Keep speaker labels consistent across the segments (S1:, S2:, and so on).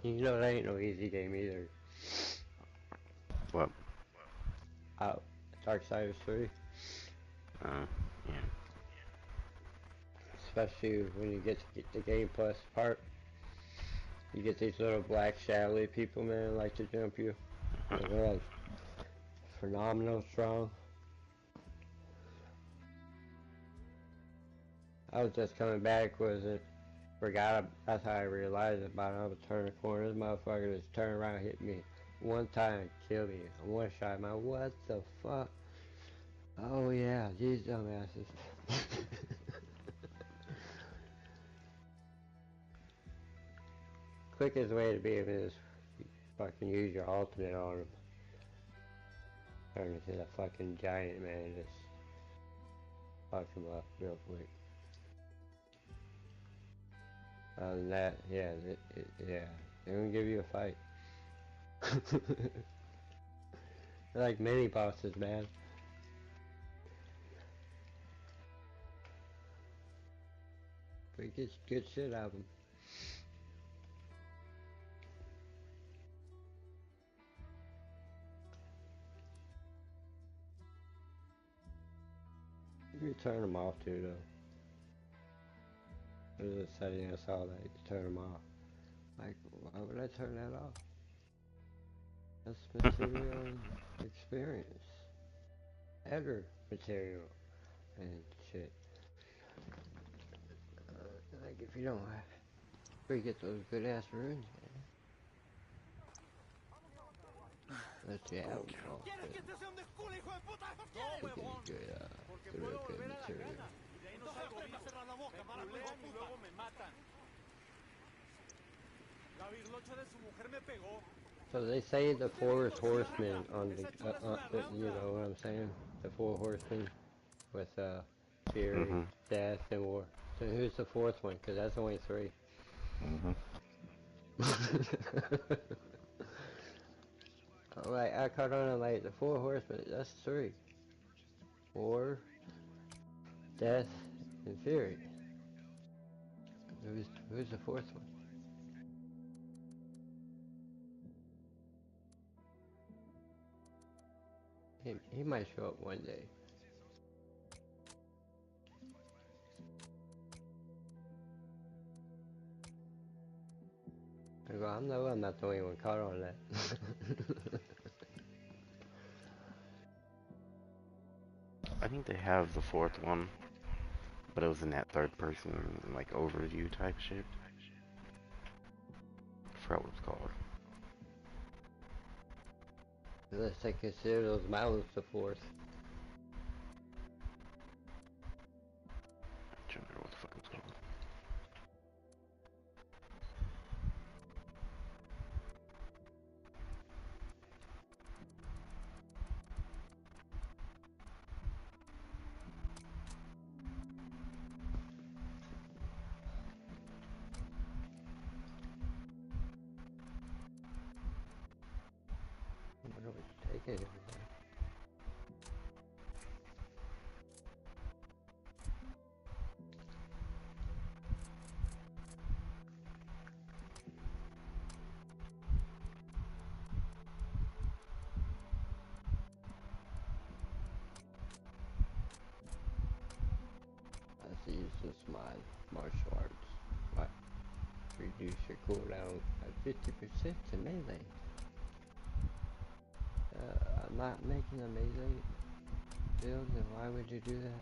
S1: You know that ain't no easy game either.
S2: What?
S1: Darksiders 3.
S2: Yeah.
S1: Especially when you get to the game plus part. You get these little black shadowy people, man, like to jump you. They're like phenomenal strong. I was just coming back, forgot, that's how I realized about it. I was turning the corner, this motherfucker just turned around and hit me one time, killed me, one shot, man, what the fuck? Oh yeah, these dumbasses. Quickest way to beat him is fucking use your ultimate on him. Turn into that fucking giant, man, just fuck him up real quick. Other than that, yeah, yeah, they're gonna give you a fight. They're like mini bosses, man. But you get good shit out of them. You can turn them off too, though. There's a setting I saw that you can turn them off. Like, why would I turn that off? That's material experience. Editor material and shit. Like, if you don't where you get those good ass runes, man. Let's see how we go. Good, real good material. So they say the four horsemen on the, you know what I'm saying? The four horsemen with Fury, Death, and War. So who's the fourth one? Because that's only three. Alright, I caught on like the four horsemen, that's three. War, Death, and Fury. Who's the fourth one? He might show up one day. I go, I'm not the only one caught on that.
S2: I think they have the fourth one, but it was in that third person, like, overview type shit. I forgot what it's called.
S1: Unless they consider those mountains the fourth.
S2: I don't remember what the fuck it's called.
S1: I wonder what you're taking every day. That's the use of my martial arts. What? Reduce your cooldown by 50% to melee. I'm not making a melee build, then why would you do that?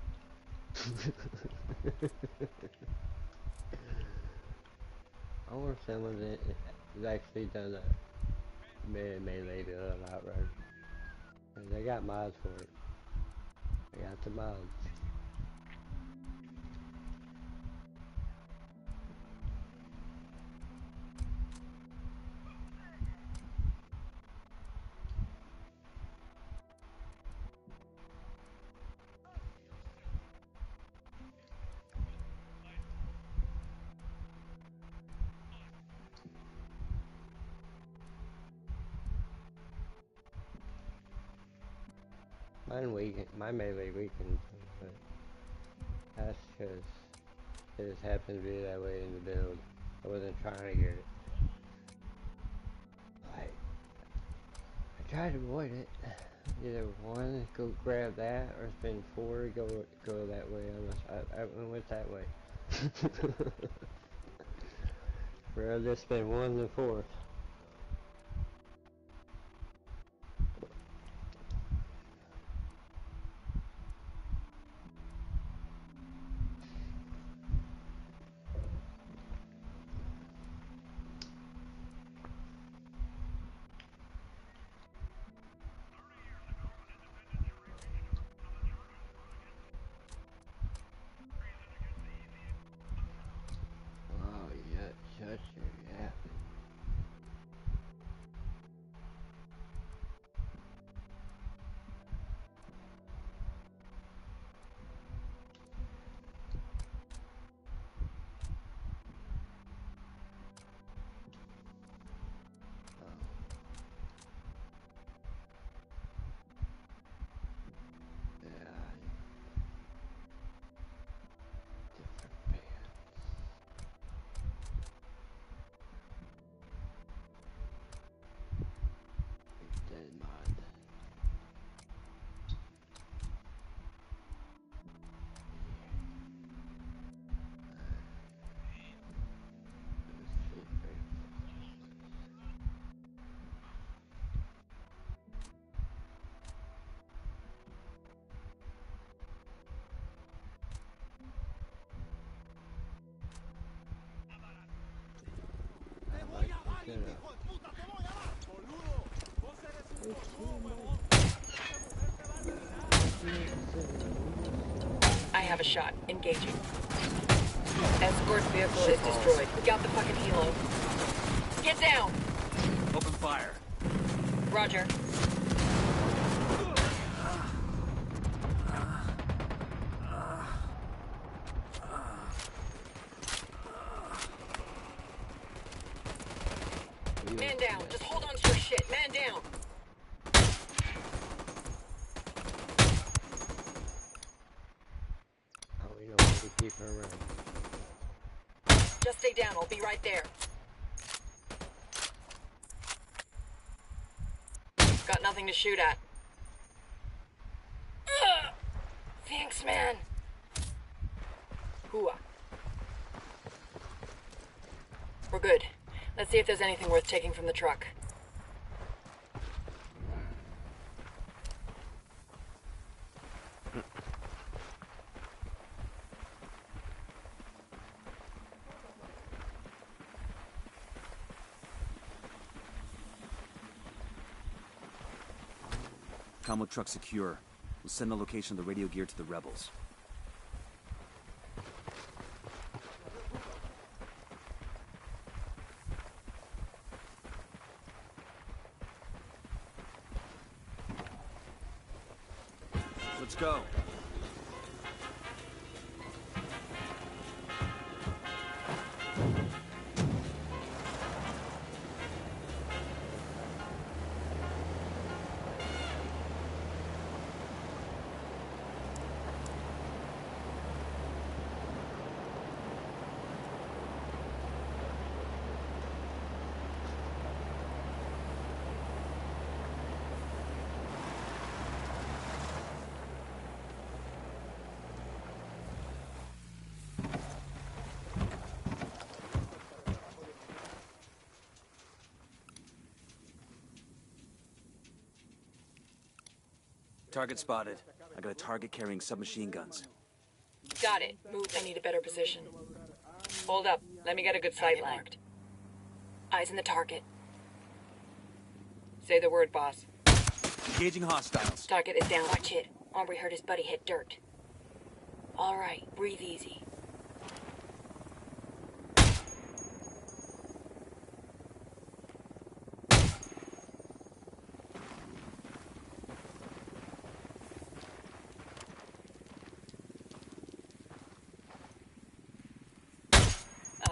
S1: I wonder if someone has actually done a melee build outright. They got mods for it. They got the mods. My melee weakens, but that's because it just happened to be that way in the build. I wasn't trying to get it. Try to avoid it. Either one, go grab that, or spend 4, go that way. I went that way. Rather just spend 1 than 4. Oh yeah, shut your yeah.
S3: I have a shot. Engaging. Escort vehicle is destroyed. We got the fucking helo. Get down!
S4: Open fire.
S3: Roger. Man down. Just hold on to your shit. Man down.
S1: Oh, we don't want to keep her around.
S3: Just stay down. I'll be right there. Got nothing to shoot at. Ugh. Thanks, man. Hooah. We're good. Let's see if there's anything worth taking from the truck.
S4: Combo truck secure. We'll send the location of the radio gear to the rebels. Let's go. Target spotted. I got a target carrying submachine guns.
S3: Got it. Move. I need a better position. Hold up. Let me get a good sight marked. Eyes on the target. Say the word, boss.
S4: Engaging hostiles.
S3: Target is down. Watch it. Omri heard his buddy hit dirt. All right. Breathe easy.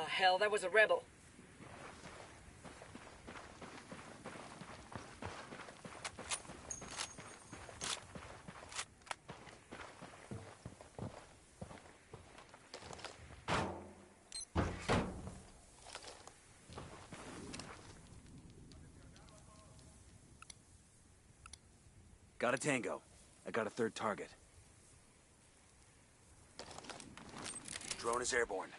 S3: Hell, that was a rebel.
S4: Got a tango. I got a third target. Drone is airborne.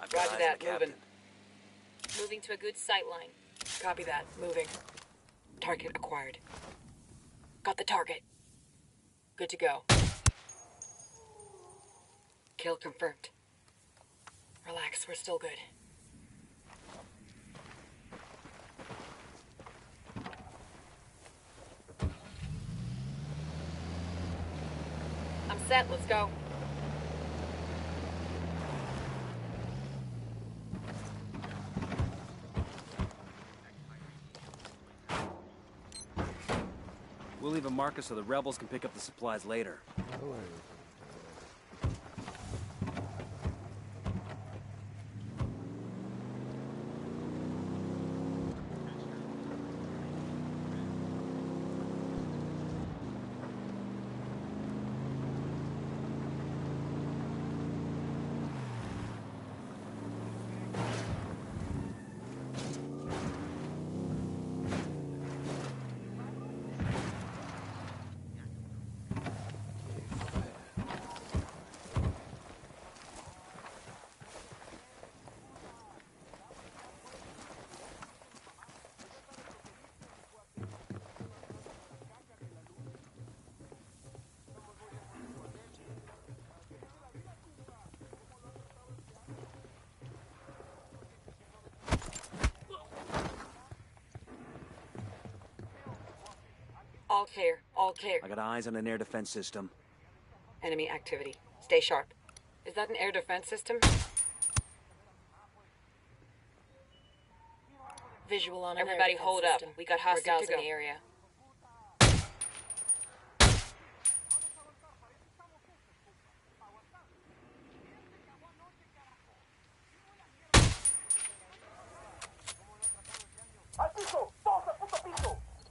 S4: I've got
S3: Roger
S4: eyes
S3: that,
S4: on the captain.
S3: moving. Moving to a good sight line. Copy that, moving. Target acquired. Got the target. Good to go. Kill confirmed. Relax, we're still good. I'm set, let's go.
S4: We'll leave a marker so the rebels can pick up the supplies later.
S3: All clear, all clear.
S4: I got eyes on an air defense system.
S3: Enemy activity. Stay sharp. Is that an air defense system? Visual on everybody hold up. We got hostiles in the area.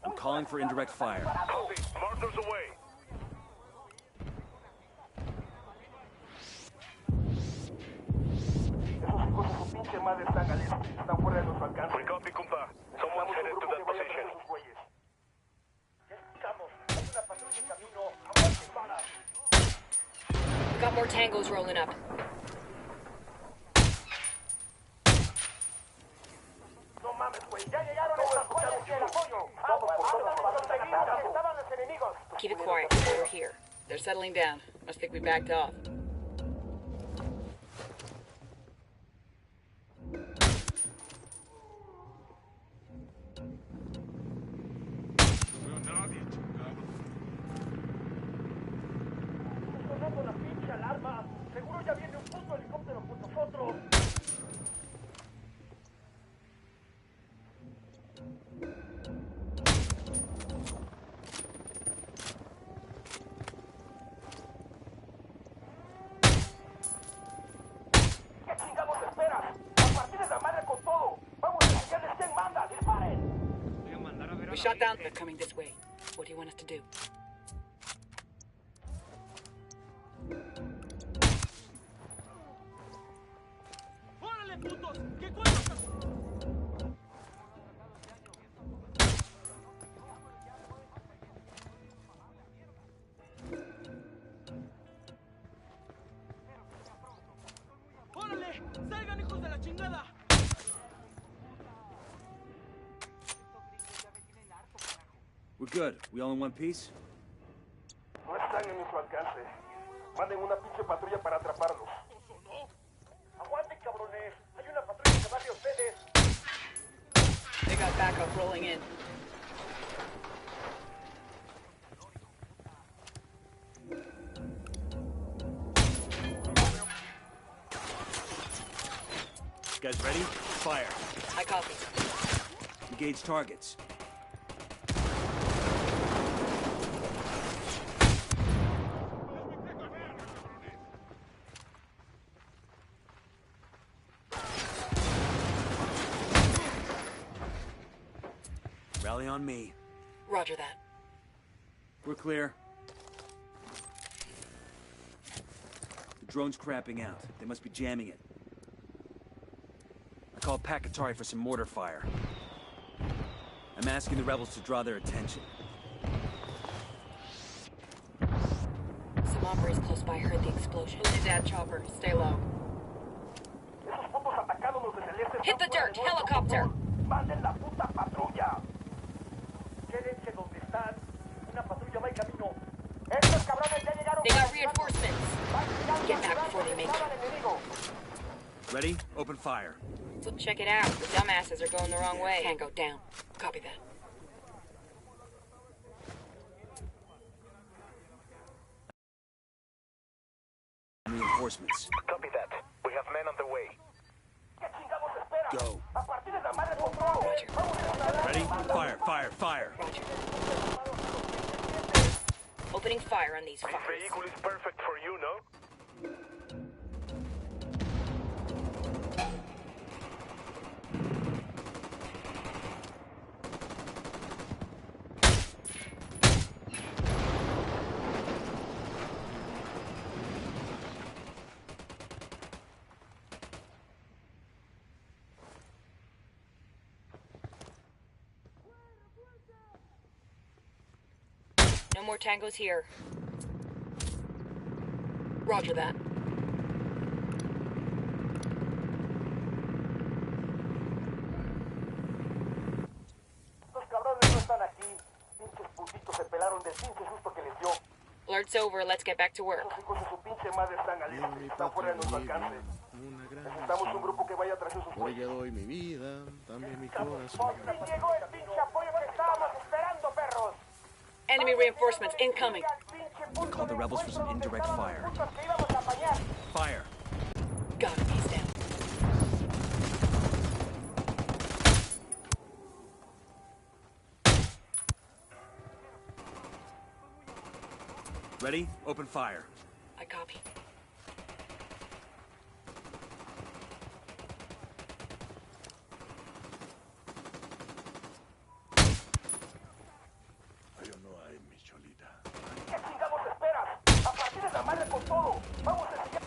S4: I'm calling for indirect fire.
S5: Markers away. We copy, compa. Someone's headed to that position.
S3: We got more tangos rolling up. Keep it quiet. We're here. They're settling down. Must think we backed off. We shot down. They're coming this way. What do you want us to do?
S4: We're good. We all in one piece?
S5: No están en nuestro alcance. Manden una pinche patrulla para atraparlos. Aguanten, cabrones. Hay una patrulla que va hacia ustedes.
S3: They got backup rolling in.
S4: Guys ready? Fire.
S3: I copy.
S4: Engage targets. Rally on me.
S3: Roger that.
S4: We're clear. The drone's crapping out. They must be jamming it. I called Pakatari for some mortar fire. I'm asking the rebels to draw their attention.
S3: Some hombres close by heard the explosion. Moving to Dad chopper. Stay low.
S5: Esos putos atacándonos desde el este.
S3: Hit the dirt! Helicopter!
S5: ¡Manden la puta patrulla! Quédense donde están. Una patrulla va en camino. Estos cabrones ya llegaron.
S3: They got reinforcements. Get back before they make it.
S4: Ready? Open fire.
S3: So check it out. The dumbasses are going the wrong way. Tango down. Copy that.
S4: Reinforcements.
S5: Copy that. We have men on the way.
S4: Go.
S3: Roger.
S4: Ready? Fire, fire, fire.
S3: Roger. Opening fire on these
S5: This
S3: fuckers.
S5: vehicle is perfect for you, no?
S3: No more tangos here. Roger that.
S5: Los cabrones no están aquí. Pinches putitos se pelaron del pinche susto que les dio.
S3: Alert's over. Let's get back to work.
S5: Los hijos de su pinche madre están al límite. Están fuera de nuestro alcance. Necesitamos un grupo que vaya tras esos
S2: Por ella
S5: güeyes.
S2: doy mi vida, también mi corazón.
S5: Y llegó el pinche apoyo que estábamos esperando, perros.
S3: Enemy reinforcements incoming.
S4: Call the rebels for some indirect fire. Fire.
S3: Got him. He's down.
S4: Ready? Open fire.
S3: I copy.
S5: ¿Qué chingados esperas? A partir de la madre con todo. Vamos a enseñar.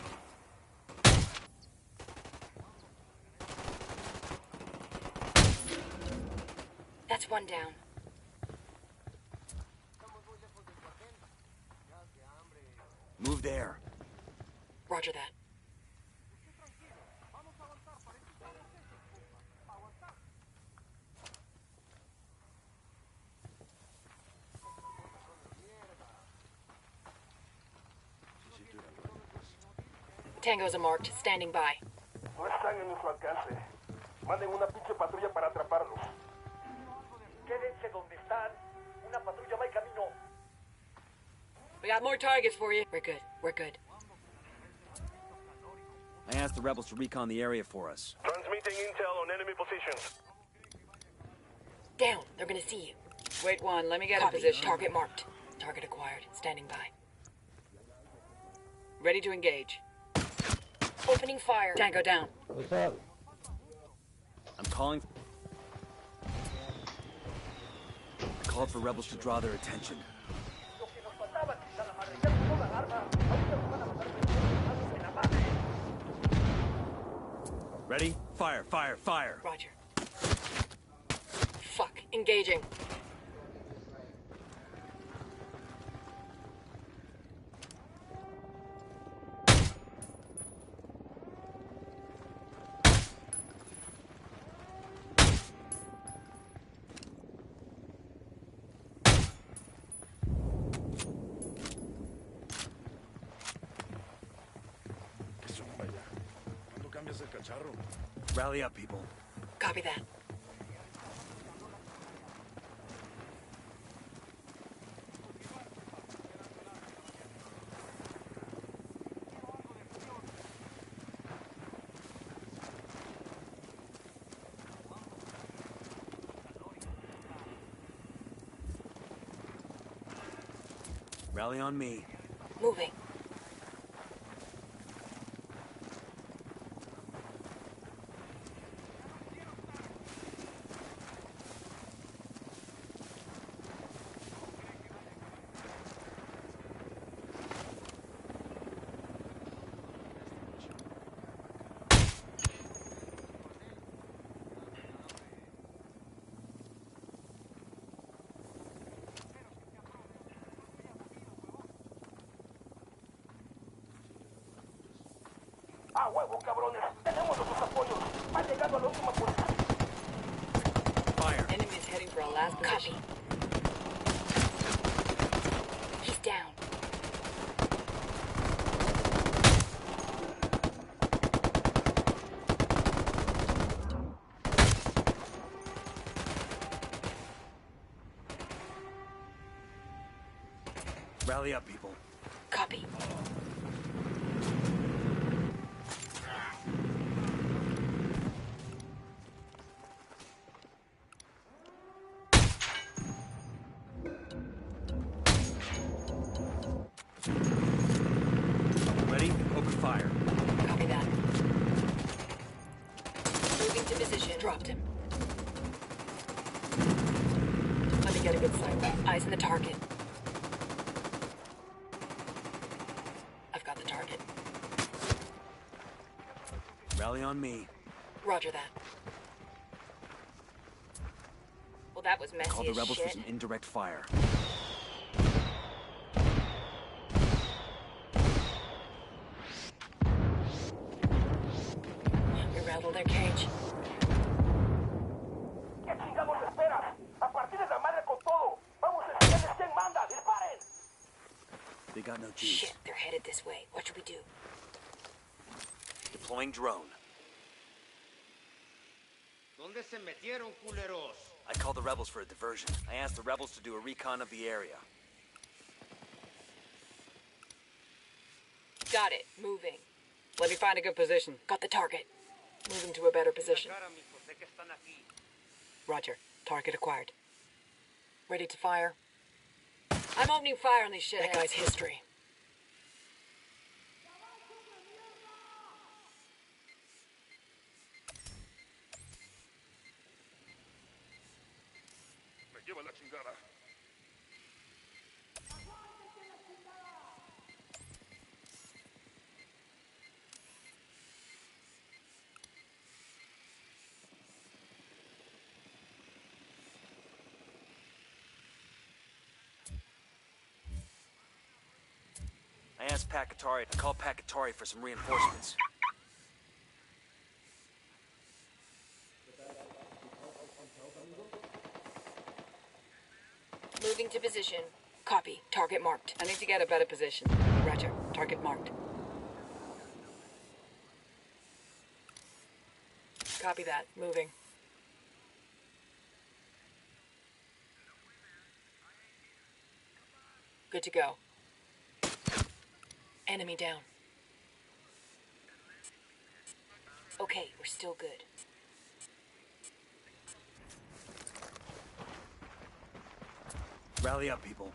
S3: That's one down.
S4: Move there.
S3: Roger that. Tangos are marked. Standing by.
S5: No están en nuestro alcance. Manden una pinche patrulla para atraparlos. Quédense donde están. Una patrulla va en camino.
S3: We got more targets for you. We're good. We're good.
S4: I asked the rebels to recon the area for us.
S5: Transmitting intel on enemy positions.
S3: Down. They're gonna see you.
S6: Wait one, let me get
S3: Copy.
S6: a position.
S3: Target marked. Target acquired. Standing by.
S6: Ready to engage.
S3: Opening fire.
S6: Tango down.
S1: What's up?
S4: I'm calling. I called for rebels to draw their attention. Ready? Fire, fire, fire.
S3: Roger. Fuck. Engaging.
S4: Rally up, people.
S3: Copy that.
S4: Rally on me.
S3: Moving.
S5: ¡A huevo, cabrones! ¡Tenemos nuestros apoyos! ¡Han llegado a la última posición!
S4: Fire.
S3: Enemy is heading for a last position. He's down.
S4: Rally up, people.
S3: Copy.
S4: Ready? Open fire.
S3: Copy that. Moving to position. Dropped him. Let me get a good sight. Eyes on the target. I've got the target.
S4: Rally on me.
S3: Roger that. Well, that was messy
S4: Call the
S3: as
S4: rebels
S3: shit.
S4: for some indirect fire.
S3: We rattled their cage.
S5: ¿Qué chingados esperas? ¡A partir de la madre con todo! ¡Vamos a enseñarles quién manda! ¡Disparen!
S4: They got no juice.
S3: Shit, they're headed this way. What should we do?
S4: Deploying drone.
S7: ¿Dónde se metieron, culeros?
S4: I called the rebels for a diversion. I asked the rebels to do a recon of the area.
S3: Got it. Moving. Let me find a good position. Got the target. Moving to a better position.
S7: Cara, mijo, sé que están aquí.
S3: Roger. Target acquired. Ready to fire? I'm opening fire on these shitheads. That guy's history.
S5: Me lleva la chingada.
S4: I asked I called Pakatari for some reinforcements.
S3: Moving to position. Copy. Target marked. I need to get a better position. Roger. Target marked. Copy that. Moving. Good to go. Enemy down. Okay, we're still good.
S4: Rally up, people.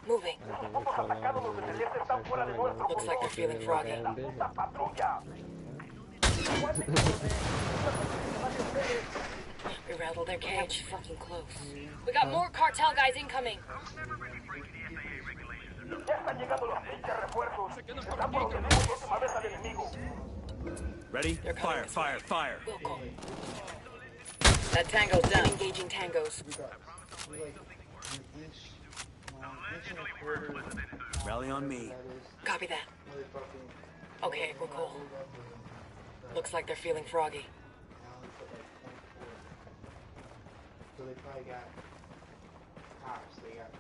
S3: Moving.
S5: Somos atacados, los del este están fuera de nuestro
S3: Looks like they're feeling
S5: control.
S3: froggy.
S5: ¡La puta patrulla!
S3: We rattled their cage. Fucking close. We got more cartel guys incoming.
S5: Ya están llegando los pinches refuerzos. Están por donde vimos la última vez al enemigo.
S4: Ready?
S3: They're coming.
S4: Fire, fire.
S3: We'll call. That tango's done. I'm engaging tangos.
S4: Rally on me.
S3: Copy that. Okay, we're cool. Looks like they're feeling froggy.
S8: So they probably got cops. They got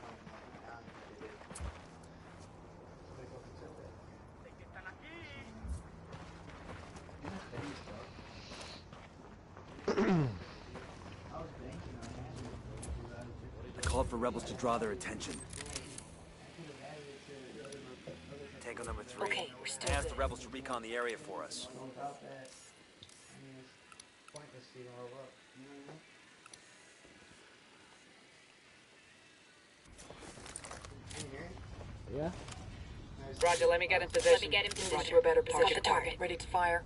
S4: I called for rebels to draw their attention. Tango number 3.
S3: Okay, we're still
S4: I asked the
S3: good.
S4: rebels to recon the area for us.
S8: without that, I mean, it's pointless to all up. You know what I mean? Can you hear it?
S1: Yeah?
S3: Roger, let me get in position. Let me get in position. Roger, a better position. Got the target. Ready to fire.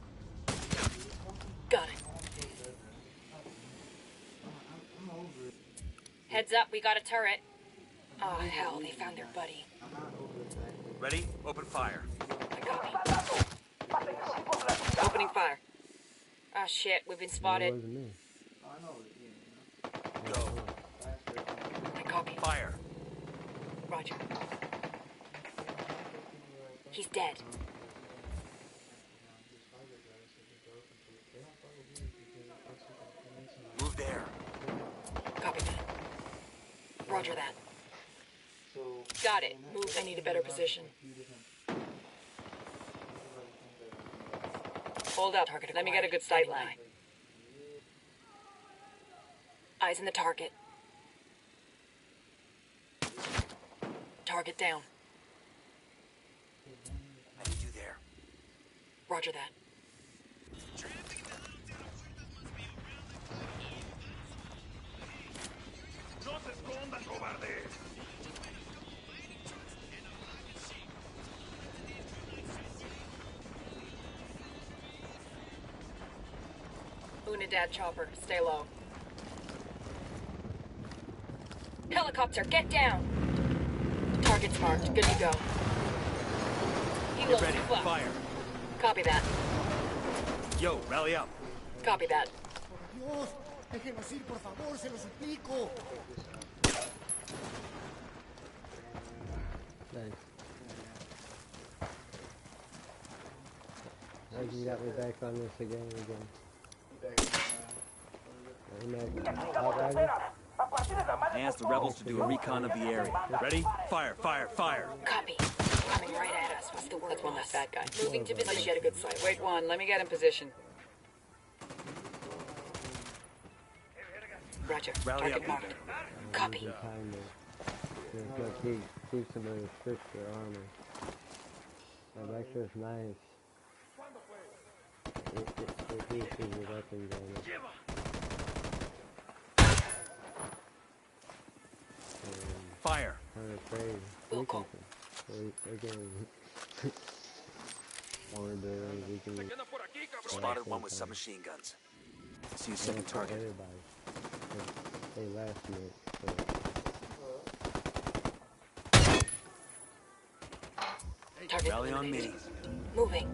S3: Got it.
S8: I'm over it.
S3: Heads up, we got a turret. Oh, hell, they found their buddy.
S8: I'm not over the fact that
S4: Ready? Open fire.
S3: I copy. Opening fire. Oh, shit, we've been
S1: It
S3: spotted.
S1: wasn't me.
S8: I know it, you know.
S4: Go.
S8: Last person.
S3: I copy.
S4: Fire.
S3: Roger. He's dead. Roger that.
S8: So
S3: Got it. Move. I need a better position. Hold up. Target. Let me get a good sight line. Eyes on the target. Target down.
S4: I need you there.
S3: Roger that.
S5: ¡No se escondan, cobardes!
S3: Unidad chopper. Stay low. Helicopter, get down! Target's marked. Good to go.
S4: Get ready. Fire.
S3: Copy that.
S4: Yo, rally up.
S3: Copy that.
S9: Dios, déjenos ir, por favor, se lo suplico.
S1: Nice. You got me back on this again and again.
S4: I asked the rebels to do a recon of the area. Ready? Fire, fire, fire.
S3: Copy. Coming right at us. What's the word? That's one less bad guy. Moving to position. Get a good sight. Wait one. Let me get in position. Roger.
S4: Rally
S3: Target
S4: up,
S3: marked. Copy.
S1: Keep some of the stricter armor. That extra's nice. It reduces your weapon damage.
S4: Fire.
S1: Kind of crazy.
S3: Local.
S1: Again, we can
S4: Spotted one with submachine guns. See a second target.
S1: Everybody. They last minute.
S3: Target
S4: Rally on me.
S3: eliminated. Moving.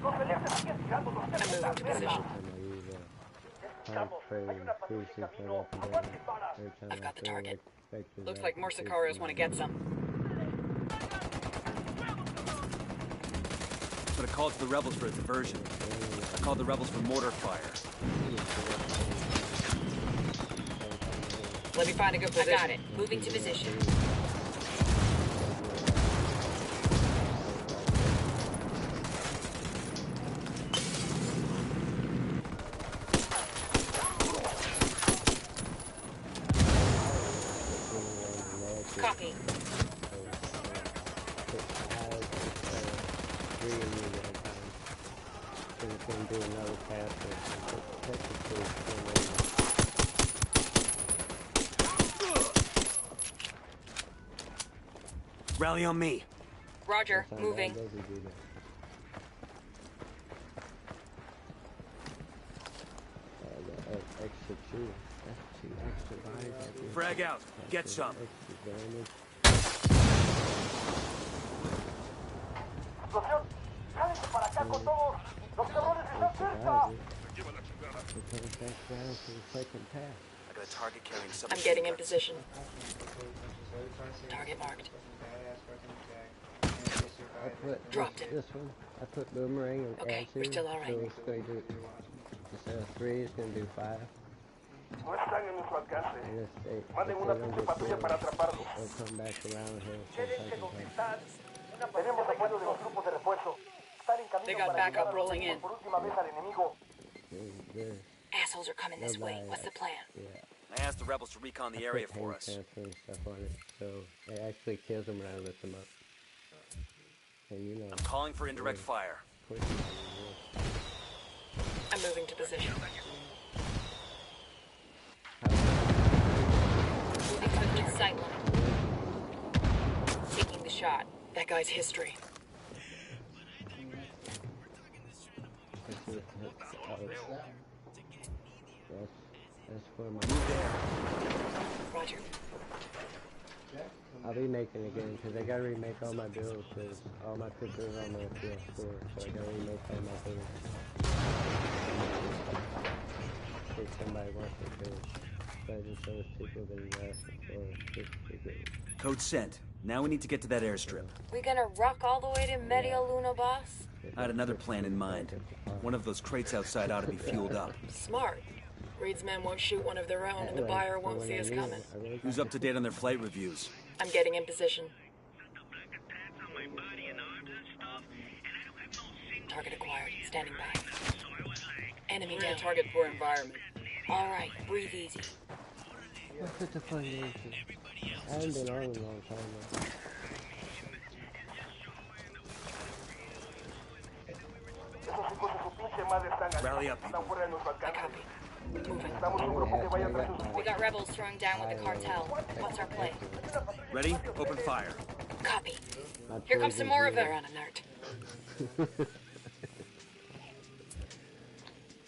S5: ¡Los celestes siguen tirando los
S3: I'm moving to position. I've got the target. Looks like more Sicarios want to get some.
S4: Put a call to the rebels for a diversion. I called the rebels for mortar fire.
S3: Let me find a good position. I got it. Moving to position. Copy.
S4: Rally on me.
S3: Roger. Moving.
S1: Extra two. That's two extra bodies.
S4: Frag out. Get some.
S5: ¡Explosión! ¡Jálense para acá con todos! ¡Los cabrones están cerca!
S4: I got a target carrying
S3: I'm
S4: submachine
S3: getting in
S4: guns.
S3: position. Target marked.
S1: I put
S3: Dropped it.
S1: this one. I put boomerang and
S3: Okay,
S1: add
S3: we're
S1: two,
S3: still all right.
S1: so it's going to do, instead of 3, it's going to do 5.
S5: No están en nuestro alcance.
S1: And this 8.
S5: Manden una pinche patrulla para atraparlos.
S1: They'll come back around here.
S5: Quédense donde están. Tenemos apoyo de los grupos de refuerzo. Están en
S3: They
S5: camino
S3: got
S5: para
S3: backup
S5: ayudar
S3: rolling in.
S5: por última vez al enemigo.
S3: Assholes are coming this way. What's the plan?
S1: Yeah.
S4: I asked the rebels to recon the area for us.
S1: Transfer and stuff on it, so it actually kills them when I lift them up. And you know,
S4: I'm calling for indirect fire.
S1: quick.
S3: I'm moving to position. Moving to a good sight line. Taking the shot. That guy's history.
S1: That's for my.
S3: Roger.
S1: I'll be making again because I gotta remake all my builds because all my pictures are on my PS4, so I gotta remake all my builds. In case somebody wants to do. So I just those people that you asked for just to get.
S4: Code sent. Now we need to get to that airstrip.
S3: We gonna rock all the way to Medio Luna, boss?
S4: I had another plan in mind. One of those crates outside ought to be fueled up.
S3: Smart. Reed's men won't shoot one of their own, and the buyer won't see us coming.
S4: Who's up to date on their flight reviews?
S3: I'm getting in position. Target acquired. Standing by. Enemy
S6: We're in
S3: down.
S6: a target poor environment.
S3: All right, breathe easy.
S1: What the fuck is this? I haven't been on in a long time though.
S5: Esos hijos de su pinche madre están
S4: Rally up,
S5: están
S4: people.
S5: fuera de nuestro
S3: I
S5: alcance.
S3: copy. Moving.
S5: Estamos seguros que vayan tras sus
S3: We got rebels throwing down with the cartel. What's our play?
S4: Ready? Open fire.
S3: Copy.
S1: My
S3: Here comes some more of them.
S1: poison's
S3: They're on alert.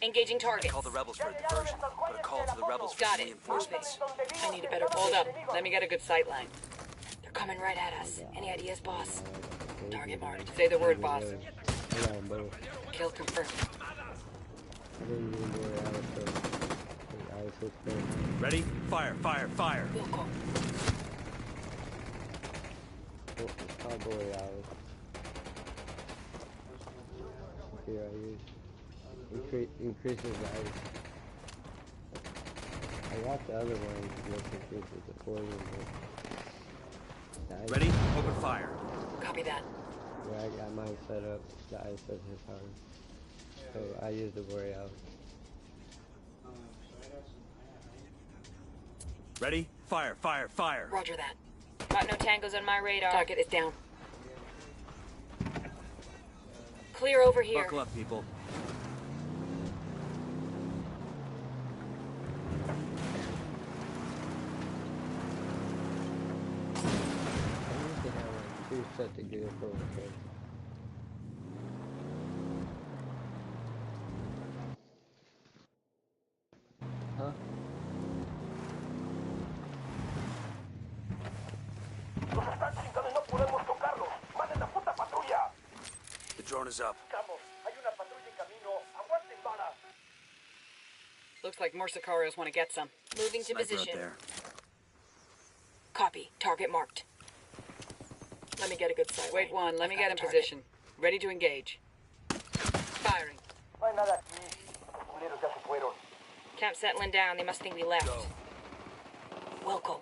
S3: Engaging targets.
S4: Call the rebels for a diversion. Put a call to the rebels for
S3: Got
S4: some
S3: it.
S4: reinforcements.
S3: I need a better
S6: Hold up. Let me get a good sight line.
S3: They're coming right at us. Any ideas, boss? Target marked.
S6: Say the word, boss.
S1: I got them both.
S3: Kill confirmed.
S1: I didn't even know where I was from. I was so close.
S4: Ready? Fire, fire, fire.
S3: Wilco.
S1: Cowboy hours. Here I use. Increases the ice. I got the other one which increases the poison. The ice,
S4: Ready? Open fire.
S3: Copy that.
S1: where I got mine set up, the ice doesn't hit hard. So I use the Boreal.
S4: Ready? Fire, fire, fire.
S3: Roger that.
S6: Got no tangos on my radar.
S3: Target is down. Clear over here.
S4: Buckle up, people.
S1: I used to have like 2 sets of gear for the case. Huh?
S5: Nos están chingando y no podemos tocarlos. ¡Manden la puta patrulla!
S4: The drone is up.
S5: Vamos, hay una patrulla en camino. Aguanten balas.
S6: Looks like more Sicarios want to get some.
S3: Moving to
S4: Sniper out
S3: position.
S4: there.
S3: Copy. Target marked.
S6: Let me get a good sight. Wait one, let me
S3: I've
S6: get
S3: got
S6: in
S3: the target.
S6: position. Ready to engage. Firing.
S5: No hay nada aquí. Los culeros ya se fueron.
S6: Camp settling down, they must think we left.
S4: Go.
S3: Wilco.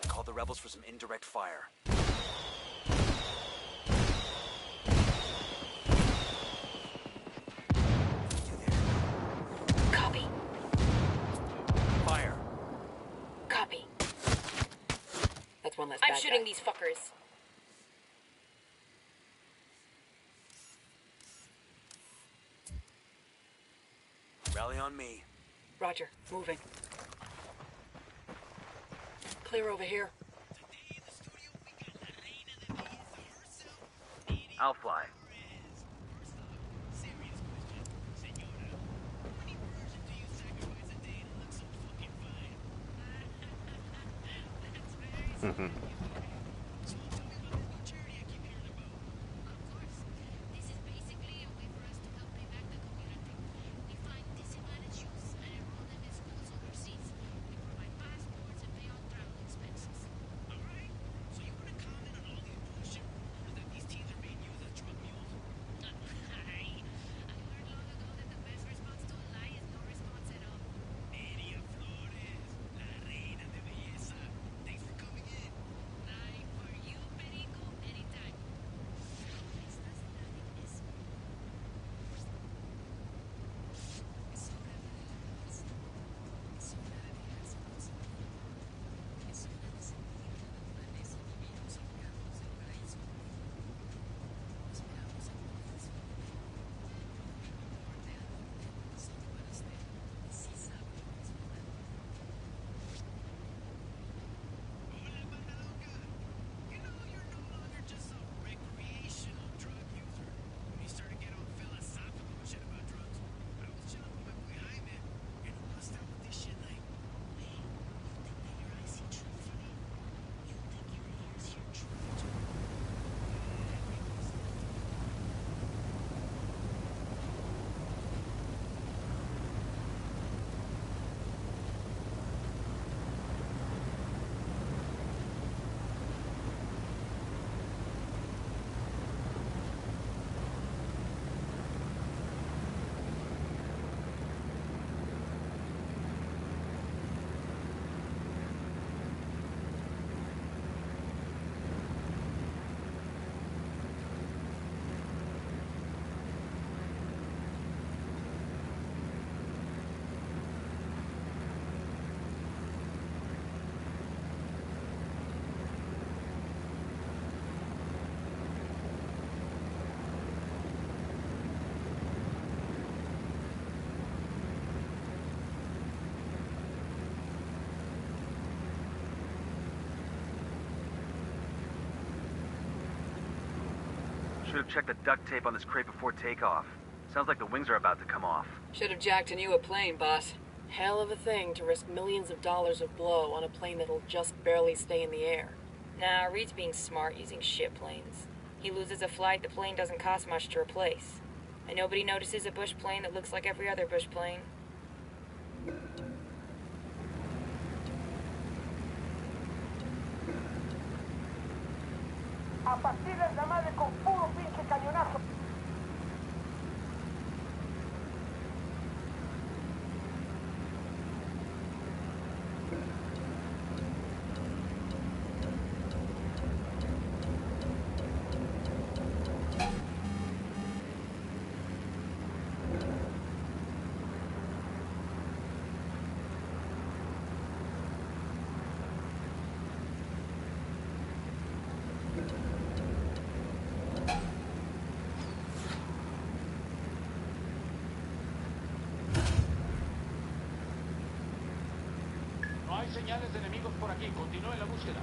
S4: I called the rebels for some indirect fire.
S3: Copy.
S4: Fire.
S3: Copy.
S6: That's one less
S3: I'm
S6: bad
S3: shooting
S6: guy.
S3: these fuckers.
S4: Rally on me.
S3: Roger. Moving. Clear over here.
S4: I'll fly. Should have checked the duct tape on this crate before takeoff. Sounds like the wings are about to come off.
S6: Should have jacked a new plane, boss.
S3: Hell of a thing to risk millions of dollars of blow on a plane that'll just barely stay in the air.
S10: Nah, Reed's being smart using shit planes. He loses a flight, the plane doesn't cost much to replace. And nobody notices a bush plane that looks like every other bush plane.
S5: A partir de la madre con puro pinche cañonazo.
S7: No hay señales de enemigos por aquí. Continúen la búsqueda.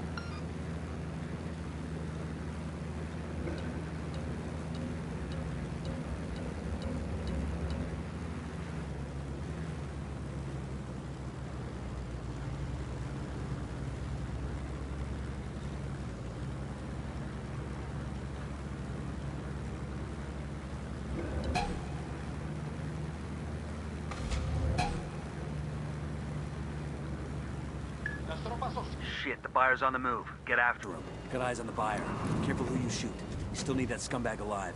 S7: Las tropas
S4: Shit, the buyer's on the move. Get after him.
S11: Got eyes on the buyer. Careful who you shoot. You still need that scumbag alive.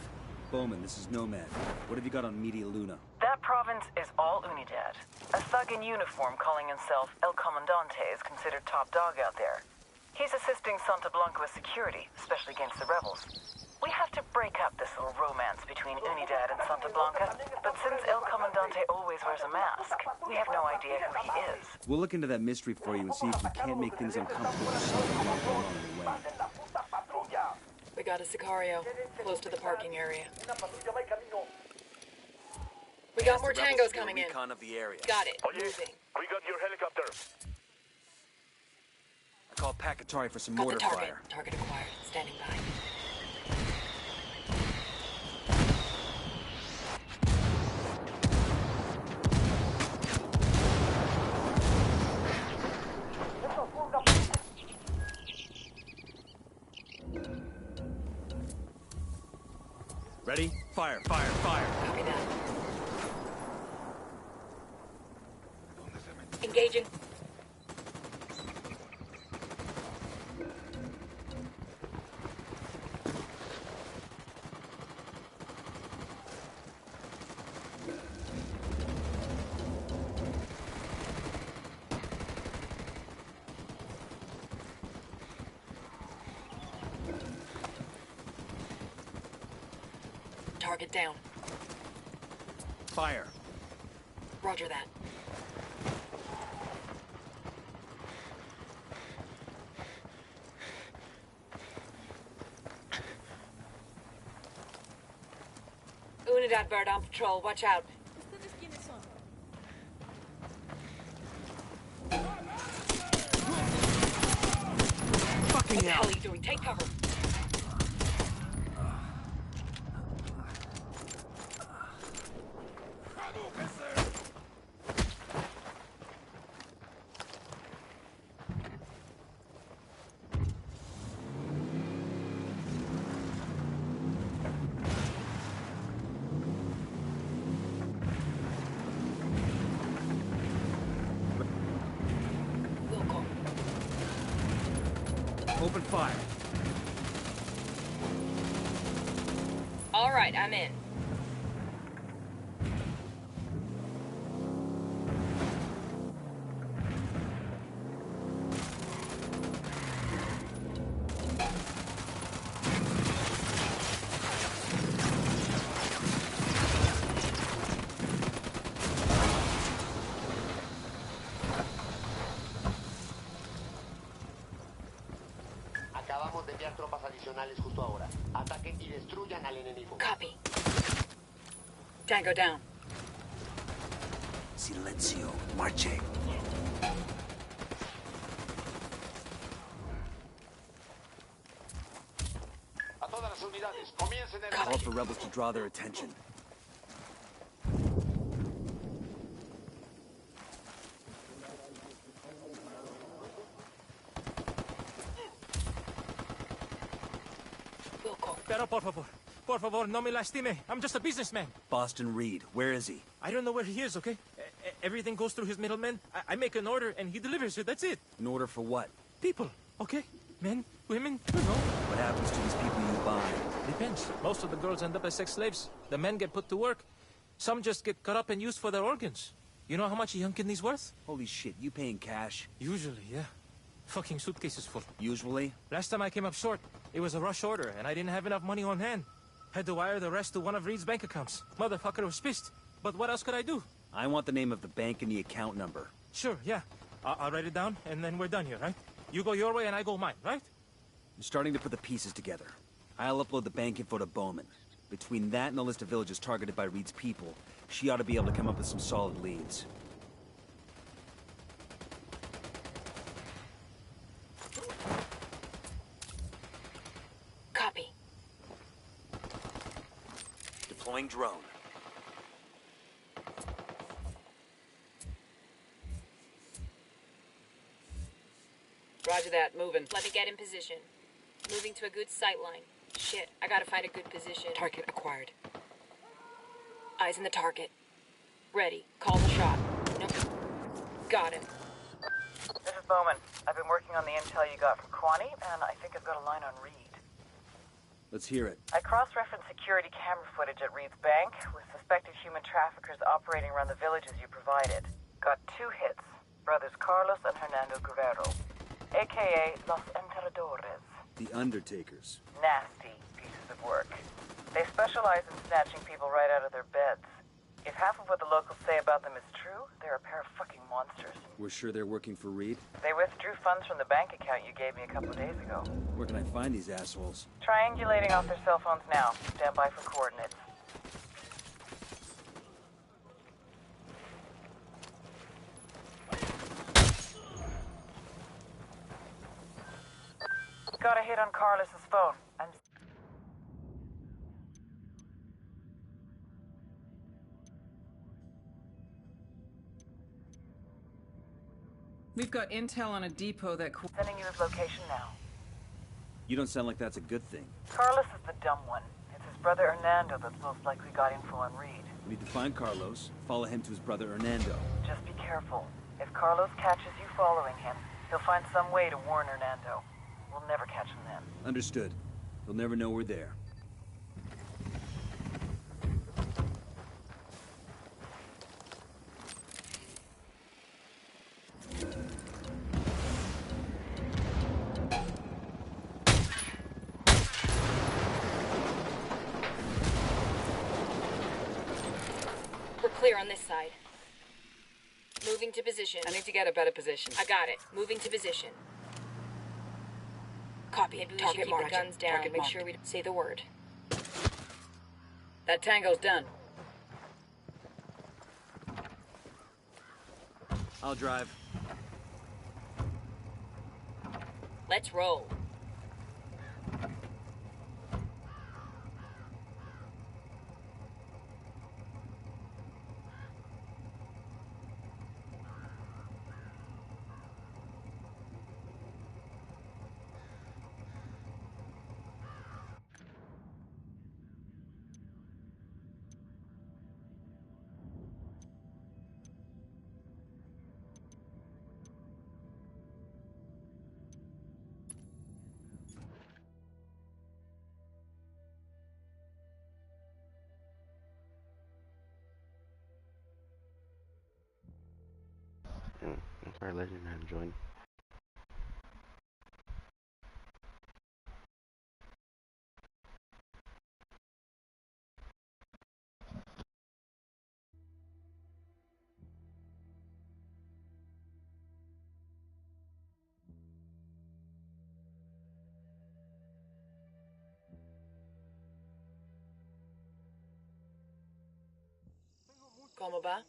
S11: Bowman, this is Nomad. What have you got on Media Luna?
S12: That province is all Unidad. A thug in uniform calling himself El Comandante is considered top dog out there. He's assisting Santa Blanca with security, especially against the rebels. We have to break up this little romance between Unidad and Santa Blanca, but since El Comandante always wears a mask, we have no idea who he is.
S11: We'll look into that mystery for you and see if we can't make things uncomfortable for Santa Blanca along the way.
S3: We got a Sicario, close to the parking area. We got more tangos coming in.
S4: Recon of the area.
S3: Got it. Moving.
S5: We got your helicopter.
S4: I call Pacatari for some
S3: Got the
S4: mortar
S3: target.
S4: fire.
S3: Target acquired. Standing by.
S11: Ready? Fire, fire, fire!
S3: Copy that. Engaging. Target down.
S11: Fire!
S3: Roger that. Unidad bird on patrol. Watch out.
S11: Fucking
S3: What the
S11: hell!
S3: hell are you doing? Take cover. Wilco.
S11: Open fire!
S10: All right, I'm in.
S7: Acabamos de enviar tropas adicionales justo ahora. Ataquen y destruyan al enemigo.
S3: Copy. Tango down.
S11: Silencio. Marche.
S7: Todas las unidades, comiencen el...
S11: Call for rebels to draw their attention.
S13: Pero por favor, no me lastime. I'm just a businessman.
S11: Boston Reed, where is he?
S13: I don't know where he is, okay? Everything goes through his middleman. I make an order and he delivers it, that's it.
S11: An order for what?
S13: People, okay? Men, women, you know.
S11: What happens to these people you buy?
S13: Depends. Most of the girls end up as sex slaves. The men get put to work. Some just get cut up and used for their organs. You know how much a young kidney's worth?
S11: Holy shit, you paying cash?
S13: Usually, yeah. Fucking suitcases full.
S11: Usually?
S13: Last time I came up short, it was a rush order, and I didn't have enough money on hand. Had to wire the rest to one of Reed's bank accounts. Motherfucker was pissed. But what else could I do?
S11: I want the name of the bank and the account number.
S13: Sure, yeah. I'll write it down, and then we're done here, right? You go your way, and I go mine, right?
S11: I'm starting to put the pieces together. I'll upload the bank info to Bowman. Between that and the list of villages targeted by Reed's people, she ought to be able to come up with some solid leads.
S10: Copy.
S11: Deploying drone.
S6: Roger that, moving.
S10: Let me get in position. Moving to a good sight line. Shit, I gotta find a good position.
S3: Target acquired.
S10: Eyes on the target. Ready. Call the shot. Nope. Got him.
S12: This is Bowman. I've been working on the intel you got from Kwani, and I think I've got a line on Reed.
S11: Let's hear it.
S12: I cross-referenced security camera footage at Reed's bank with suspected human traffickers operating around the villages you provided. Got 2 hits. Brothers Carlos and Hernando Guerrero, a.k.a. Los Enterradores.
S11: The Undertakers.
S12: Nasty pieces of work. They specialize in snatching people right out of their beds. If half of what the locals say about them is true, they're a pair of fucking monsters.
S11: We're sure they're working for Reed?
S12: They withdrew funds from the bank account you gave me a couple of days ago.
S11: Where can I find these assholes?
S12: Triangulating off their cell phones now. Stand by for coordinates. Got a hit on Carlos's phone.
S6: We've got intel on a depot that...
S12: Sending you his location now.
S11: You don't sound like that's a good thing.
S12: Carlos is the dumb one. It's his brother Hernando that's most likely got info on Reed.
S11: We need to find Carlos, follow him to his brother Hernando.
S12: Just be careful. If Carlos catches you following him, he'll find some way to warn Hernando. We'll never catch him then.
S11: Understood. They'll never know we're there.
S10: We're clear on this side. Moving to position.
S6: I need to get a better position.
S10: I got it. Moving to position. Copy. Maybe we should keep the guns down.
S6: Target
S10: Make
S6: marked.
S10: sure we say the word.
S6: That tango's done.
S11: I'll drive.
S10: Let's roll.
S2: I'm sorry, Legend hadn't joined.
S6: ¿Cómo va?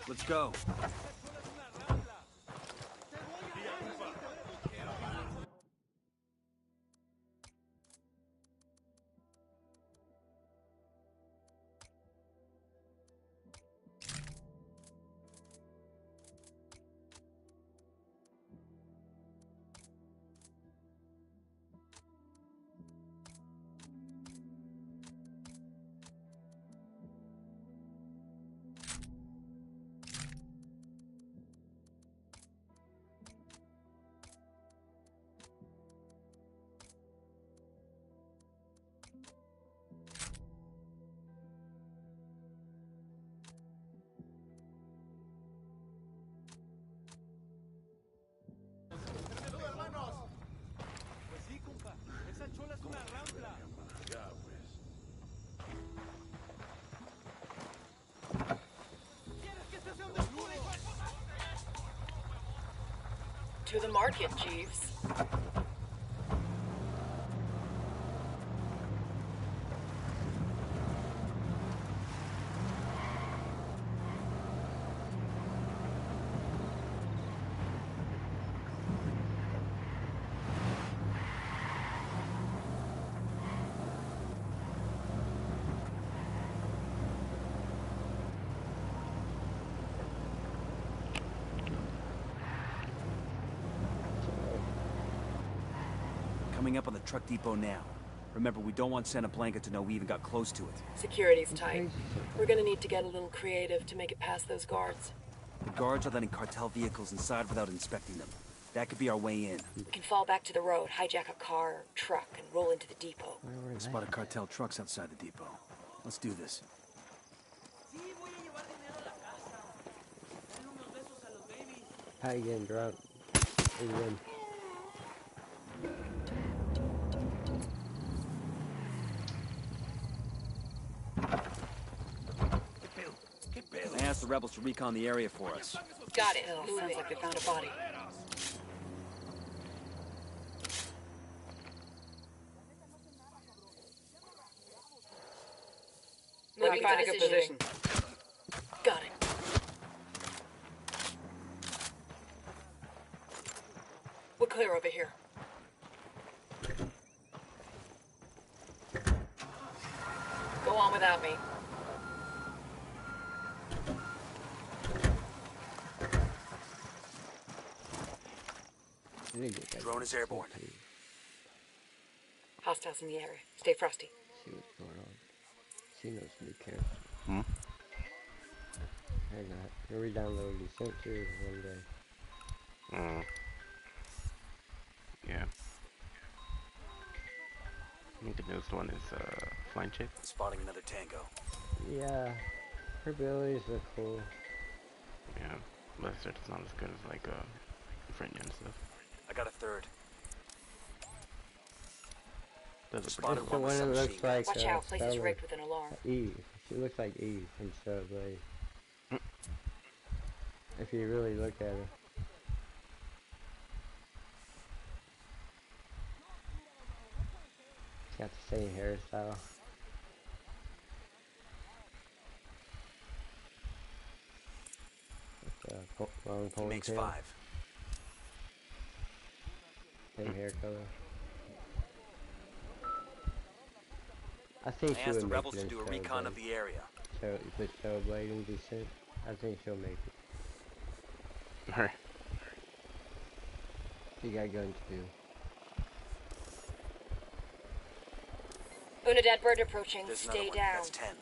S11: Let's go.
S3: To the market, Jeeves.
S11: Coming up on the truck depot now. Remember, we don't want Santa Blanca to know we even got close to it.
S3: Security's tight. We're gonna need to get a little creative to make it past those guards.
S11: The guards are letting cartel vehicles inside without inspecting them. That could be our way in.
S3: We can fall back to the road, hijack a car or truck, and roll into the depot.
S11: I spotted cartel trucks outside the depot. Let's do this.
S1: How you getting drunk? Again.
S11: I asked the rebels to recon the area for us.
S3: Got it. Sounds like they found a body. Let me find a good position. Got it. We're clear over here. Go on without me.
S11: Drone is airborne.
S3: Hostiles in the area. Stay frosty.
S1: See what's going on. See those new characters.
S2: Hmm?
S1: Hang on. You'll re-download these sensors one day.
S2: Yeah. I think the newest one is Flying Chick.
S11: Spotting another tango.
S1: Yeah. Her abilities look cool.
S2: Yeah. But it's not as good as like Frenya and stuff.
S11: I got a third.
S2: Does it
S11: Spotted
S1: It's the one that looks like
S3: Watch out, place is rigged with an alarm.
S1: Eve. She looks like Eve from Subway. If you really look at her. She's got the same hairstyle. Long ponytail.
S11: Makes 5.
S1: Same hair color. I think
S11: I
S1: she
S11: asked
S1: would
S11: the
S1: make
S11: rebels
S1: it
S11: to
S1: in
S11: do a recon of the area.
S1: So you put Showblade in Descent. I think she'll make it.
S2: Alright.
S1: She got guns too.
S3: Unidad bird approaching.
S11: There's
S3: Stay
S11: another one.
S3: down.
S11: That's 10.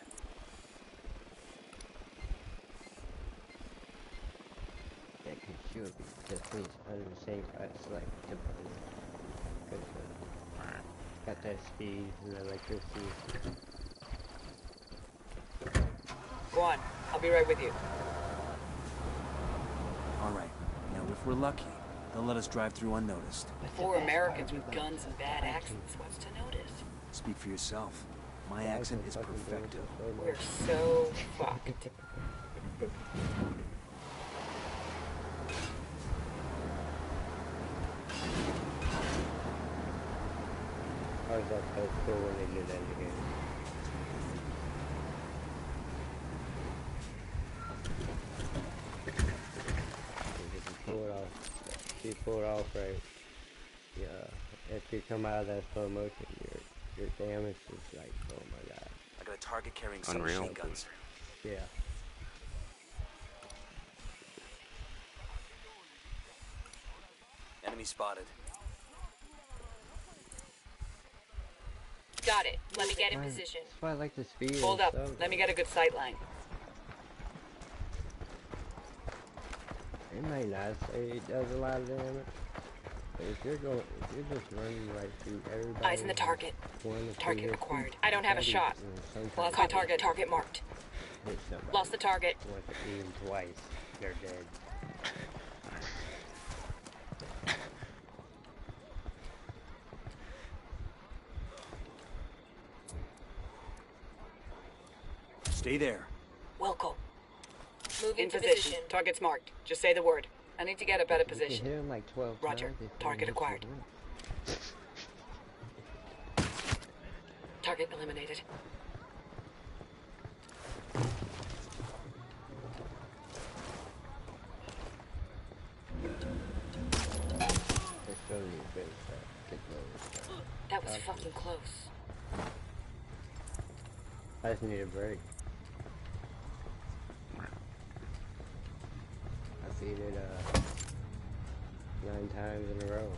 S1: Yeah, cause she would be definitely under the same class like typical. Cause got that speed and electricity.
S3: Go on. I'll be right with you.
S11: Alright. Now, if we're lucky, they'll let us drive through unnoticed.
S3: 4 Americans with guns and bad accents. What's to notice?
S11: Speak for yourself. My accent is perfecto.
S3: We're so fucked.
S1: How's that so cool when they do that again? if you pull it off right, yeah, if you come out of that slow motion, your damage is like, oh my god.
S11: I got a target carrying
S2: Unreal.
S11: submachine guns.
S1: Yeah.
S11: Enemy spotted.
S10: Got it. Let me get in position.
S1: That's why I like the speed.
S6: Hold up. Let me get a good sight line.
S1: It might not say it does a lot of damage. But if you're just running right through everybody.
S10: Eyes in the target. Target acquired. I don't have a shot.
S6: Lost my target.
S10: Target marked. Lost the target.
S1: Once even twice, they're dead.
S11: Stay there.
S10: Wilco. Move
S6: In
S10: into
S6: position. Target's marked. Just say the word. I need to get a better
S1: You can
S6: position.
S1: hit him like 12
S10: Roger.
S1: times if you
S10: Target
S1: hit
S10: acquired.
S1: the wall.
S6: Target eliminated.
S1: It's really a bit get those.
S10: That was fucking close.
S1: I just need a break. I beat it 9 times in a row.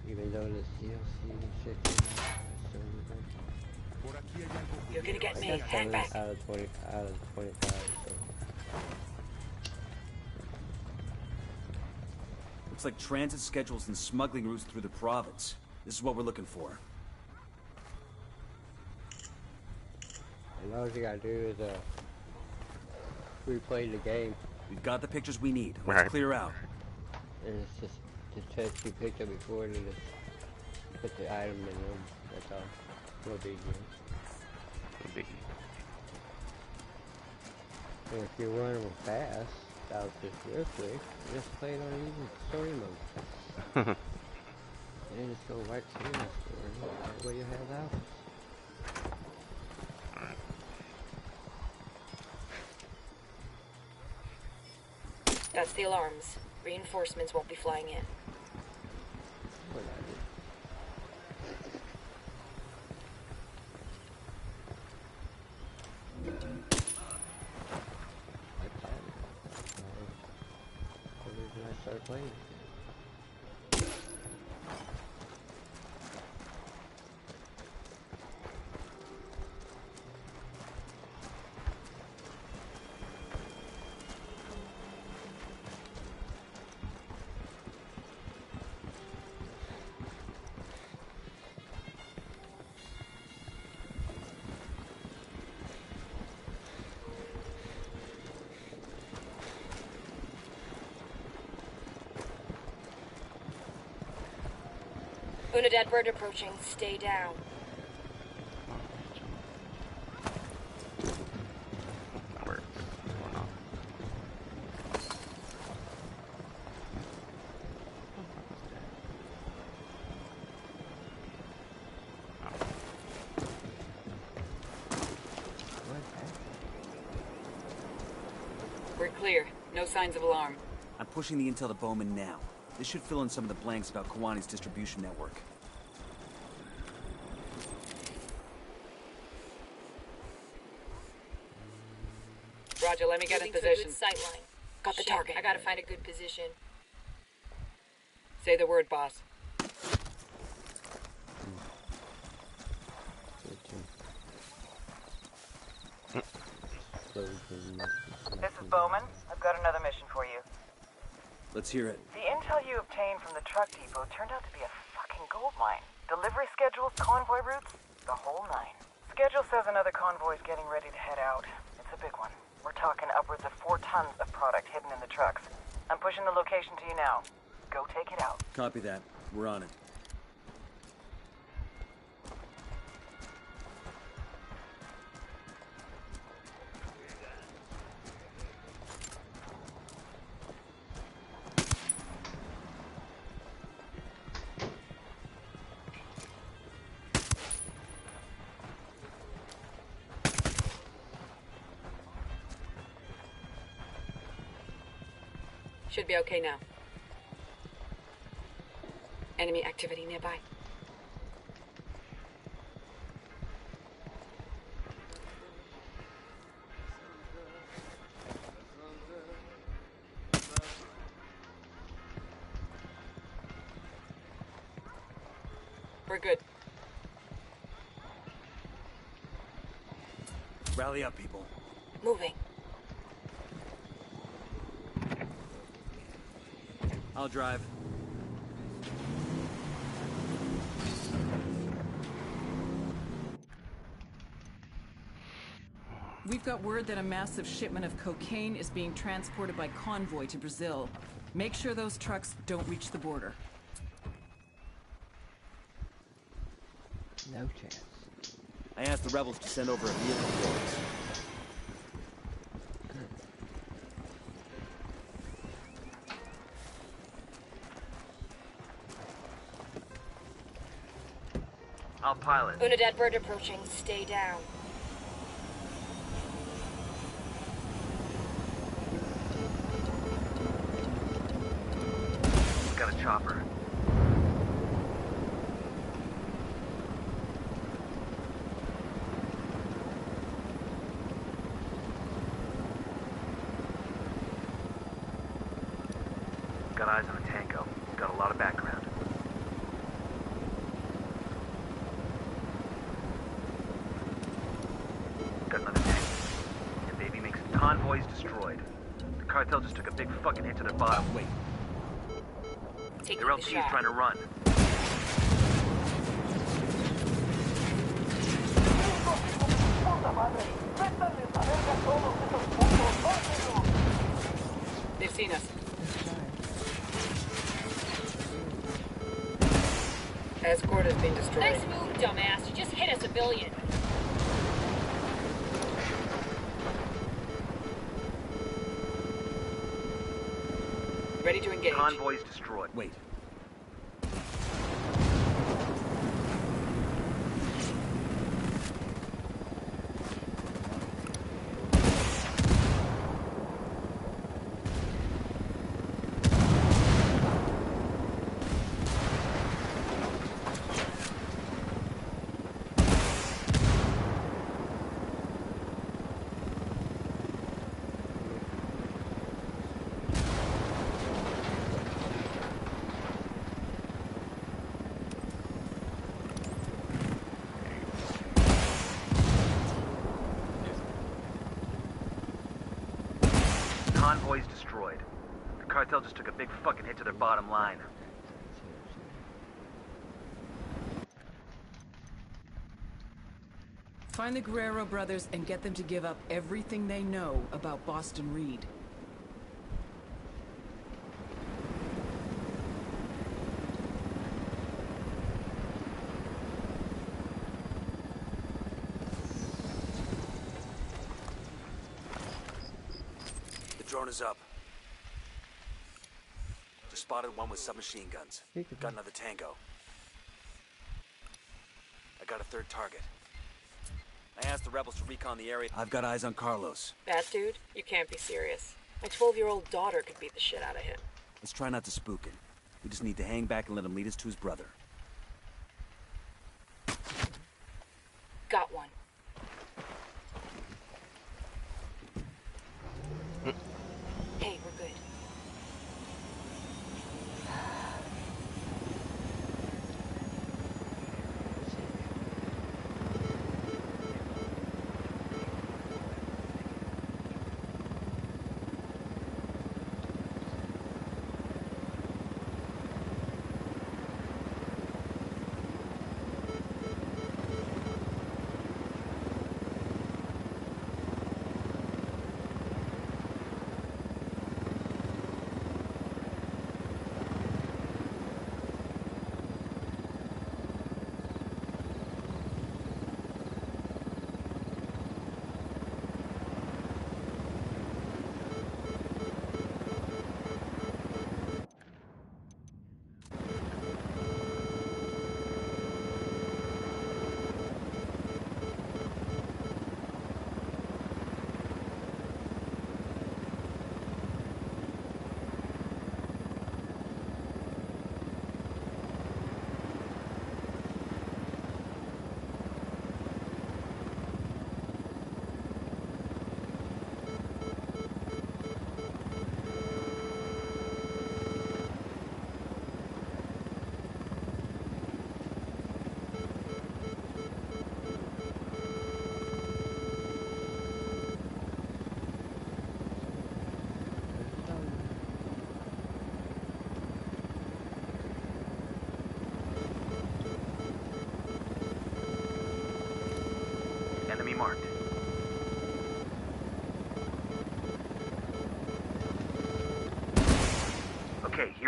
S1: Even though the CLC and shit came out, I still need a break.
S10: You're gonna get me.
S1: I got
S10: Hang
S1: 7
S10: back.
S1: out of 20 out of 25. So.
S11: Looks like transit schedules and smuggling routes through the province. This is what we're looking for.
S1: And all you gotta do is replay the game.
S11: We've got the pictures we need. Let's
S2: Right.
S11: clear out.
S1: And it's just the text you picked up before and just put the item in them. That's all. No big deal.
S2: No biggie.
S1: And if you're running fast, out this swiftly, just play it on easy story mode. And then just go right to the story. That way you have that.
S10: That's the alarms. Reinforcements won't be flying in.
S1: What I did. The reason I started playing.
S10: Unidad bird approaching. Stay down.
S2: That works. Or not.
S6: We're clear. No signs of alarm.
S11: I'm pushing the intel to Bowman now. This should fill in some of the blanks about Kawani's distribution network.
S6: Roger, let me get in
S10: Moving to a
S6: position.
S10: good sight line. Got the target. I gotta find a good position.
S6: Say the word, boss.
S12: This is Bowman. I've got another mission for you.
S11: Let's hear it.
S12: The intel you obtained from the truck depot turned out to be a fucking gold mine. Delivery schedules, convoy routes, the whole nine. Schedule says another convoy's getting ready to head out. It's a big one. We're talking upwards of 4 tons of product hidden in the trucks. I'm pushing the location to you now. Go take it out.
S11: Copy that. We're on it.
S3: Should be okay now. Enemy activity nearby. We're good.
S11: Rally up, people.
S3: Moving.
S11: I'll drive.
S12: We've got word that a massive shipment of cocaine is being transported by convoy to Brazil. Make sure those trucks don't reach the border.
S1: No chance.
S11: I asked the rebels to send over a vehicle for us.
S14: I'll pilot.
S10: Unidad bird approaching. Stay down.
S14: Got a chopper. Got eyes on a tango. Got a lot of background. Got another tank. And baby makes convoys destroyed. The cartel just took a big fucking hit to their bottom.
S11: Wait.
S3: Taking
S14: Their
S3: the
S14: LT's
S3: shot.
S14: trying to run.
S3: They've seen us. Escort has been destroyed.
S10: Nice move, dumbass. You just hit a civilian.
S3: Ready to engage.
S14: Convoys destroyed.
S11: Wait.
S14: Convoys destroyed. The cartel just took a big fucking hit to their bottom line.
S12: Find the Guerrero brothers and get them to give up everything they know about Boston Reed.
S11: The drone is up. Just spotted one with submachine guns. Got another tango. I got a third target. I asked the rebels to recon the area. I've got eyes on Carlos.
S3: That dude? You can't be serious. My 12-year-old daughter could beat the shit out of him.
S11: Let's try not to spook him. We just need to hang back and let him lead us to his brother.
S3: Got one. Hey, we're good.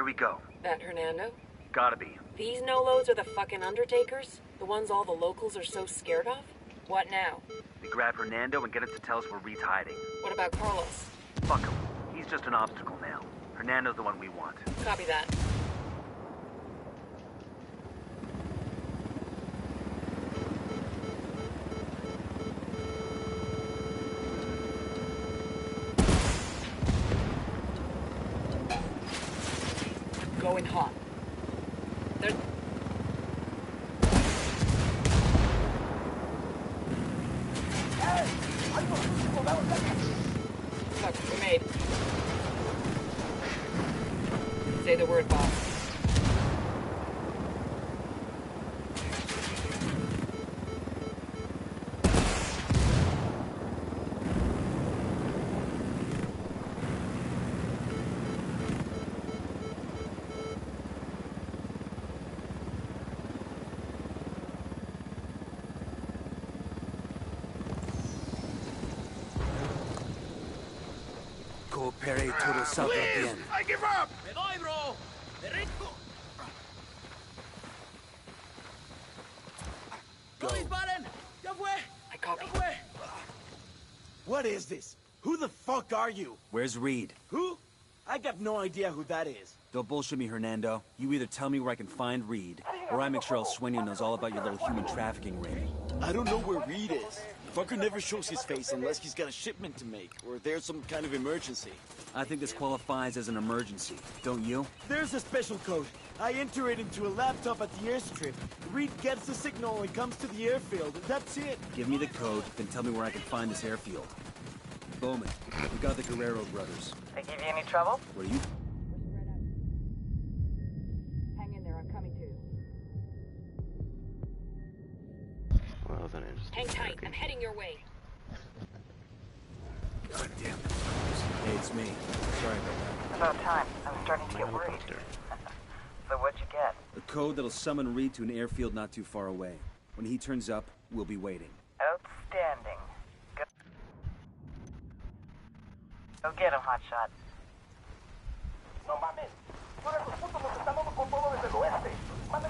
S14: we go?
S6: That Hernando?
S14: Gotta be.
S6: These no-loads are the fucking Undertakers? The ones all the locals are so scared of? What now?
S14: We grab Hernando and get him to tell us where Reed's hiding.
S6: What about Carlos?
S14: Fuck him. He's just an obstacle now. Hernando's the one we want.
S6: Copy that. Going hot. There's... Fuck, we made. Say the word, boss.
S11: Coopere todo saldrá bien.
S5: I give up!
S13: ¡Me doy, bro!
S11: Go.
S6: I copy.
S15: What is this? Who the fuck are you?
S11: Where's Reed?
S15: Who? I got no idea who that is.
S11: Don't bullshit me, Hernando. You either tell me where I can find Reed, or I make sure El Sueño knows all about your little human trafficking ring.
S15: I don't know where Reed is. Fucker never shows his face unless he's got a shipment to make, or there's some kind of emergency.
S11: I think this qualifies as an emergency, don't you?
S15: There's a special code. I enter it into a laptop at the airstrip. Reed gets the signal and comes to the airfield. That's it.
S11: Give me the code, then tell me where I can find this airfield. Bowman, we got the Guerrero brothers.
S12: They give you any trouble?
S11: What are you?
S6: Hang in there, I'm coming to you.
S2: Well, that was an interesting.
S6: Hang tight, I'm heading your way.
S11: God damn it. Hey, it's me. Sorry about that.
S12: About time. I'm starting to get worried. So what'd you get?
S11: A code that'll summon Reed to an airfield not too far away. When he turns up, we'll be waiting.
S12: Outstanding. Go get him, hotshot.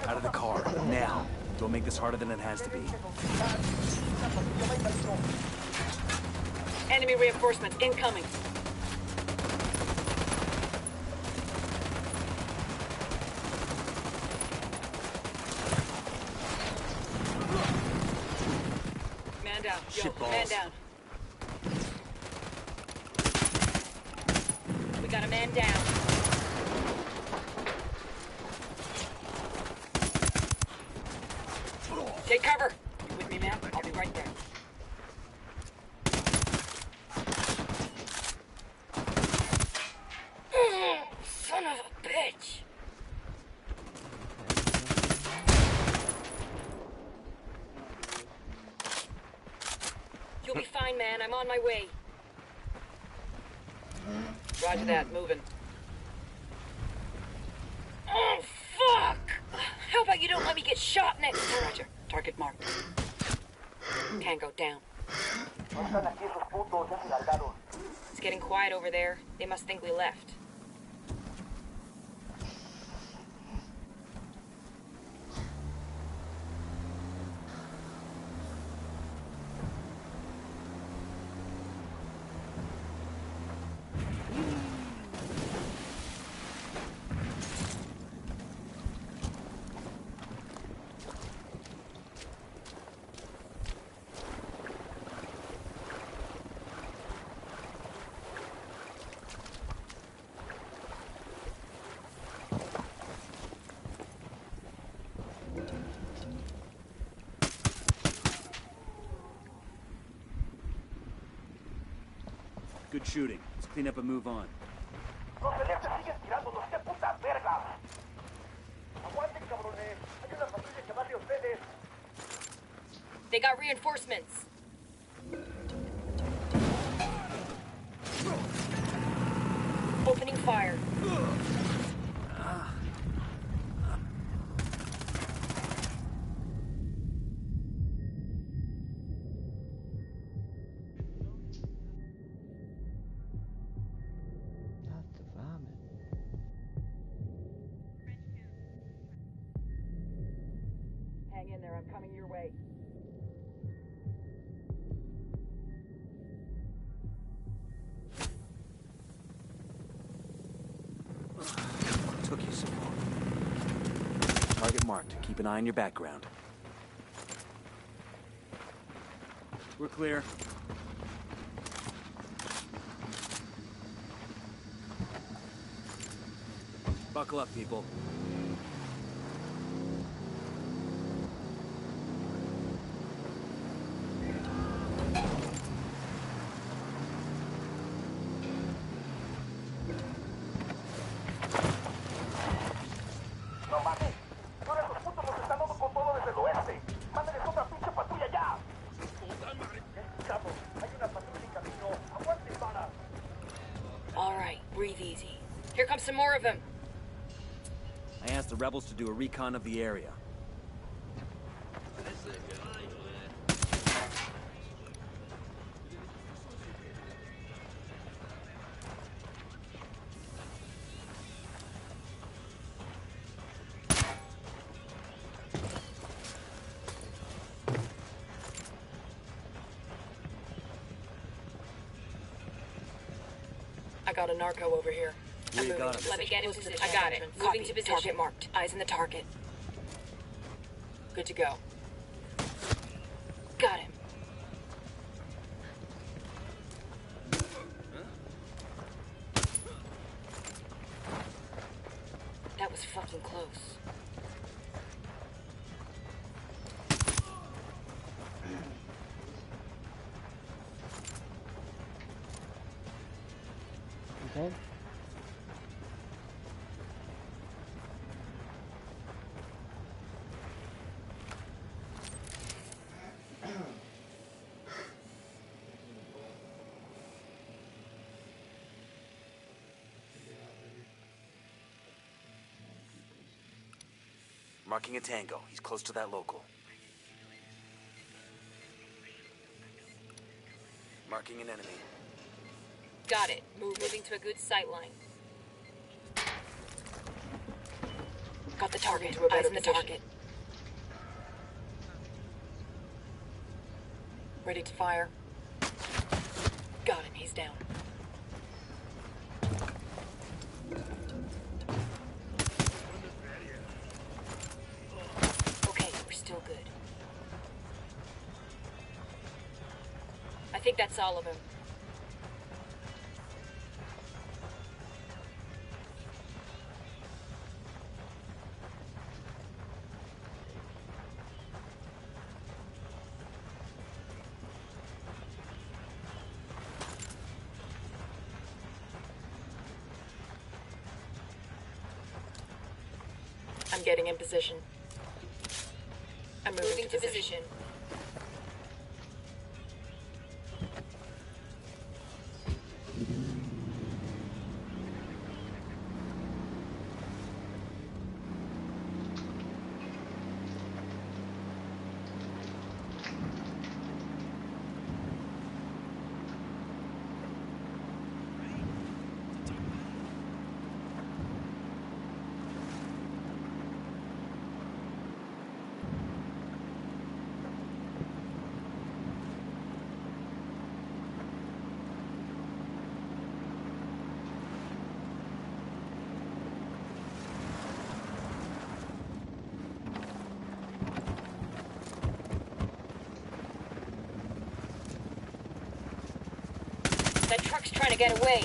S11: Out of the car, now. Don't make this harder than it has to be.
S6: Enemy reinforcements incoming. Man down. Yo, man down. We got a man down. Take cover. You with me, man? I'll be right there. Son of a bitch. You'll be fine, man. I'm on my way. Roger that. Moving. Oh, fuck! How about you don't let me get shot next time? Roger. Target marked. Tango down. It's getting quiet over there. They must think we left.
S11: Good shooting. Let's clean up and move on.
S6: They got reinforcements. Opening fire.
S1: Not the vomit.
S3: I'm coming your way.
S11: Took you so long. Target marked. Keep an eye on your background. We're clear. Buckle up, people.
S5: No mames. Ahora esos putos nos están dando con todo desde el oeste. Mándenles otra pinche patrulla ya. Puta madre. Chavos, hay una patrulla en camino. Aguante, bala.
S6: All right, breathe easy. Here comes some more of them.
S11: I asked the rebels to do a recon of the area.
S3: I got a narco over here.
S11: Where you got him?
S6: Let me get in position.
S3: I got it.
S6: Moving to position.
S3: Target marked. Eyes on the target. Good to go.
S6: Got him. That was fucking close.
S1: Okay.
S11: Marking a tango. He's close to that local. Marking an enemy.
S6: Got it. Moving to a good sight line.
S3: Got the target.
S6: To a better
S3: Eyes on the
S6: position.
S3: target. Ready to fire. Got him. He's down.
S6: Okay, we're still good. I think that's all of them.
S3: I'm getting in position. I'm
S6: Moving to position. That truck's trying to get away.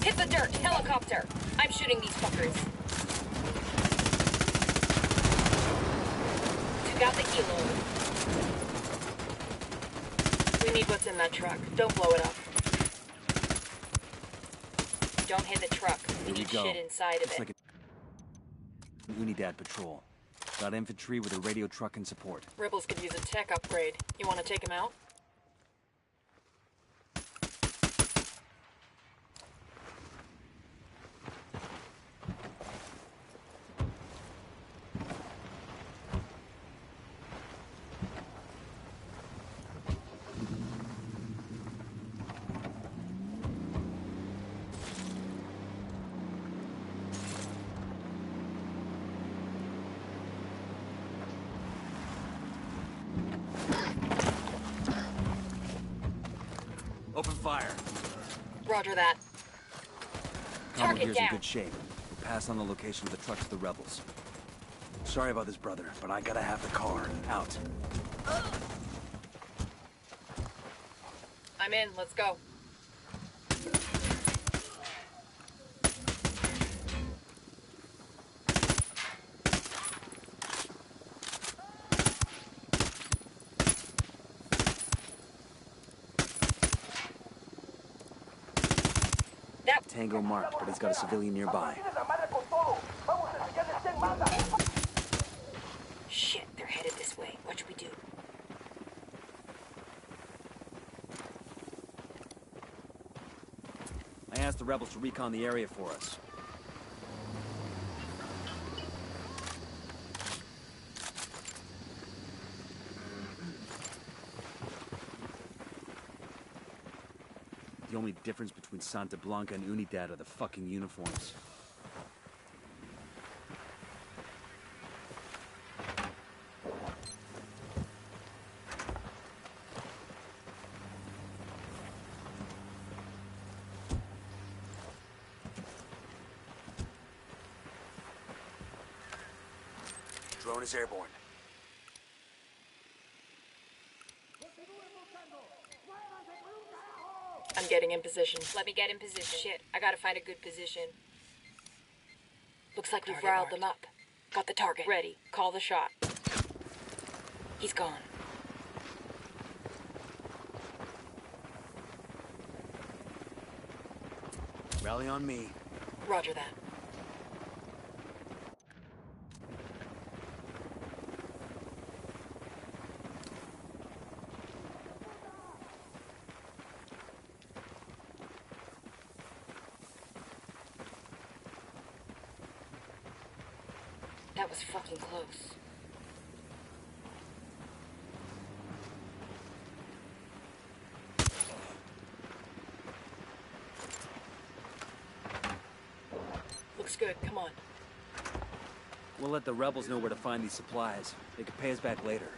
S6: Hit the dirt, helicopter. I'm shooting these fuckers. Took out the helo.
S3: We need what's in that truck. Don't blow it up.
S6: Don't hit the truck. We
S11: Here we
S6: need
S11: go.
S6: shit inside of
S11: Looks
S6: it.
S11: like a Unidad patrol. Got infantry with a radio truck and support.
S3: Rebels could use a tech upgrade. You want to take him out?
S11: Open fire.
S10: Roger that.
S11: Combo
S10: Target
S11: here's in
S10: down.
S11: good shape. We'll pass on the location of the truck to the rebels. Sorry about this, brother, but I gotta have the car. Out.
S10: I'm in. Let's go.
S11: Tango marked, but he's got a civilian nearby.
S10: Shit, they're headed this way. What should we do?
S11: I asked the rebels to recon the area for us. The only difference between Santa Blanca and Unidad are the fucking uniforms. Drone is airborne.
S10: I'm getting in position. Let me get in position. Shit, I gotta find a good position. Looks like we've riled them up. Got the target. Ready. Call the shot. He's gone.
S11: Rally on me.
S10: Roger that. That was fucking close. Looks good. Come on.
S11: We'll let the rebels know where to find these supplies. They could pay us back later.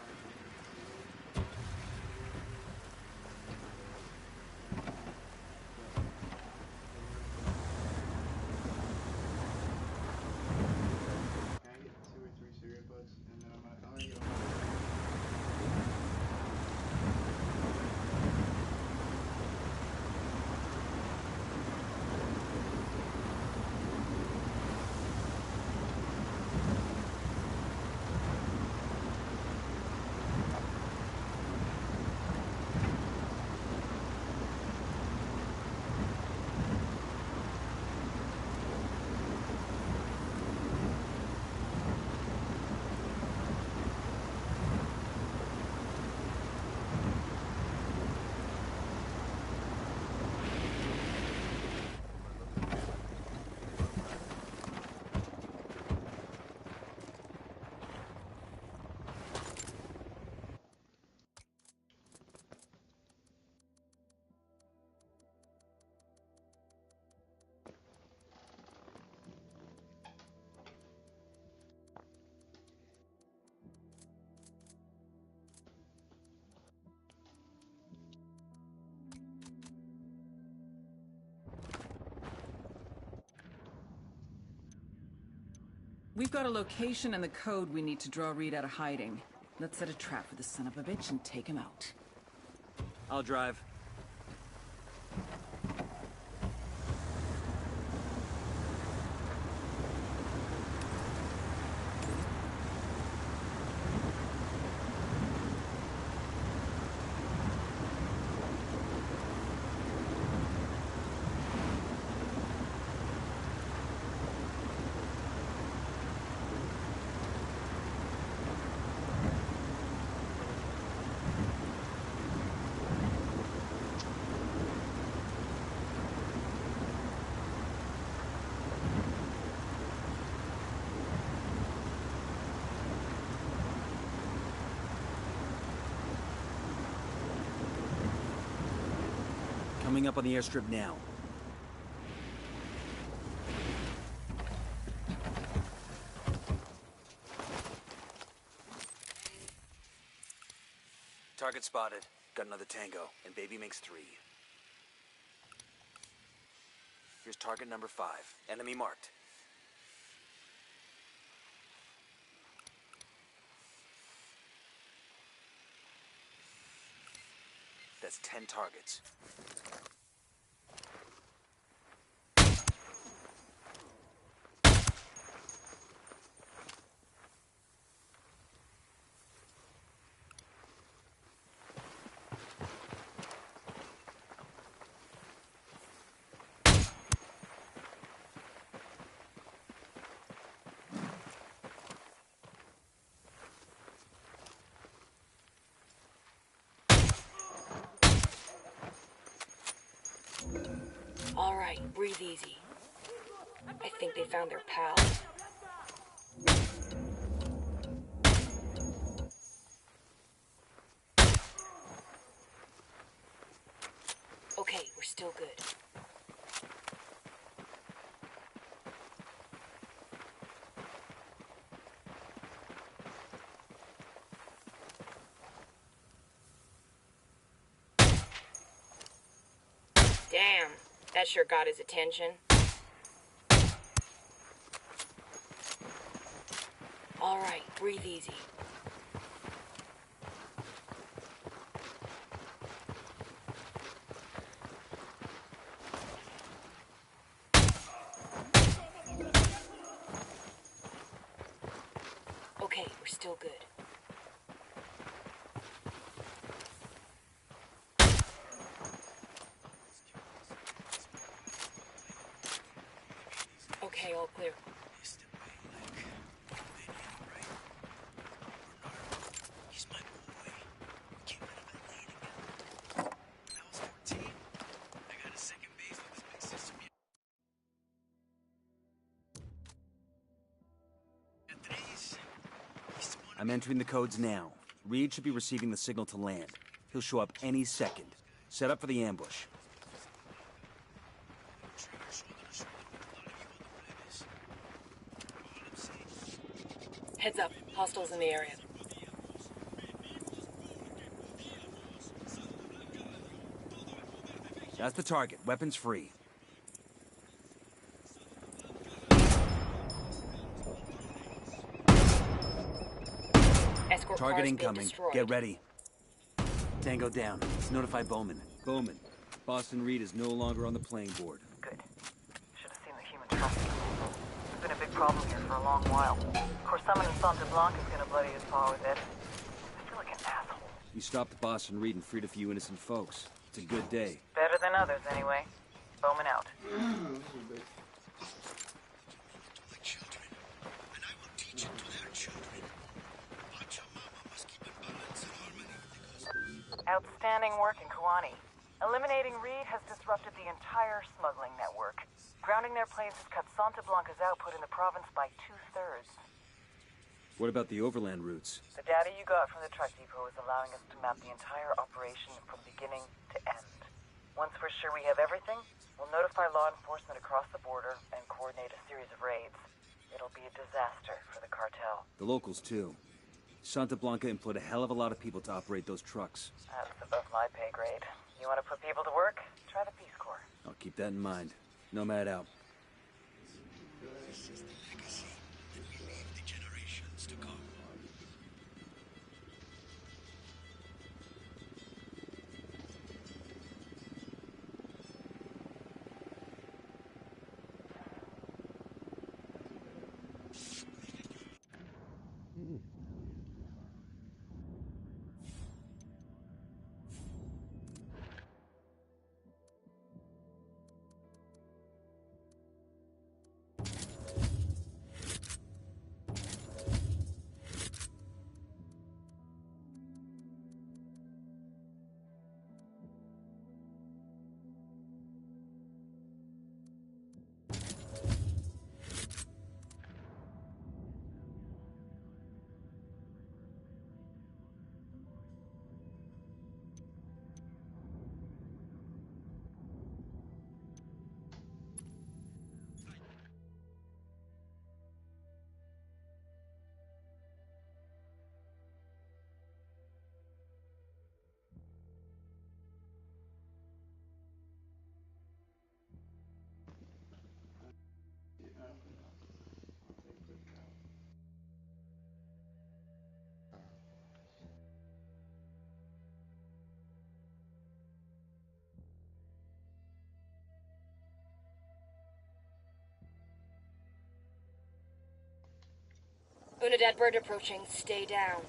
S12: We've got a location and the code we need to draw Reed out of hiding. Let's set a trap for the son of a bitch and take him out.
S11: I'll drive. Coming up on the airstrip now. Target spotted. Got another tango, and baby makes 3. Here's target number 5. Enemy marked. That's 10 targets.
S10: All right, breathe easy. I think they found their pal. Okay, we're still good. Damn, that sure got his attention. All right, breathe easy. Okay, we're still good. Okay, all clear.
S11: I'm entering the codes now. Reed should be receiving the signal to land. He'll show up any second. Set up for the ambush.
S10: Heads up, hostiles in the area.
S11: That's the target. Weapons free.
S10: Escort
S11: Target
S10: cars
S11: incoming.
S10: destroyed.
S11: Get ready. Tango down. Let's notify Bowman. Bowman, Boston Reed is no longer on the playing board.
S12: Good. Should have seen the human trafficking. It's been a big problem here for a long while. Of course, someone in Santa Blanca's gonna bloody his paw with it. I feel like an asshole.
S11: You stopped Boston Reed and freed a few innocent folks. It's a good day.
S12: Better than others, anyway. Bowman out. Outstanding work in Kuwani. Eliminating Reed has disrupted the entire smuggling network. Grounding their planes has cut Santa Blanca's output in the province by 2/3.
S11: What about the overland routes?
S12: The data you got from the truck depot is allowing us to map the entire operation from beginning to end. Once we're sure we have everything, we'll notify law enforcement across the border and coordinate a series of raids. It'll be a disaster for the cartel.
S11: The locals, too. Santa Blanca employed a hell of a lot of people to operate those trucks.
S12: That's above my pay grade. You want to put people to work? Try the Peace Corps.
S11: I'll keep that in mind. Nomad out.
S10: Unidad bird approaching. Stay down.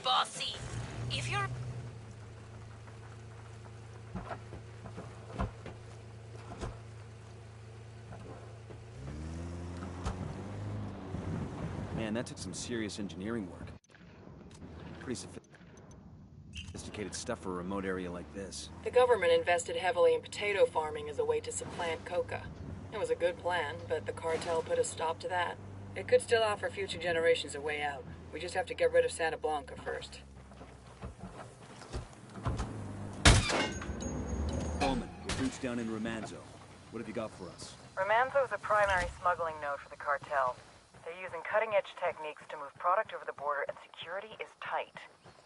S6: Bossy, if you're...
S11: Man, that took some serious engineering work. Pretty sophisticated stuff for a remote area like this.
S3: The government invested heavily in potato farming as a way to supplant coca. It was a good plan, but the cartel put a stop to that. It could still offer future generations a way out. We just have to get rid of Santa Blanca first.
S11: Bowman, we're boots down in Romanzo. What have you got for us?
S12: Romanzo is a primary smuggling node for the cartel. They're using cutting-edge techniques to move product over the border, and security is tight.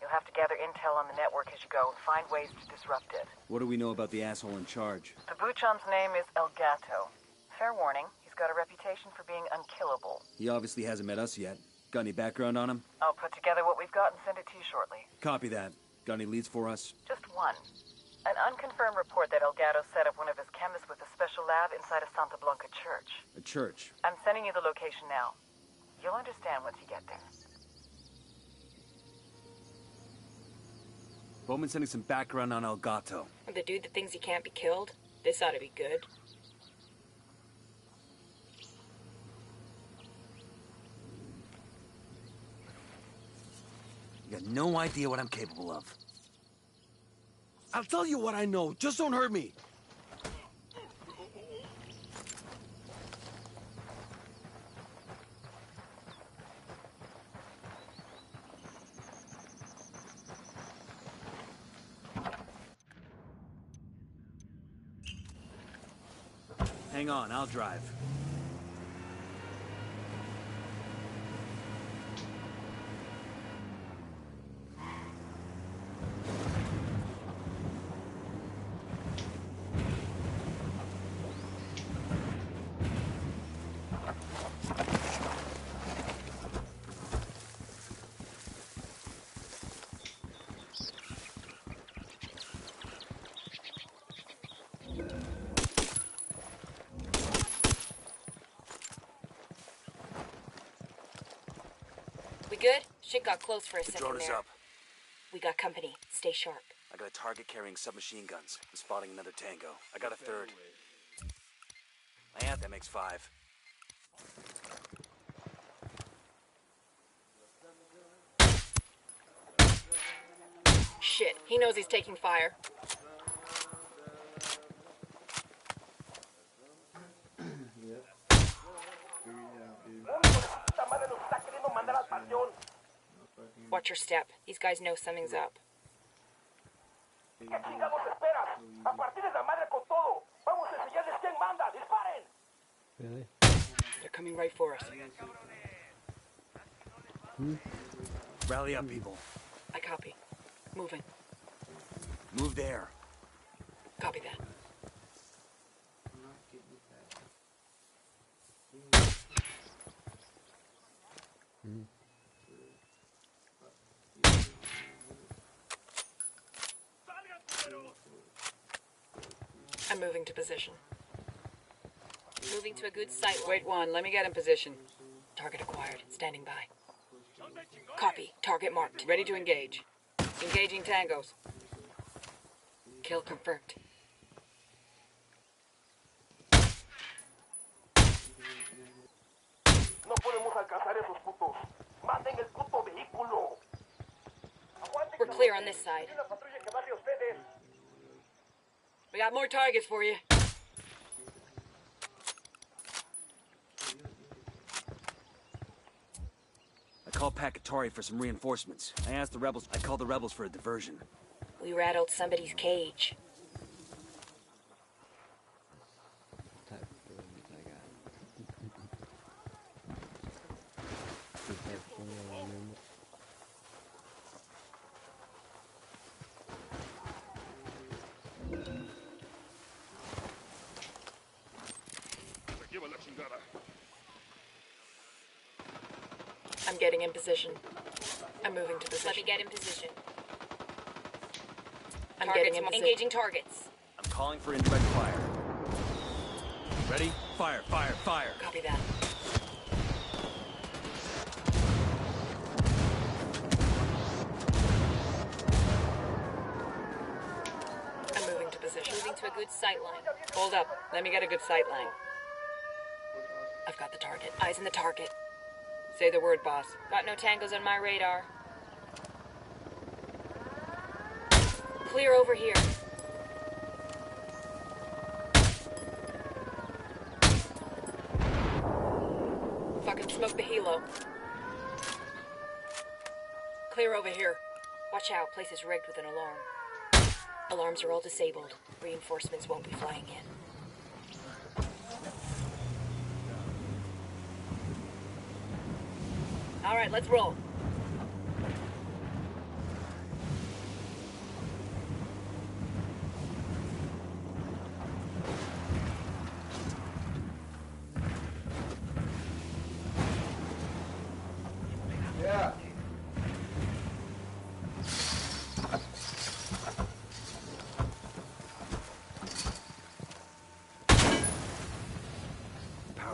S12: You'll have to gather intel on the network as you go and find ways to disrupt it.
S11: What do we know about the asshole in charge?
S12: The Buchon's name is El Gato. Fair warning, he's got a reputation for being unkillable.
S11: He obviously hasn't met us yet. Got any background on him?
S12: I'll put together what we've got and send it to you shortly.
S11: Copy that. Got any leads for us?
S12: Just one. An unconfirmed report that El Gato set up one of his chemists with a special lab inside a Santa Blanca church.
S11: A church?
S12: I'm sending you the location now. You'll understand once you get there.
S11: Bowman sending some background on El Gato.
S3: The dude that thinks he can't be killed? This ought to be good.
S11: You got no idea what I'm capable of.
S15: I'll tell you what I know. Just don't hurt me.
S11: Hang on, I'll drive.
S10: We good? Shit got close for a
S11: The
S10: second
S11: drone is
S10: there.
S11: up.
S10: We got company. Stay sharp.
S11: I got a target carrying submachine guns. I'm spotting another tango. I got a third. Yeah, that makes 5.
S3: Shit, he knows he's taking fire.
S10: Watch your step. These guys know something's up.
S1: Really?
S3: They're coming right for us.
S11: Rally up, people.
S3: I copy. Moving.
S11: Move there.
S3: Copy that. I'm moving to position.
S10: Moving to a good sight.
S3: Wait one, let me get in position.
S10: Target acquired. Standing by.
S3: Copy. Target marked. Ready to engage. Engaging tangos. Kill confirmed.
S5: No podemos alcanzar esos putos. Maten el puto vehículo.
S10: We're clear on this side.
S5: Una patrulla que va hacia ustedes.
S3: We got more targets for you.
S11: called Pakatari for some reinforcements. I called the rebels for a diversion.
S6: We rattled somebody's cage. I'm getting in position. I'm moving to position.
S10: Let me get in position.
S6: I'm getting in position.
S10: Engaging targets.
S11: I'm calling for indirect fire. Ready? Fire, fire, fire.
S6: Copy that. I'm moving to position.
S10: Moving to a good sight line.
S6: Hold up. Let me get a good sight line. I've got the target. Eyes on the target. Say the word, boss.
S10: Got no tangos on my radar. Clear over here.
S6: Fucking smoke the helo. Clear over here.
S10: Watch out, place is rigged with an alarm.
S6: Alarms are all disabled. Reinforcements won't be flying in.
S10: All right, let's roll.
S8: Yeah.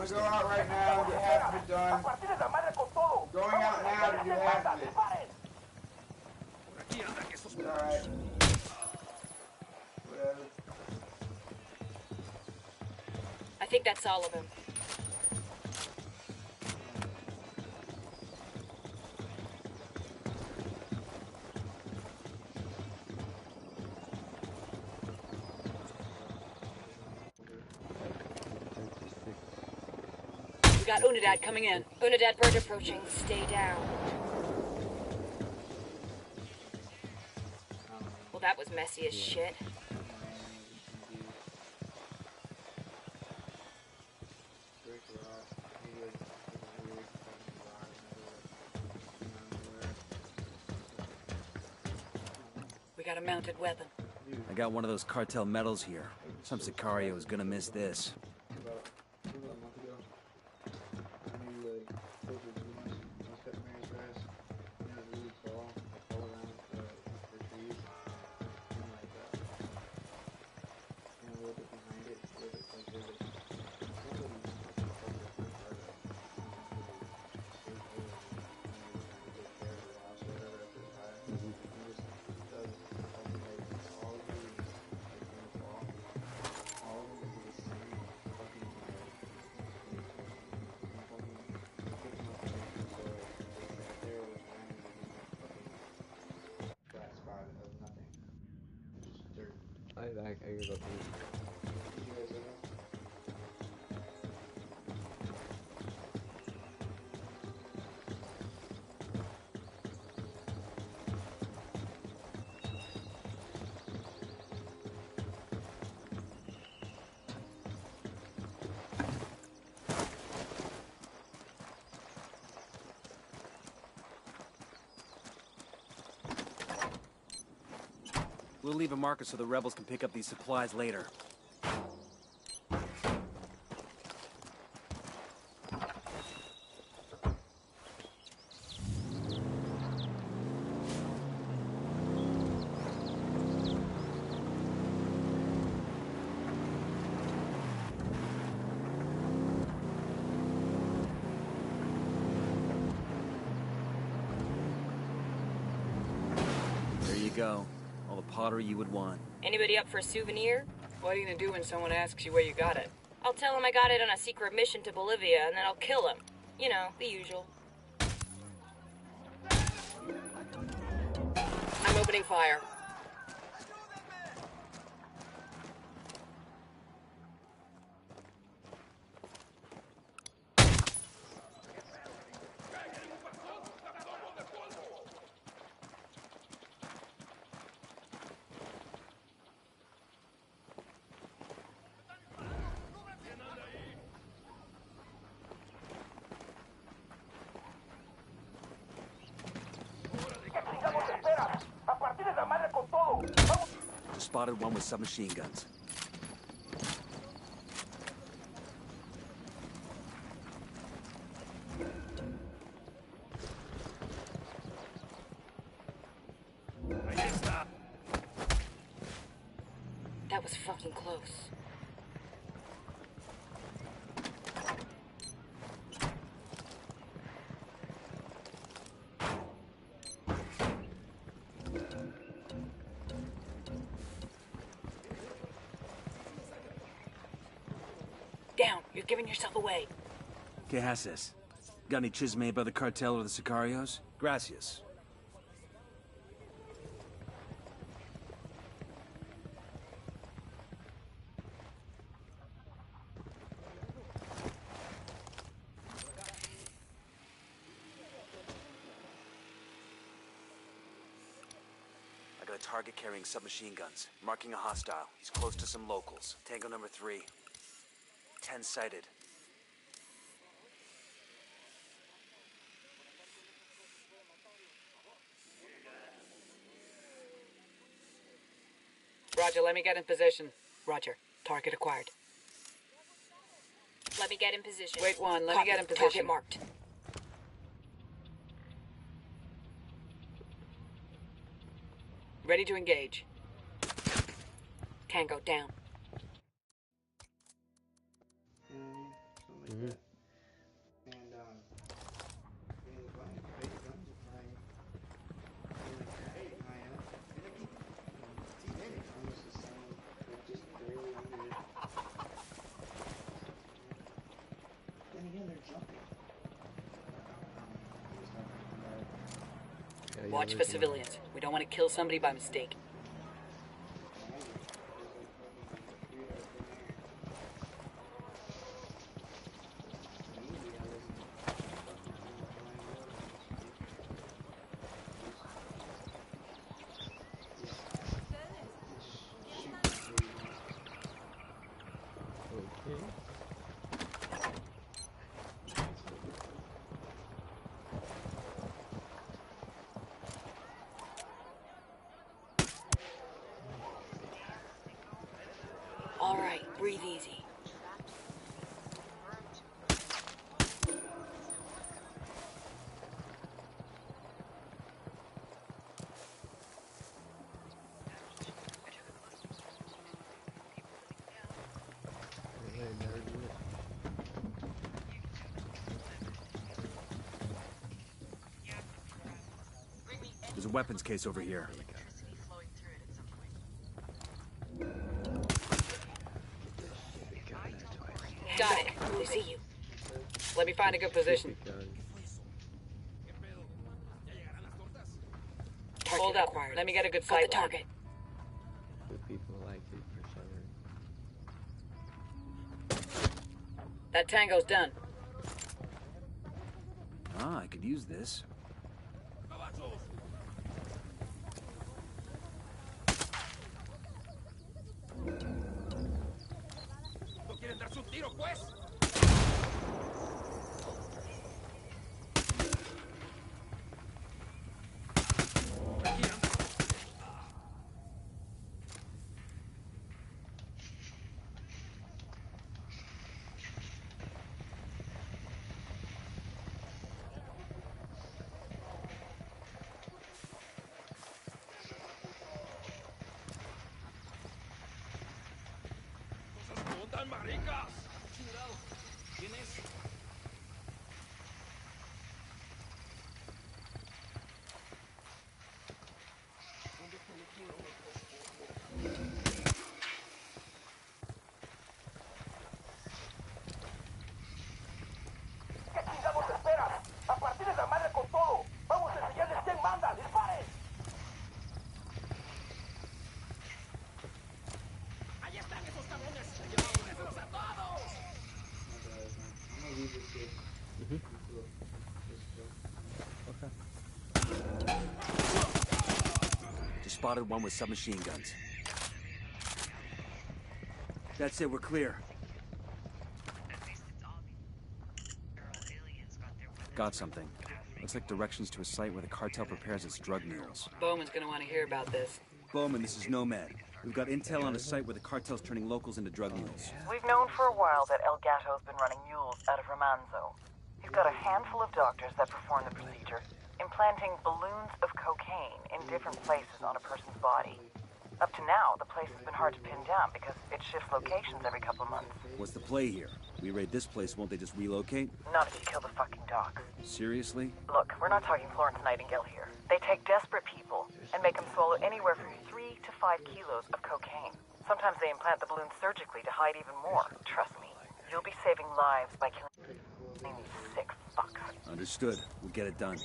S8: Go out right now, you have it done. Going out now, you have it. Alright. Whatever.
S10: I think that's all of them.
S6: We got Unidad coming in.
S10: Unidad bird approaching. Stay down. Well, that was messy as shit.
S6: We got a mounted weapon.
S11: I got one of those cartel medals here. Some Sicario is gonna miss this.
S1: I can go through.
S11: We'll leave a marker so the rebels can pick up these supplies later. There you go. All the pottery you would want.
S10: Anybody up for a souvenir?
S6: What are you gonna do when someone asks you where you got it?
S10: I'll tell him I got it on a secret mission to Bolivia, and then I'll kill him. You know, the usual.
S6: I'm opening fire.
S11: spotted one with submachine guns.
S6: That was fucking close. Down. You're giving yourself away.
S11: ¿Qué haces? Got any chiz made by the cartel or the sicarios? Gracias. I got a target carrying submachine guns. Marking a hostile. He's close to some locals. Tango number 3. 10 sighted.
S3: Roger, let me get in position. Roger. Target acquired.
S10: Let me get in position.
S3: Wait one, let
S6: Copy.
S3: me get in position.
S6: Target marked.
S3: Ready to engage.
S6: Tango down.
S8: Something like that. And yeah, the guns are flying. And I keep seeing it almost the same, like just barely under it. Then again, they're jumping.
S3: Watch for civilians. We don't want to kill somebody by mistake.
S6: All right, breathe easy.
S11: There's a weapons case over here.
S6: Got it. We see you.
S3: Let me find a good position. Hold up.
S6: Acquired.
S3: Let me get a good
S6: Got
S3: sight
S6: the
S3: line.
S6: target.
S1: Good people like it for some reason.
S3: That tango's done.
S11: Ah, I could use this.
S5: ¿Qué chingados esperas? ¡A partir de la madre con todo! ¡Vamos a enseñarles quién manda! ¡Disparen! ¡Ahí están esos cabrones! ¡Llevémonos a todos!
S8: I'm gonna leave this here.
S11: Just spotted one with submachine guns. That's it, we're clear. Got something. Looks like directions to a site where the cartel prepares its drug mules.
S3: Bowman's gonna want to hear about this.
S11: Bowman, this is Nomad. We've got intel on a site where the cartel's turning locals into drug mules.
S12: We've known for a while that El Gato's been running mules out of Romanzo. He's got a handful of doctors that perform the procedure, implanting balloons of cocaine in different places on a person's body. Up to now, the place has been hard to pin down because it shifts locations every couple of months.
S11: What's the play here? We raid this place, won't they just relocate?
S12: Not if you kill the fucking docs.
S11: Seriously?
S12: Look, we're not talking Florence Nightingale here. They take desperate people and make them swallow anywhere from 3 to 5 kilos of cocaine. Sometimes they implant the balloons surgically to hide even more. Trust me, you'll be saving lives by killing these sick fucks.
S11: Understood. We'll get it done.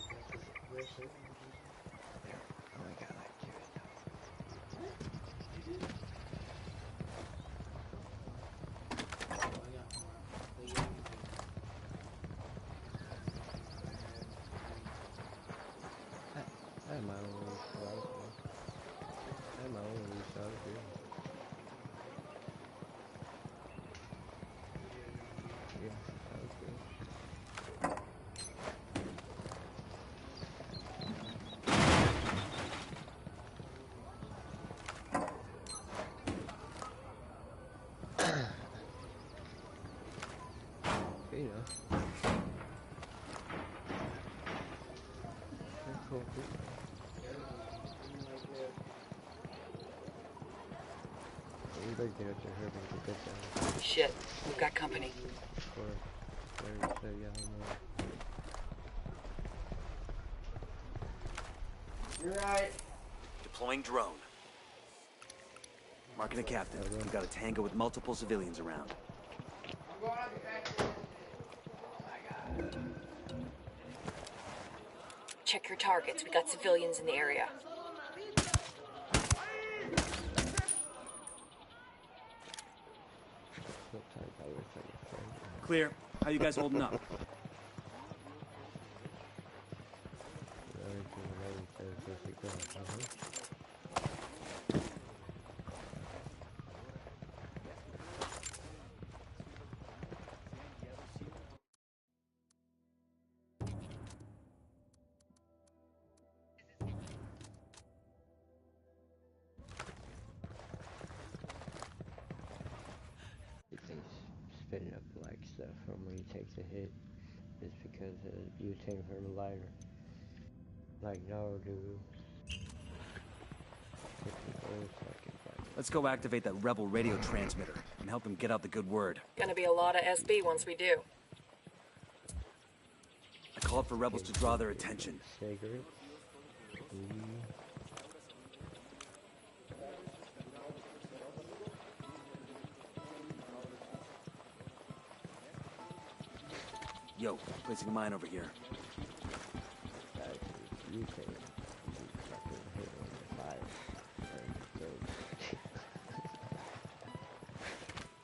S3: Shit, we've got company.
S8: You're right.
S11: Deploying drone. Marking a captain. We've got a tango with multiple civilians around.
S10: Check your targets. We got civilians in the area.
S11: Clear. How you guys holding up?
S1: Spitting up black stuff from when he takes a hit is because you take from a lighter. Like, no, dude.
S11: Let's go activate that rebel radio transmitter and help them get out the good word.
S3: Gonna be a lot of SB once we do.
S11: I called for rebels to draw their attention.
S1: Cigarettes.
S11: Yo, placing a mine over here.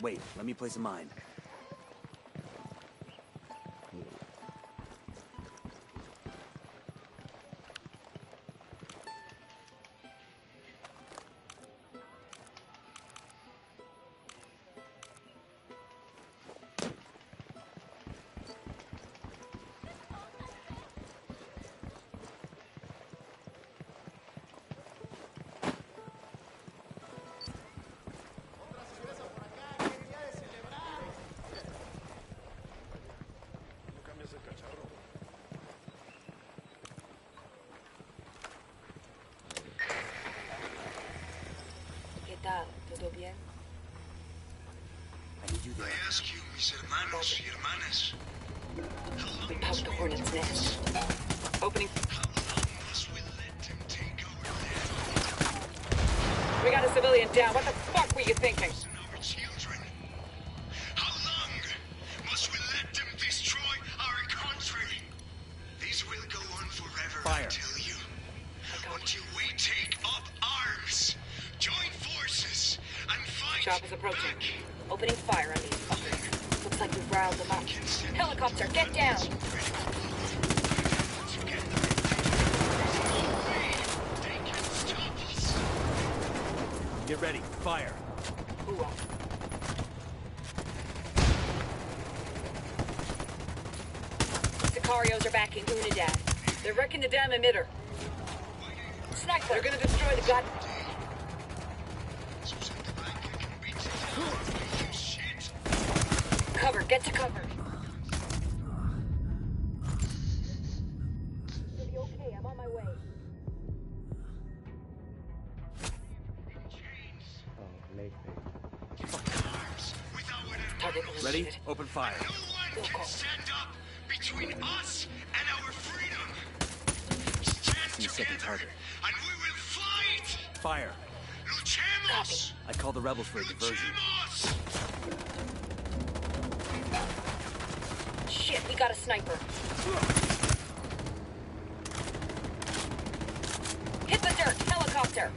S11: Wait, let me place a mine.
S10: ¿Todo bien?
S16: I ask you, mis hermanos y hermanas,
S3: We popped the hornet's nest. Opening.
S16: how long must we let them take over
S3: We got a civilian down. What the fuck were you thinking?
S16: our children? How long must we let them destroy our country? This will go on forever, I tell you. Until we take up arms, join forces, and fight
S3: Shop is approaching.
S10: Opening fire on these fuckers. Looks like we've riled them up. Helicopter, get down!
S11: Get ready, fire.
S10: Sicarios are back in Unidad.
S3: They're wrecking the damn emitter.
S10: Sniper!
S3: They're gonna destroy the god.
S6: cover, get to cover.
S10: Okay, I'm on my way.
S1: Oh, make me.
S6: Target
S11: Ready?
S6: eliminated.
S11: Open fire.
S16: No one can stand up between us and our freedom.
S11: See second target.
S16: And we will fight.
S11: Fire.
S16: Luchemos.
S11: I call the rebels for a diversion.
S6: Shit, we got a sniper. Hit the dirt, helicopter.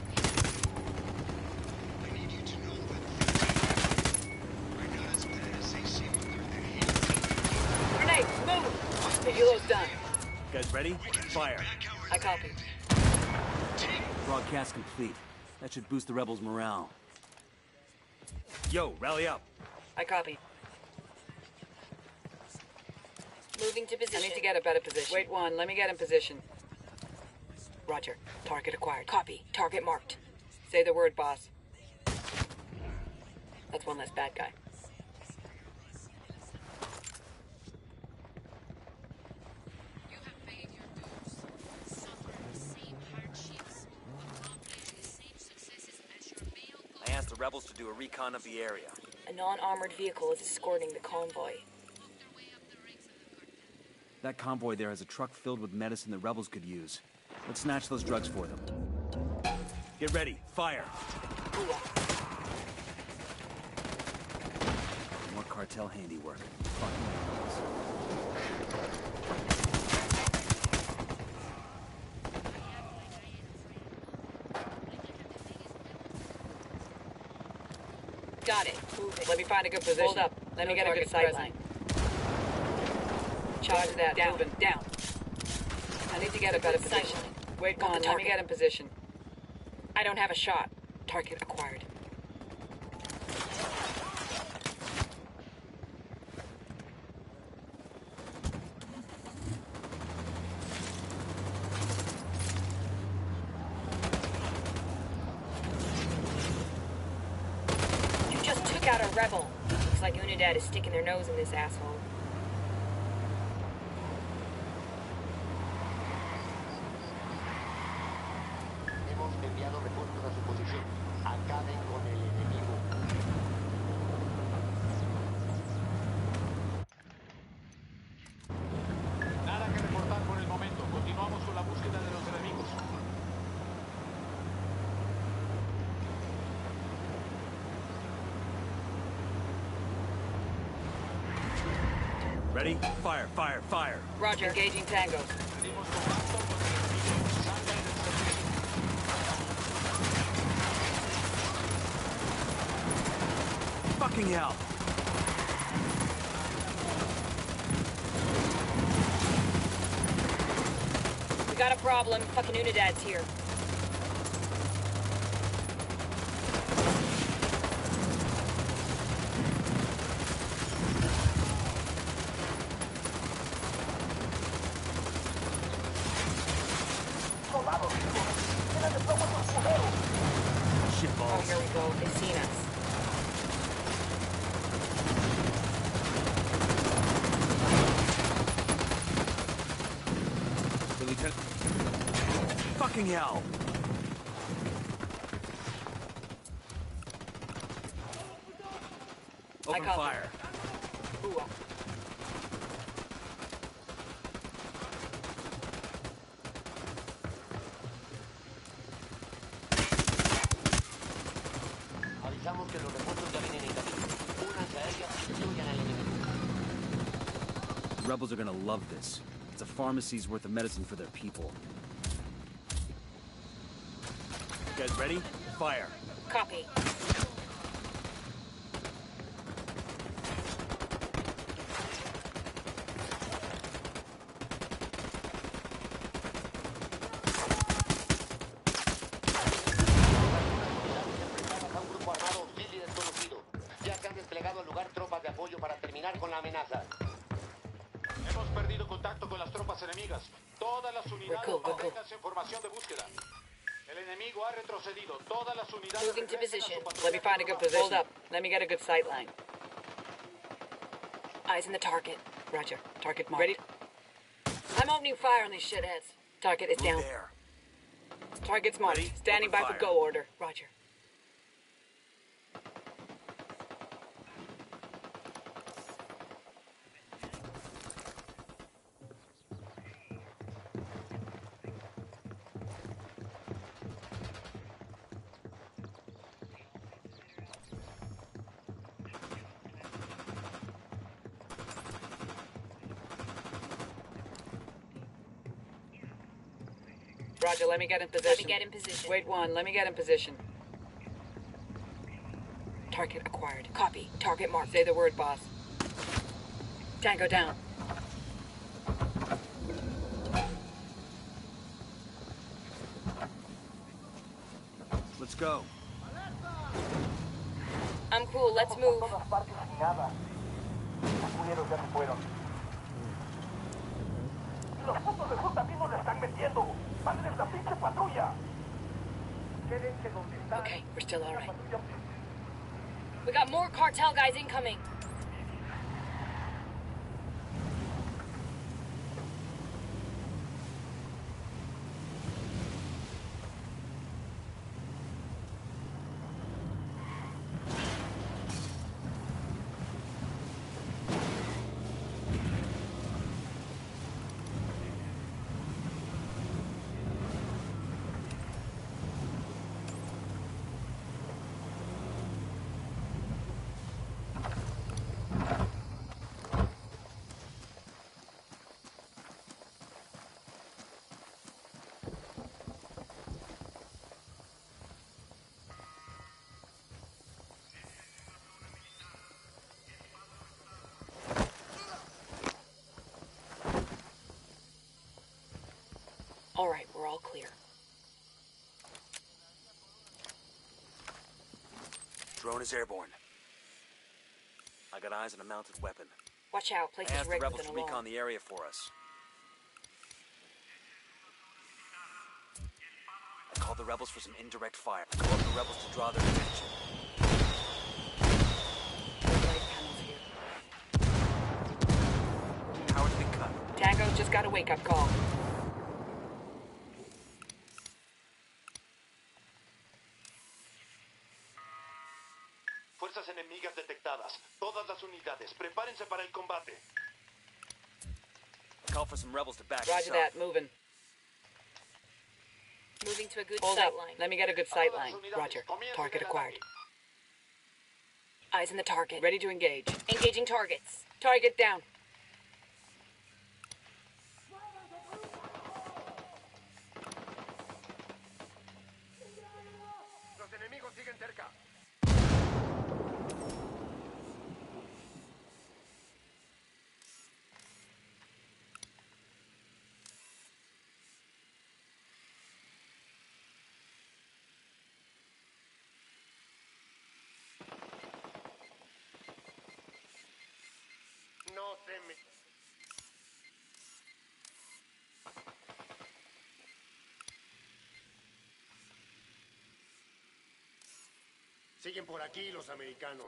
S16: I need you to know that we're not as bad as they seem under their heat.
S6: Grenade, move. The helo's done.
S11: Guys ready? Fire.
S6: I copy.
S11: Broadcast complete. That should boost the rebels' morale. Yo, rally up.
S6: I copy.
S10: Moving to position.
S3: I need to get a better position. Wait one, let me get in position.
S6: Roger. Target acquired. Copy. Target marked.
S3: Say the word, boss. That's one less bad guy.
S11: I asked the rebels to do a recon of the area.
S10: A non-armored vehicle is escorting the convoy.
S11: That convoy there has a truck filled with medicine the rebels could use. Let's snatch those drugs for them. Get ready. Fire. More cartel handiwork. Fucking rebels.
S3: Got it. Let me find a good position. Hold up. Let me get a good sight line. Charge that. Down. Down. I need to get a better position. Wait one. Let me get in position.
S6: I don't have a shot. Target acquired.
S10: You just took out a rebel. Looks like Unidad is sticking their nose in this asshole.
S7: Hemos enviado refuerzos a su posición. Acaben con el enemigo.
S5: Nada que reportar por el momento. Continuamos con la búsqueda de los enemigos.
S11: Ready? Fire, fire, fire.
S3: Roger. Engaging Tango.
S11: Fucking hell.
S10: We got a problem. Fucking Unidad's here.
S11: Shitballs.
S10: Oh, here we go. They've seen us.
S11: The lieutenant. Fucking hell. Open fire.
S7: Avisamos que los refuerzos ya vienen en camino. Únanse a ellos y destruyan al enemigo.
S11: The rebels are gonna love this. It's a pharmacy's worth of medicine for their people. You guys ready? Fire.
S10: Copy.
S7: A un grupo armado hostil y desconocido. Ya se han desplegado al lugar tropas de apoyo para terminar con la amenaza.
S5: Hemos perdido contacto con las tropas enemigas. Todas las unidades manténganse en formación de búsqueda. El enemigo ha retrocedido. Todas las unidades.
S10: Moving to position.
S3: Let me find a good position. Hold up. Let me get a good sight line. Eyes on the target. Roger. Target marked. Ready? I'm opening fire on these shitheads. Target is down.
S11: There.
S3: Target's marked.
S11: Ready?
S3: Standing
S11: Open
S3: by
S11: fire.
S3: for go order. Roger. Roger, let me get in position.
S10: Let me get in position.
S3: Wait one, let me get in position. Target acquired.
S10: Copy. Target marked.
S3: Say the word, boss. Tango down.
S11: Let's go.
S10: I'm cool. Let's move.
S5: Los putos de sur también nos están metiendo. ¡Manden esta pinche patrulla! Quédense donde están.
S3: Okay, we're still alright.
S10: We got more cartel guys incoming.
S3: Alright, we're all clear.
S11: Drone is airborne. I got eyes on a mounted weapon.
S3: Watch out, place
S11: I
S3: is
S11: asked the
S3: rigged
S11: rebels
S3: with
S11: to
S3: an alarm.
S11: recon the area for us. I called the rebels for some indirect fire. I called the rebels to draw their attention. Power's been cut.
S3: Tango's just got a wake-up call.
S7: Fuerzas enemigas detectadas. Todas las unidades, prepárense para el combate.
S11: I called for some rebels to back us
S3: Roger
S11: up.
S3: that, moving.
S10: Moving to a good
S3: Hold
S10: sight
S3: up,
S10: line.
S3: let me get a good sight line. Roger. Target acquired. Eyes on the target. Ready to engage.
S10: Engaging targets.
S3: Target down.
S5: Los enemigos siguen cerca. No se me... Siguen por aquí los americanos.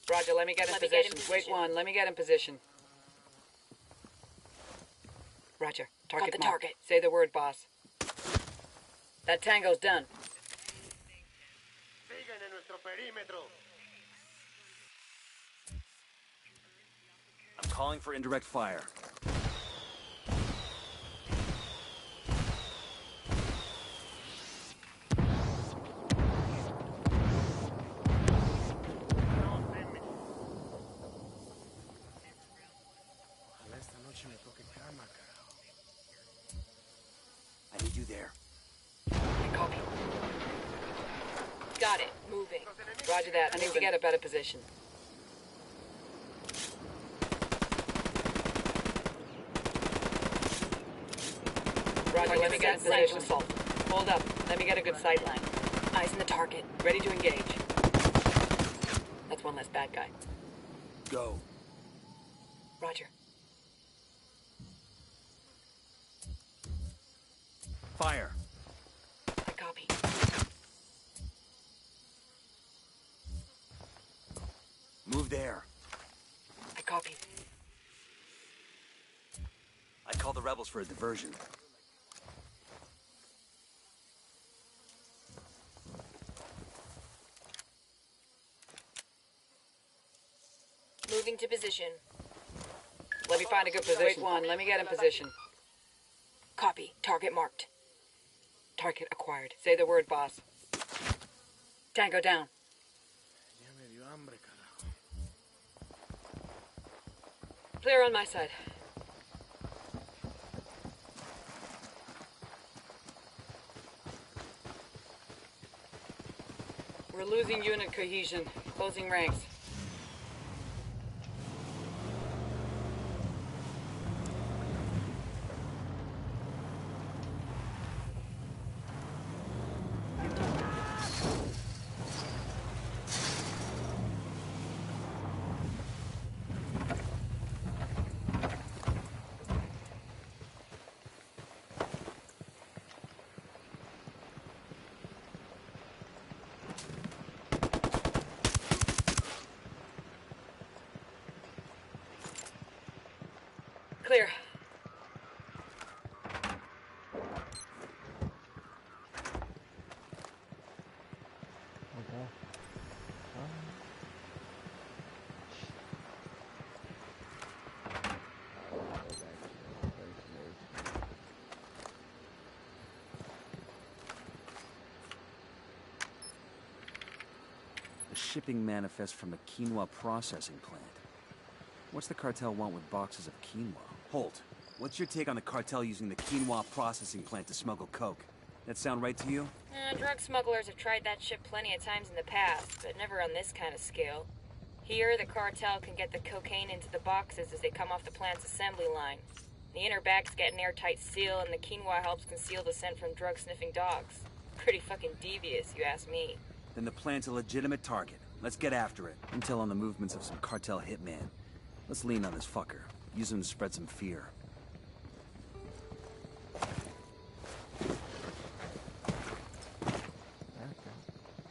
S3: Roger, let me get in position. Wait one, let me get in position. Roger. Target
S10: Got the
S3: marked.
S10: target.
S3: Say the word, boss. That tango's done.
S5: Siguen en nuestro perímetro.
S11: I'm calling for indirect fire.
S9: Ojalá esta noche me toque cama, carajo.
S11: I need you there.
S3: Copy.
S10: Got it. Moving.
S3: Roger that. I need to get a better position. Roger, let me get in position. Assault. Hold up. Let me get a good sight line. Eyes on the target. Ready to engage. That's one less bad guy.
S11: Go.
S3: Roger.
S11: Fire.
S3: I copy.
S11: Move there.
S3: I copy.
S11: I call the rebels for a diversion.
S10: Moving to position.
S3: Let me find a good position. Wait, one. Let me get in position.
S10: Copy. Target marked.
S3: Target acquired. Say the word, boss. Tango down. Clear on my side. We're losing unit cohesion. Closing ranks. Clear.
S11: A shipping manifest from a quinoa processing plant. What's the cartel want with boxes of quinoa? Holt, what's your take on the cartel using the quinoa processing plant to smuggle coke? That sound right to you?
S10: Drug smugglers have tried that shit plenty of times in the past, but never on this kind of scale. Here, the cartel can get the cocaine into the boxes as they come off the plant's assembly line. The inner bags get an airtight seal, and the quinoa helps conceal the scent from drug-sniffing dogs. Pretty fucking devious, you ask me.
S11: Then the plant's a legitimate target. Let's get after it. Intel on the movements of some cartel hitman. Let's lean on this fucker. Use him to spread some fear.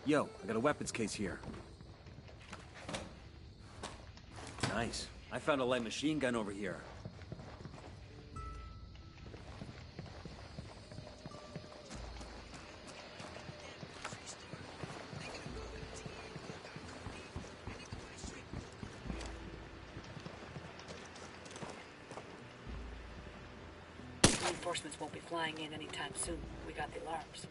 S11: Yo, I got a weapons case here. Nice. I found a light machine gun over here.
S3: Reinforcements won't be flying in anytime soon. We got the alarms.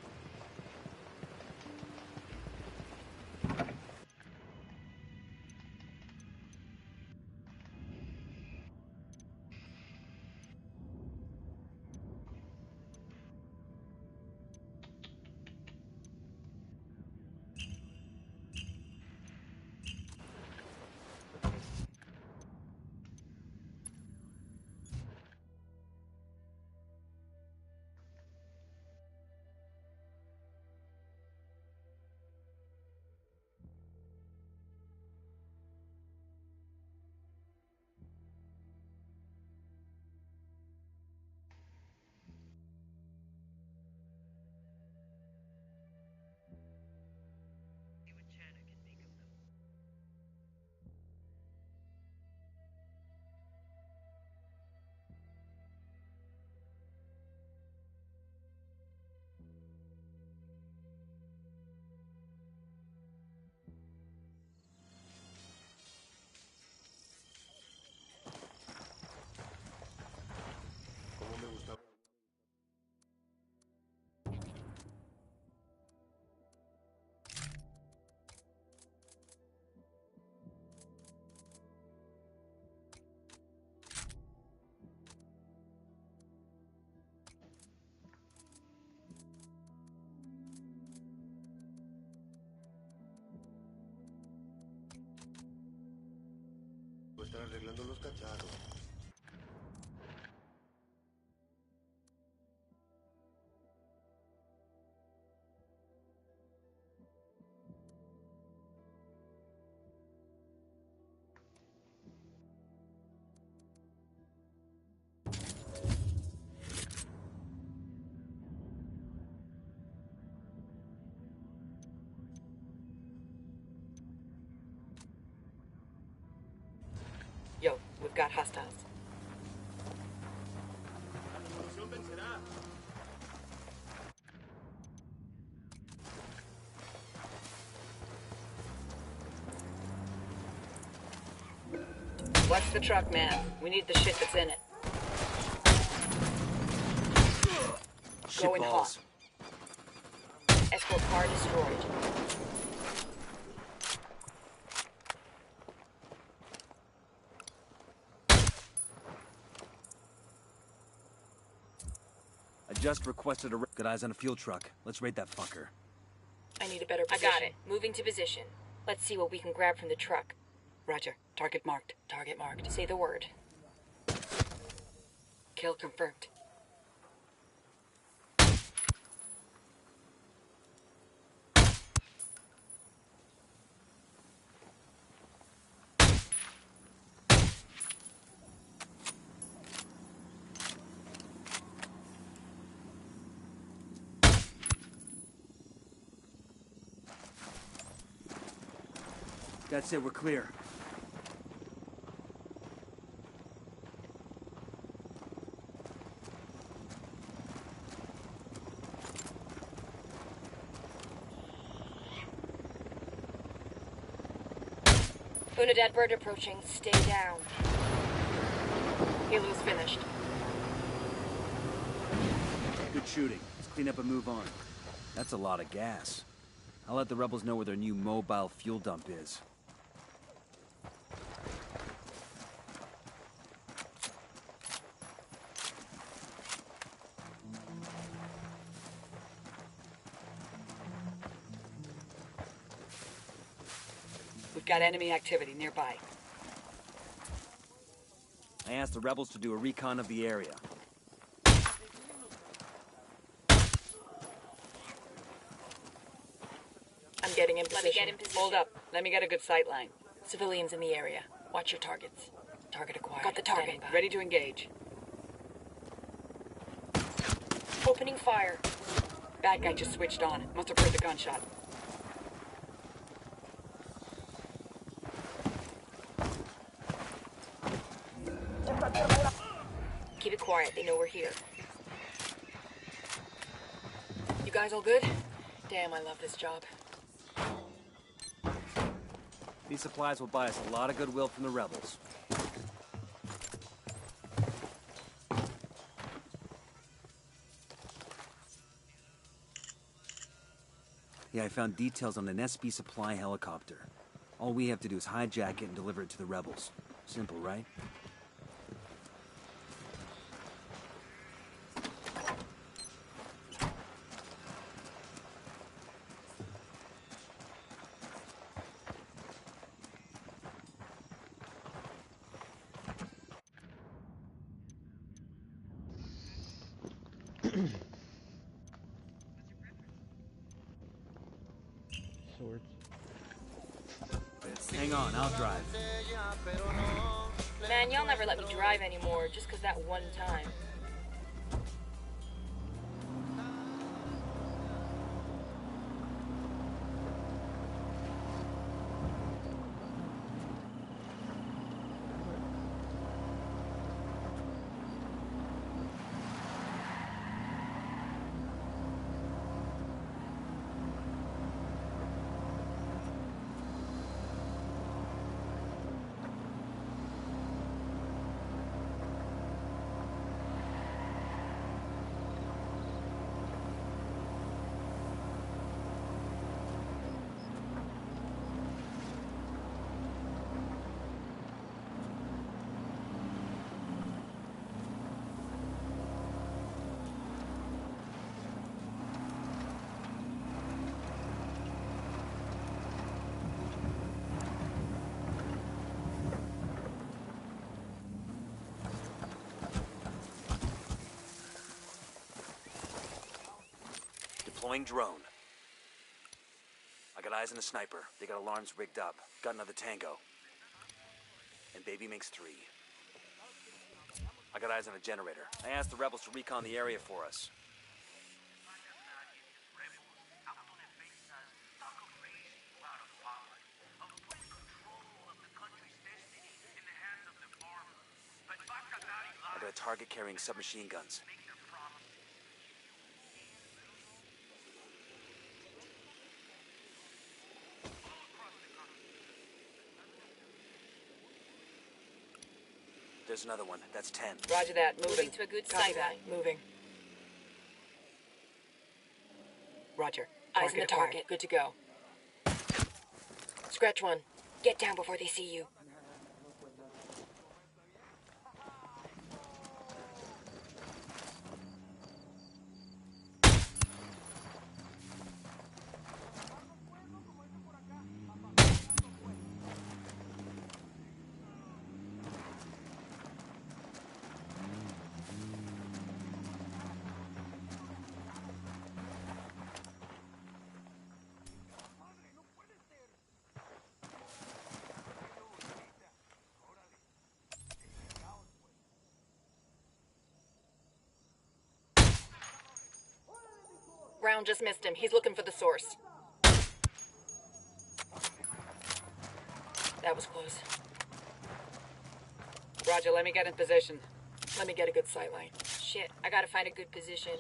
S16: Están arreglando los cacharros.
S3: We've got hostiles. Watch the truck, man. We need the shit that's in it. Going hot.
S10: Escort car destroyed.
S11: I just requested a good eyes on a fuel truck. Let's raid that fucker.
S3: I need a better position.
S10: I got it. Moving to position. Let's see what we can grab from the truck.
S3: Roger. Target marked.
S10: Target marked. Say the word.
S3: Kill confirmed.
S11: That's it, we're clear.
S10: Unidad bird approaching. Stay down.
S3: Helo's finished.
S11: Good shooting. Let's clean up and move on. That's a lot of gas. I'll let the rebels know where their new mobile fuel dump is.
S3: We've got enemy activity nearby.
S11: I asked the rebels to do a recon of the area.
S3: I'm getting in position.
S10: Let me get in position.
S3: Hold up. Let me get a good sight line.
S10: Civilians in the area. Watch your targets. Target acquired.
S3: Got the target.
S10: Standing by.
S3: Ready to engage.
S10: Opening fire.
S3: Bad guy just switched on. Must have heard the gunshot.
S10: Keep it quiet. They know we're here.
S3: You guys all good? Damn, I love this job.
S11: These supplies will buy us a lot of goodwill from the rebels. Yeah, I found details on an SB supply helicopter. All we have to do is hijack it and deliver it to the rebels. Simple, right?
S1: Swords.
S11: Hang on, I'll drive.
S10: Man, y'all never let me drive anymore, just 'cause that one time.
S11: Deploying drone. I got eyes on a sniper. They got alarms rigged up. Got another tango. And baby makes 3. I got eyes on a generator. I asked the rebels to recon the area for us. a target carrying submachine guns. There's another one. That's 10.
S3: Roger that. Moving.
S10: Moving to a good
S3: Copy
S10: sight
S3: that.
S10: line.
S3: Moving. Roger.
S10: Eyes on the target.
S3: Good to go. Scratch one.
S10: Get down before they see you.
S3: Round just missed him. He's looking for the source. That was close. Roger, let me get in position. Let me get a good sight line.
S10: Shit, I gotta find a good position.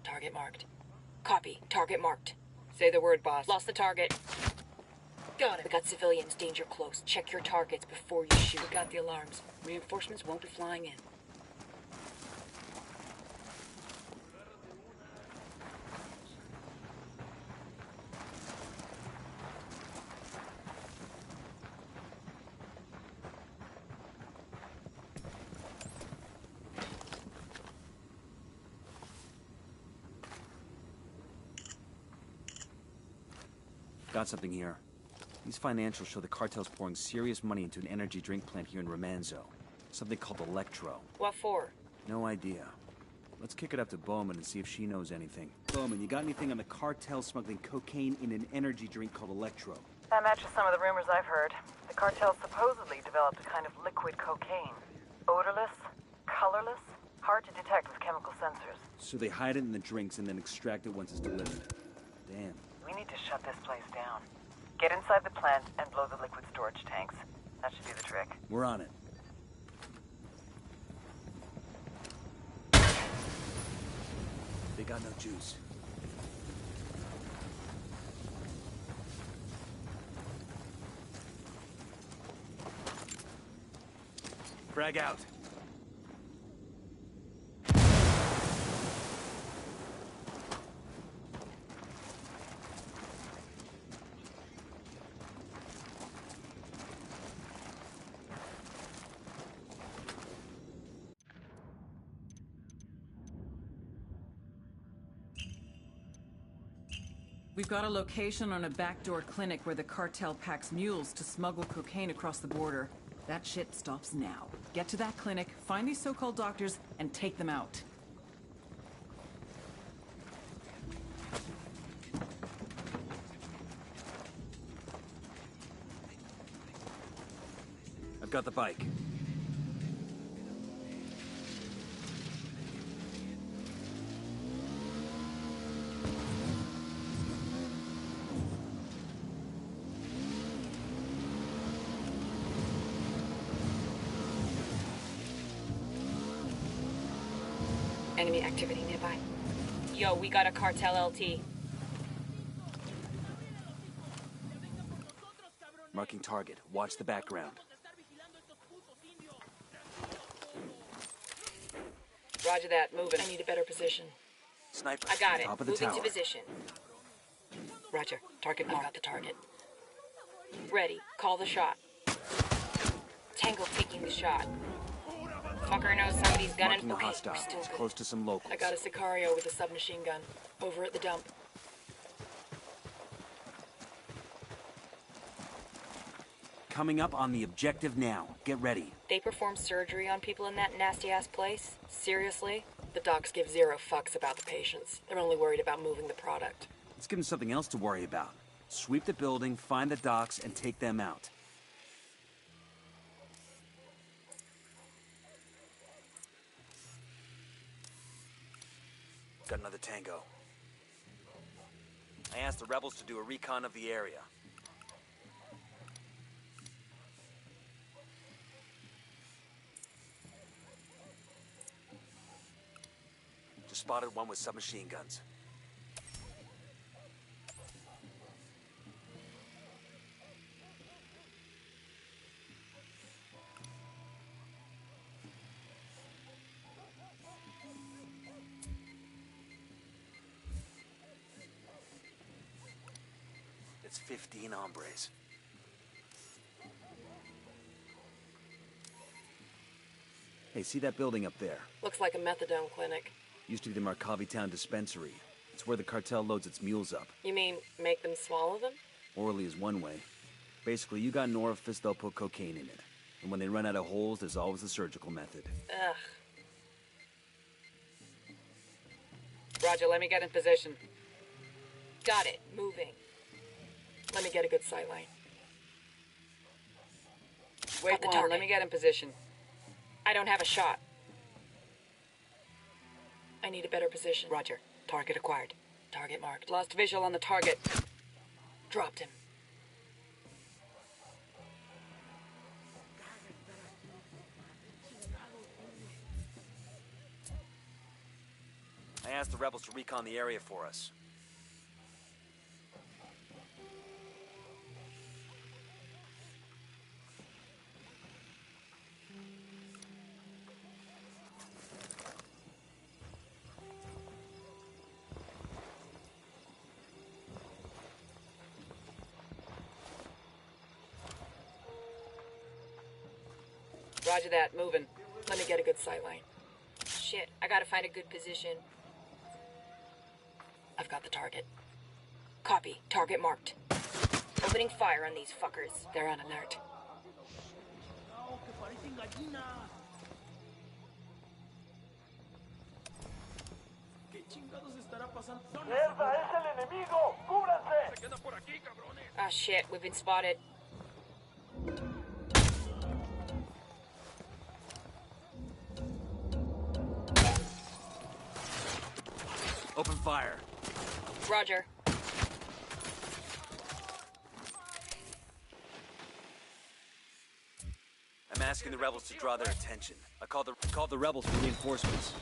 S3: Target marked.
S10: Copy. Target marked.
S3: Say the word, boss.
S10: Lost the target.
S3: Got it.
S10: We got civilians. Danger close. Check your targets before you shoot.
S3: We got the alarms. Reinforcements won't be flying in.
S11: Got something here. These financials show the cartel's pouring serious money into an energy drink plant here in Romanzo. Something called Electro.
S10: What for?
S11: No idea. Let's kick it up to Bowman and see if she knows anything. Bowman, you got anything on the cartel smuggling cocaine in an energy drink called Electro?
S12: That matches some of the rumors I've heard. The cartel supposedly developed a kind of liquid cocaine. Odorless, colorless, hard to detect with chemical sensors.
S11: So they hide it in the drinks and then extract it once it's delivered. Damn.
S12: We need to shut this place down. Get inside the plant and blow the liquid storage tanks. That should do the trick.
S11: We're on it. They got no juice. Frag out.
S17: We've got a location on a backdoor clinic where the cartel packs mules to smuggle cocaine across the border. That shit stops now. Get to that clinic, find these so-called doctors, and take them out.
S11: I've got the bike.
S3: Enemy activity nearby.
S10: Yo, we got a cartel LT.
S11: Marking target. Watch the background.
S3: Roger that. Moving. I need a better position.
S11: Sniper.
S10: I got it.
S11: Top of the
S10: Moving
S11: tower.
S10: to position.
S3: Roger. Target marked. Got the target.
S10: Ready. Call the shot. Tango taking the shot. Fucker knows somebody's gunning.
S11: Marking a
S10: Okay,
S11: hostile.
S10: we're still
S11: It's
S10: good.
S11: close to some locals.
S3: I got a Sicario with a submachine gun. Over at the dump.
S11: Coming up on the objective now. Get ready.
S10: They perform surgery on people in that nasty-ass place? Seriously?
S3: The docs give zero fucks about the patients. They're only worried about moving the product.
S11: Let's give them something else to worry about. Sweep the building, find the docks, and take them out. Got another tango. I asked the rebels to do a recon of the area. spotted one with submachine guns. It's 15 hombres. Hey, see that building up there?
S3: Looks like a methadone clinic.
S11: Used to be the Markavi Town Dispensary. It's where the cartel loads its mules up.
S3: You mean make them swallow them?
S11: Orally is one way. Basically, you got an orifice, they'll put cocaine in it. And when they run out of holes, there's always the surgical method.
S3: Ugh. Roger, let me get in position. Got it. Moving. Let me get a good sight line. Wait, let me get in position. I don't have a shot. I need a better position. Roger. Target acquired. Target marked. Lost visual on the target. Dropped him.
S11: I asked the rebels to recon the area for us.
S3: Roger that. Moving. Let me get a good sight line.
S10: Shit, I gotta find a good position.
S3: I've got the target.
S10: Copy. Target marked. Opening fire on these fuckers.
S3: They're on alert.
S5: ¡Mierda! ¡Es el enemigo! ¡Cúbranse!
S10: Ah, shit, we've been spotted.
S11: Open fire.
S10: Roger.
S11: I'm asking the rebels to draw their attention. I called the rebels for reinforcements.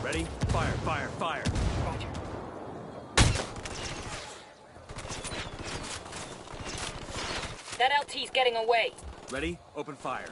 S11: Ready? Fire, fire, fire.
S3: Roger.
S10: That LT's getting away.
S11: Ready? Open fire.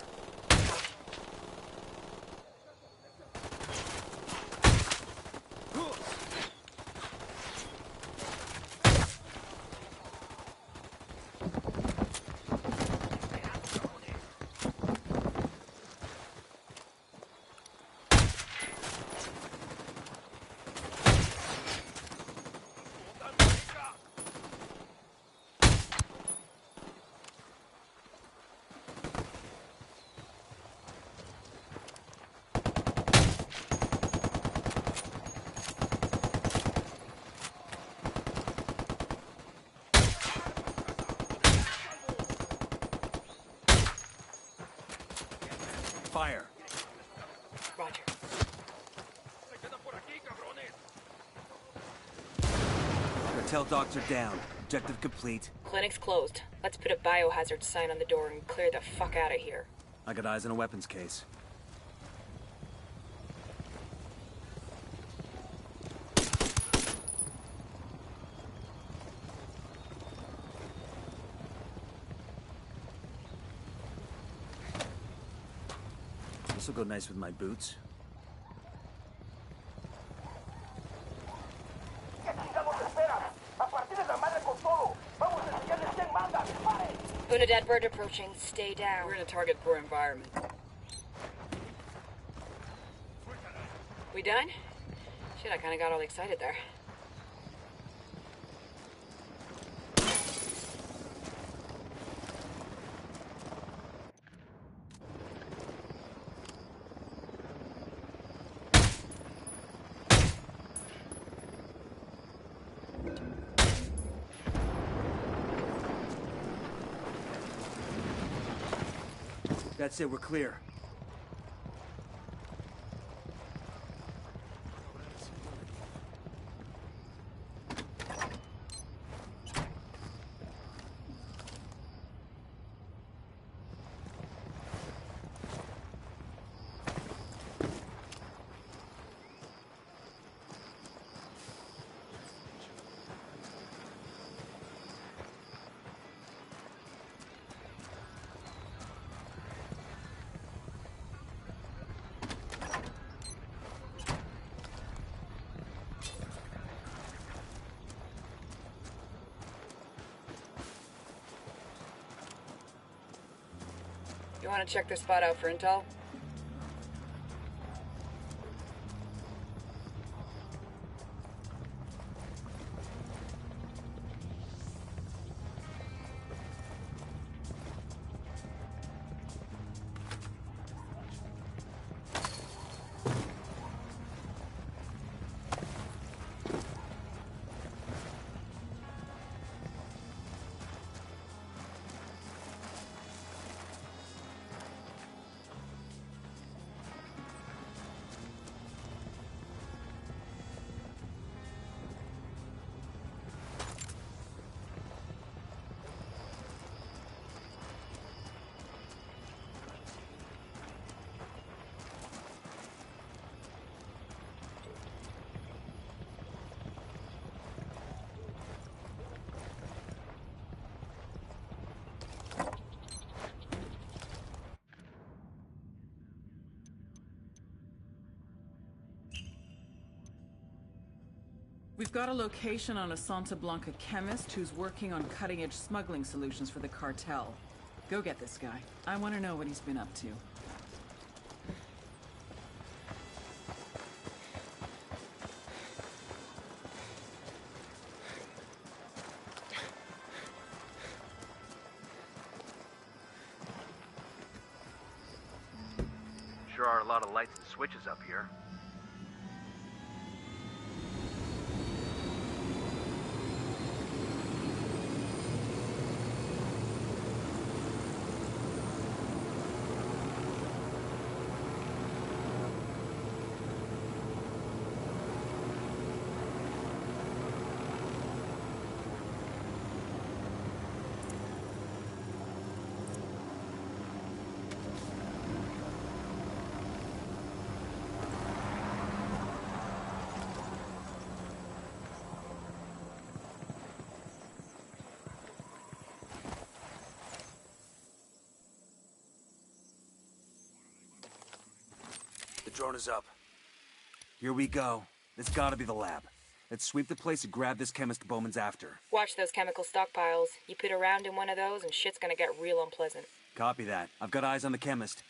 S11: Fire.
S3: Roger.
S11: Cartel doctor down. Objective complete.
S10: Clinic's closed. Let's put a biohazard sign on the door and clear the fuck out of here.
S11: I got eyes on a weapons case. This'll go nice with my boots.
S10: Unidad bird approaching. Stay down.
S3: We're in a target-poor environment. We done? Shit, I kinda got all excited there.
S11: That's it, we're clear.
S3: want to check their spot out for intel?
S17: We've got a location on a Santa Blanca chemist who's working on cutting-edge smuggling solutions for the cartel. Go get this guy. I want to know what he's been up to.
S14: Sure are a lot of lights and switches up here.
S11: The drone is up. Here we go. This gotta be the lab. Let's sweep the place and grab this chemist Bowman's after.
S10: Watch those chemical stockpiles. You put around in one of those and shit's gonna get real unpleasant.
S11: Copy that. I've got eyes on the chemist.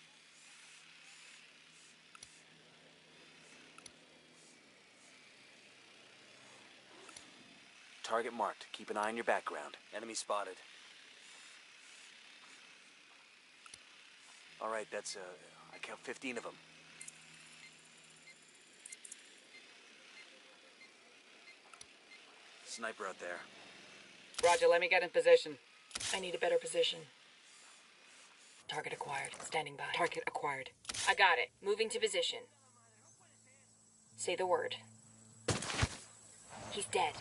S11: Target marked. Keep an eye on your background. Enemy spotted. All right, that's, I count 15 of them. Sniper out there.
S3: Roger, let me get in position.
S10: I need a better position. Target acquired. Standing by.
S3: Target acquired.
S10: I got it. Moving to position. Say the word. He's dead.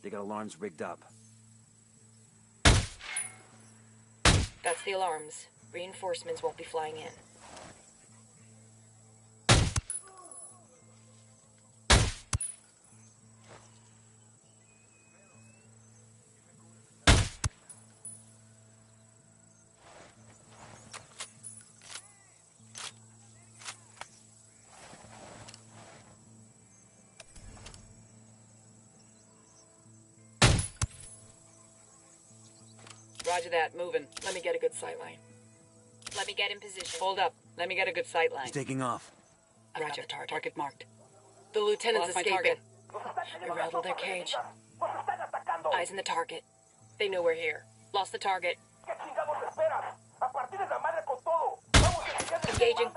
S11: They got alarms rigged up.
S10: That's the alarms. Reinforcements won't be flying in.
S3: Roger that, moving. Let me get a good sight line.
S10: Let me get in position.
S3: Hold up. Let me get a good sight line.
S11: He's taking off.
S3: Roger, target marked. The lieutenant's escaping.
S10: We rattled their cage. Eyes on the target. They know we're here. Lost the target. Engaging.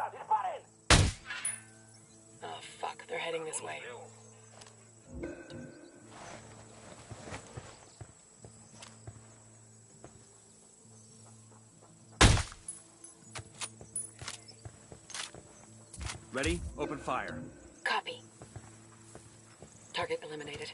S3: Oh, fuck. They're heading this way.
S11: Ready? Open fire.
S10: Copy.
S3: Target eliminated.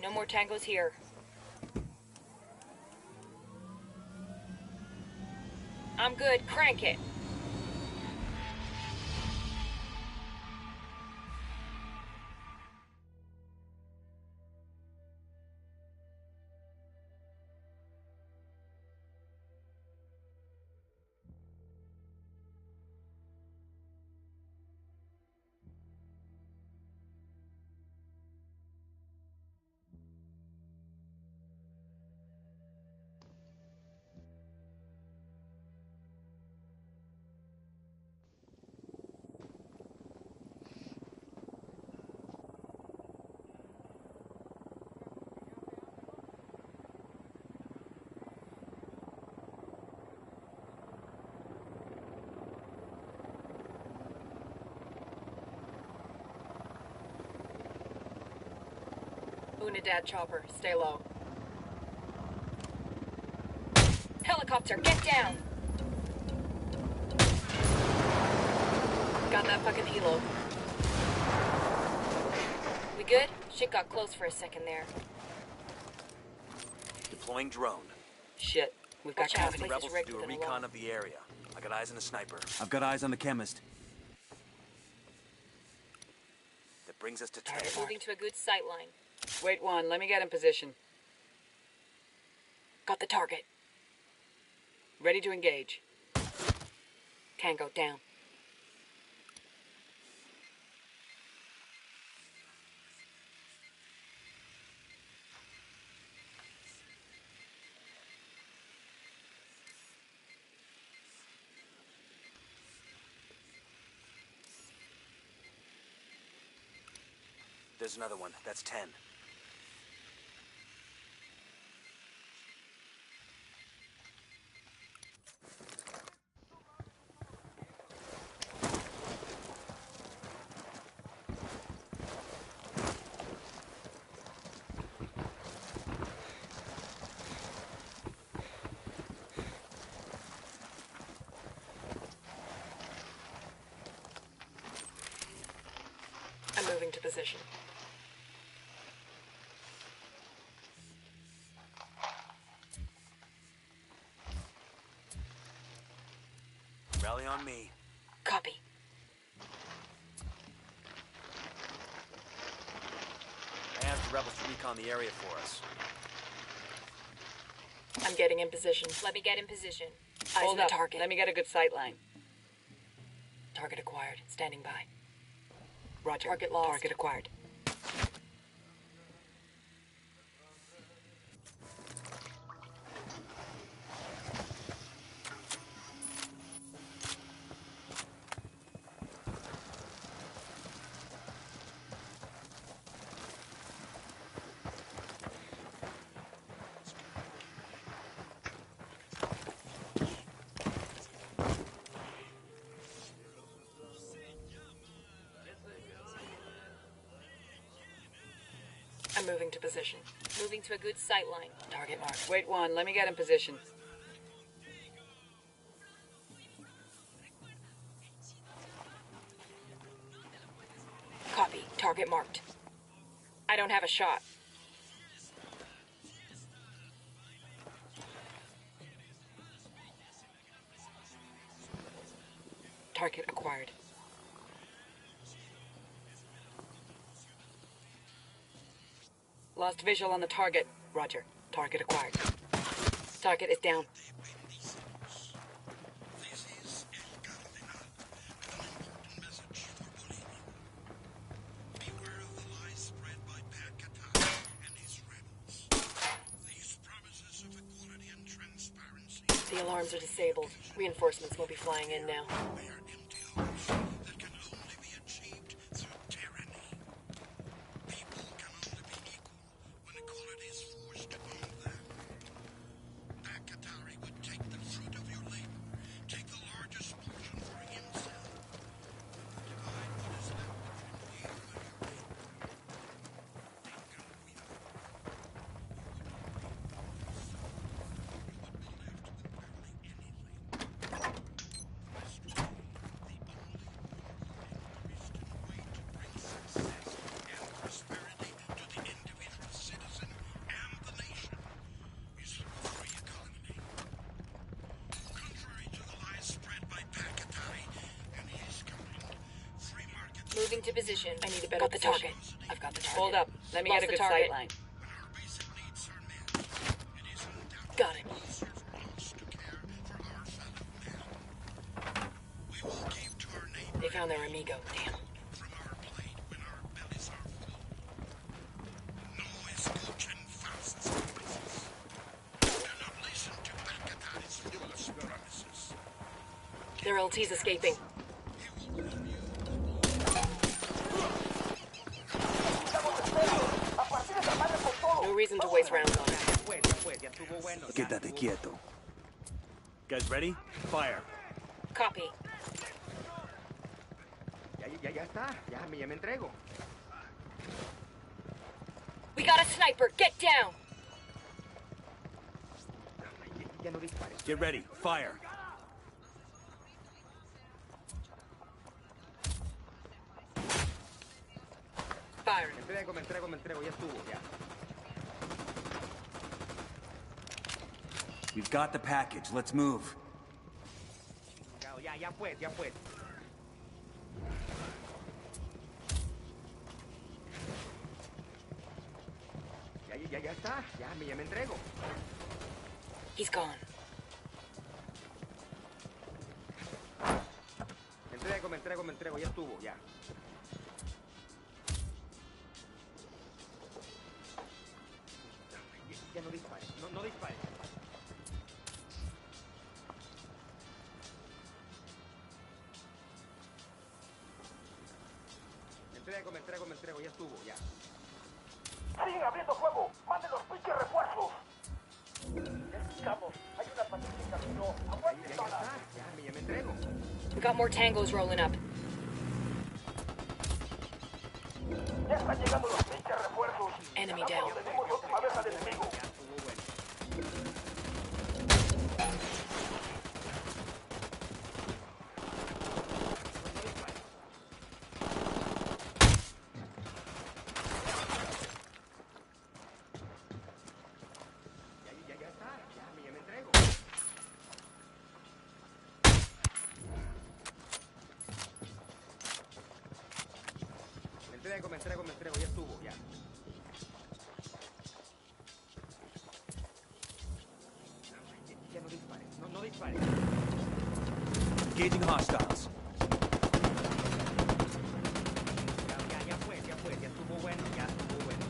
S10: No more tangos here. I'm good. Crank it.
S3: Unidad chopper, stay low.
S10: Helicopter, get down!
S3: Got that fucking helo.
S10: We good? Shit got close for a second there.
S11: Deploying drone.
S3: Shit, we've got
S10: Watch out,
S3: company.
S10: places
S11: Rebels to
S10: rigged
S11: do a
S10: with an
S11: recon
S10: alarm.
S11: of the area. I got eyes on the sniper. I've got eyes on the chemist. That brings us to target.
S10: Moving to a good sight line.
S3: Wait one, let me get in position.
S10: Got the target.
S3: Ready to engage.
S10: Tango down.
S11: There's another one. That's 10.
S3: I'm moving to position.
S11: Rally on me.
S10: Copy.
S11: I asked the rebels to recon the area for us.
S3: I'm getting in position.
S10: Let me get in position.
S3: Eyes
S10: Hold
S3: on the
S10: up.
S3: target. Let me get a good sight line. Target acquired. Standing by. Roger.
S10: Target lost.
S3: Target acquired. I'm moving to position.
S10: Moving to a good sight line.
S3: Target marked. Wait one, let me get in position.
S10: Copy. Target marked. I don't have a shot.
S3: Target acquired. Lost visual on the target. Roger. Target acquired. Target is down. The alarms are disabled. Reinforcements will be flying in now.
S10: Moving to position.
S3: I need a better
S10: Got the
S3: position.
S10: target.
S3: I've got the target.
S10: Hold up.
S3: Let me
S10: Lost
S3: get a
S10: the
S3: good
S10: target.
S3: sight line.
S10: Got it.
S3: They found their amigo. Damn. Their LT's escaping. No reason to waste rounds on it.
S11: Quédate quieto. Guys ready? Fire.
S10: Copy.
S18: Ya está. Ya me entrego.
S10: We got a sniper. Get down.
S11: Get ready. Fire.
S3: Firing.
S7: Me entrego, ya estuvo, ya.
S11: We've got the package. Let's move.
S7: Ya pues. Ya está, ya me entrego.
S10: He's gone.
S7: Me entrego, ya estuvo, ya. Ya no dispare, no dispare. Me entrego, ya estuvo, ya.
S5: ¡Siguen abriendo fuego! ¡Manden los pinches refuerzos! Vamos, hay una patrulla en camino. ¡Aguanten balas!
S7: Ya me entrego.
S10: We got more tangos rolling up.
S5: Ya están llegando los pinches refuerzos.
S10: Enemy down.
S5: Tenemos otra vez al enemigo.
S7: Me entrego, ya estuvo, ya. Ya no dispare, no dispare.
S11: Engaging hostiles.
S7: Ya estuvo bueno, ya estuvo bueno.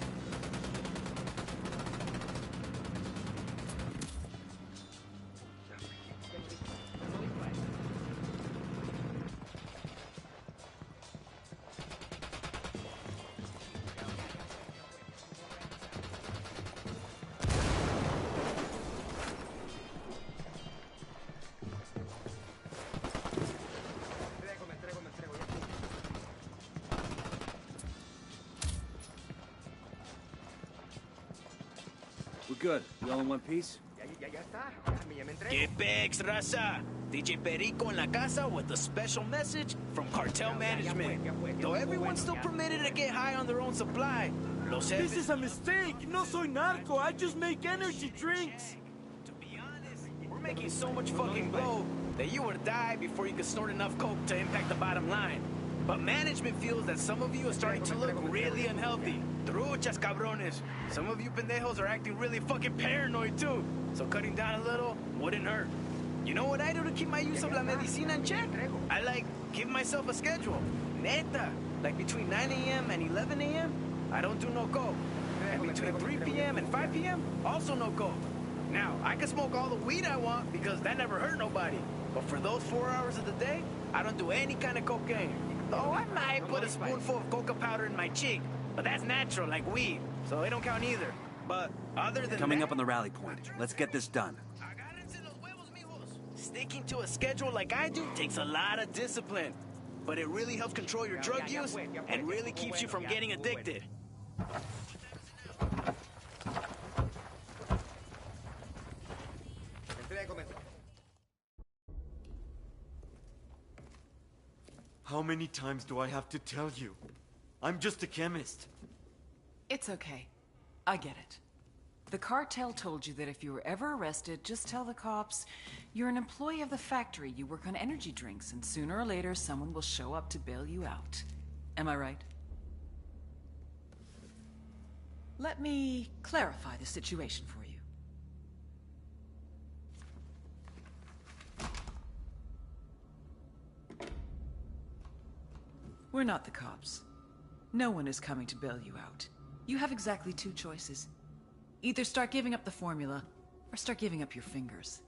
S11: We're good. We all in one piece?
S7: Ya está, ya me entrego.
S18: Get bags, raza. DJ Perico en la casa with a special message from cartel management. Though everyone's still permitted to get high on their own supply, los jefes...
S15: This is a mistake. No soy narco. I just make energy drinks.
S18: To be honest, we're making so much fucking blow that you would die before you could snort enough coke to impact the bottom line. But management feels that some of you are starting to look really unhealthy. Truchas, cabrones. Some of you pendejos are acting really fucking paranoid too. So cutting down a little wouldn't hurt. You know what I do to keep my use of la medicina in check? I give myself a schedule. Neta. Like between 9 a.m. and 11 a.m., I don't do no coke. And between 3 p.m. and 5 p.m., also no coke. Now, I can smoke all the weed I want because that never hurt nobody. But for those 4 hours of the day, I don't do any kind of cocaine. Though I might put a spoonful of coca powder in my cheek, but that's natural, like weed, so it don't count either. But other than
S11: Coming up on the rally point. Let's get this done.
S18: Sticking to a schedule like I do takes a lot of discipline, but it really helps control your drug use and really keeps you from getting addicted.
S15: How many times do I have to tell you? I'm just a chemist.
S17: It's okay. I get it. The cartel told you that if you were ever arrested, just tell the cops you're an employee of the factory, you work on energy drinks, and sooner or later someone will show up to bail you out. Am I right? Let me clarify the situation for you. We're not the cops. No one is coming to bail you out. You have exactly 2 choices. Either start giving up the formula, or start giving up your fingers.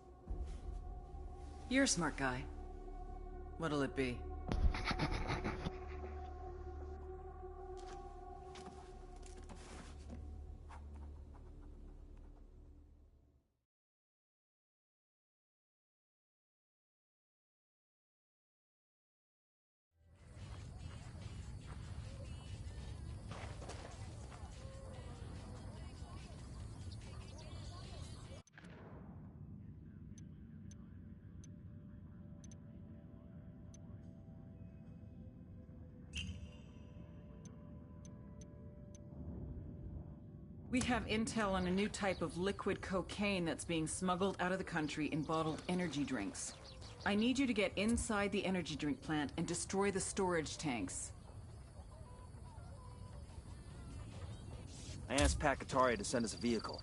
S17: You're a smart guy. What'll it be? We have intel on a new type of liquid cocaine that's being smuggled out of the country in bottled energy drinks. I need you to get inside the energy drink plant and destroy the storage tanks.
S11: I asked Pacatari to send us a vehicle.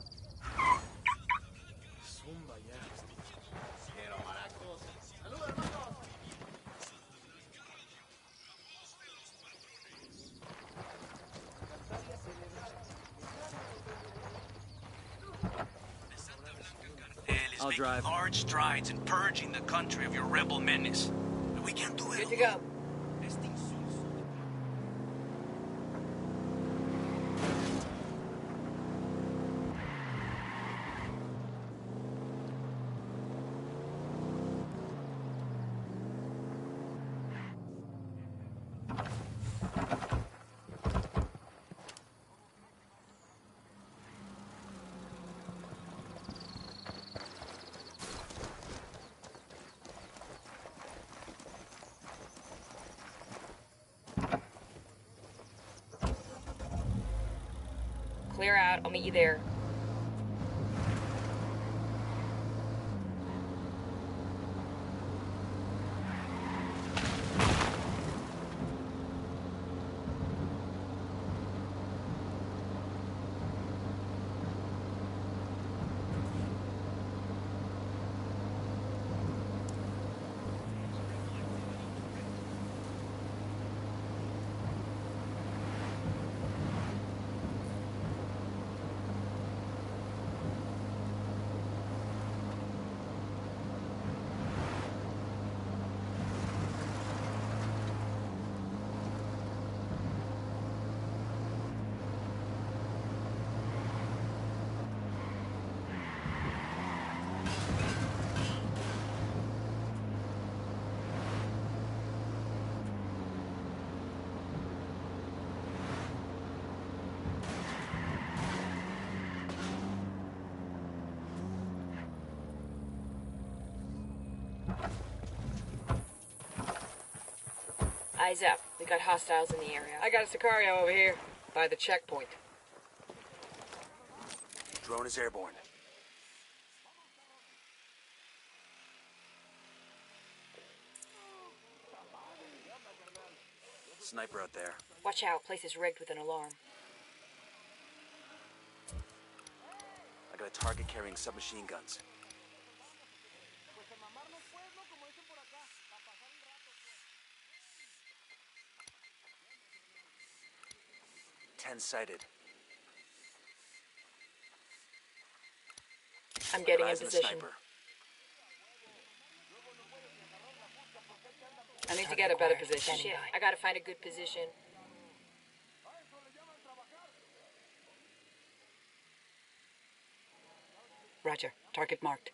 S18: I'll drive. Large strides in purging the country of your rebel menace. We can't do it.
S3: Good to go.
S10: Clear out. I'll meet you there. Eyes up. We got hostiles in the area.
S3: I got a Sicario over here, by the checkpoint.
S18: Drone is airborne. Sniper out there.
S10: Watch out. Place is rigged with an alarm.
S18: I got a target carrying submachine guns. 10 sighted.
S3: I'm getting in
S18: Eyes on the
S3: position.
S18: sniper.
S3: I need to get a better position.
S10: Shit. I gotta find a good position.
S3: Roger. Target marked.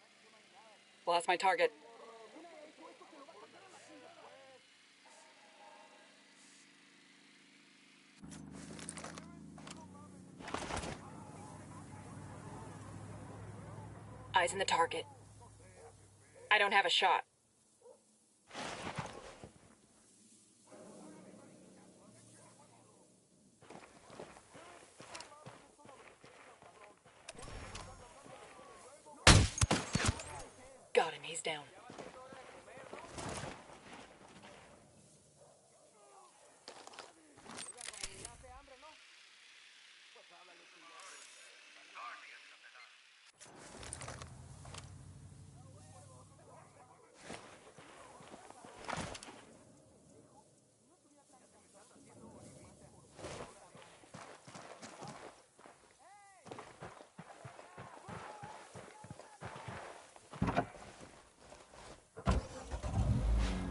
S3: Lost my target.
S10: Eyes on the target. I don't have a shot.
S3: Got him. He's down.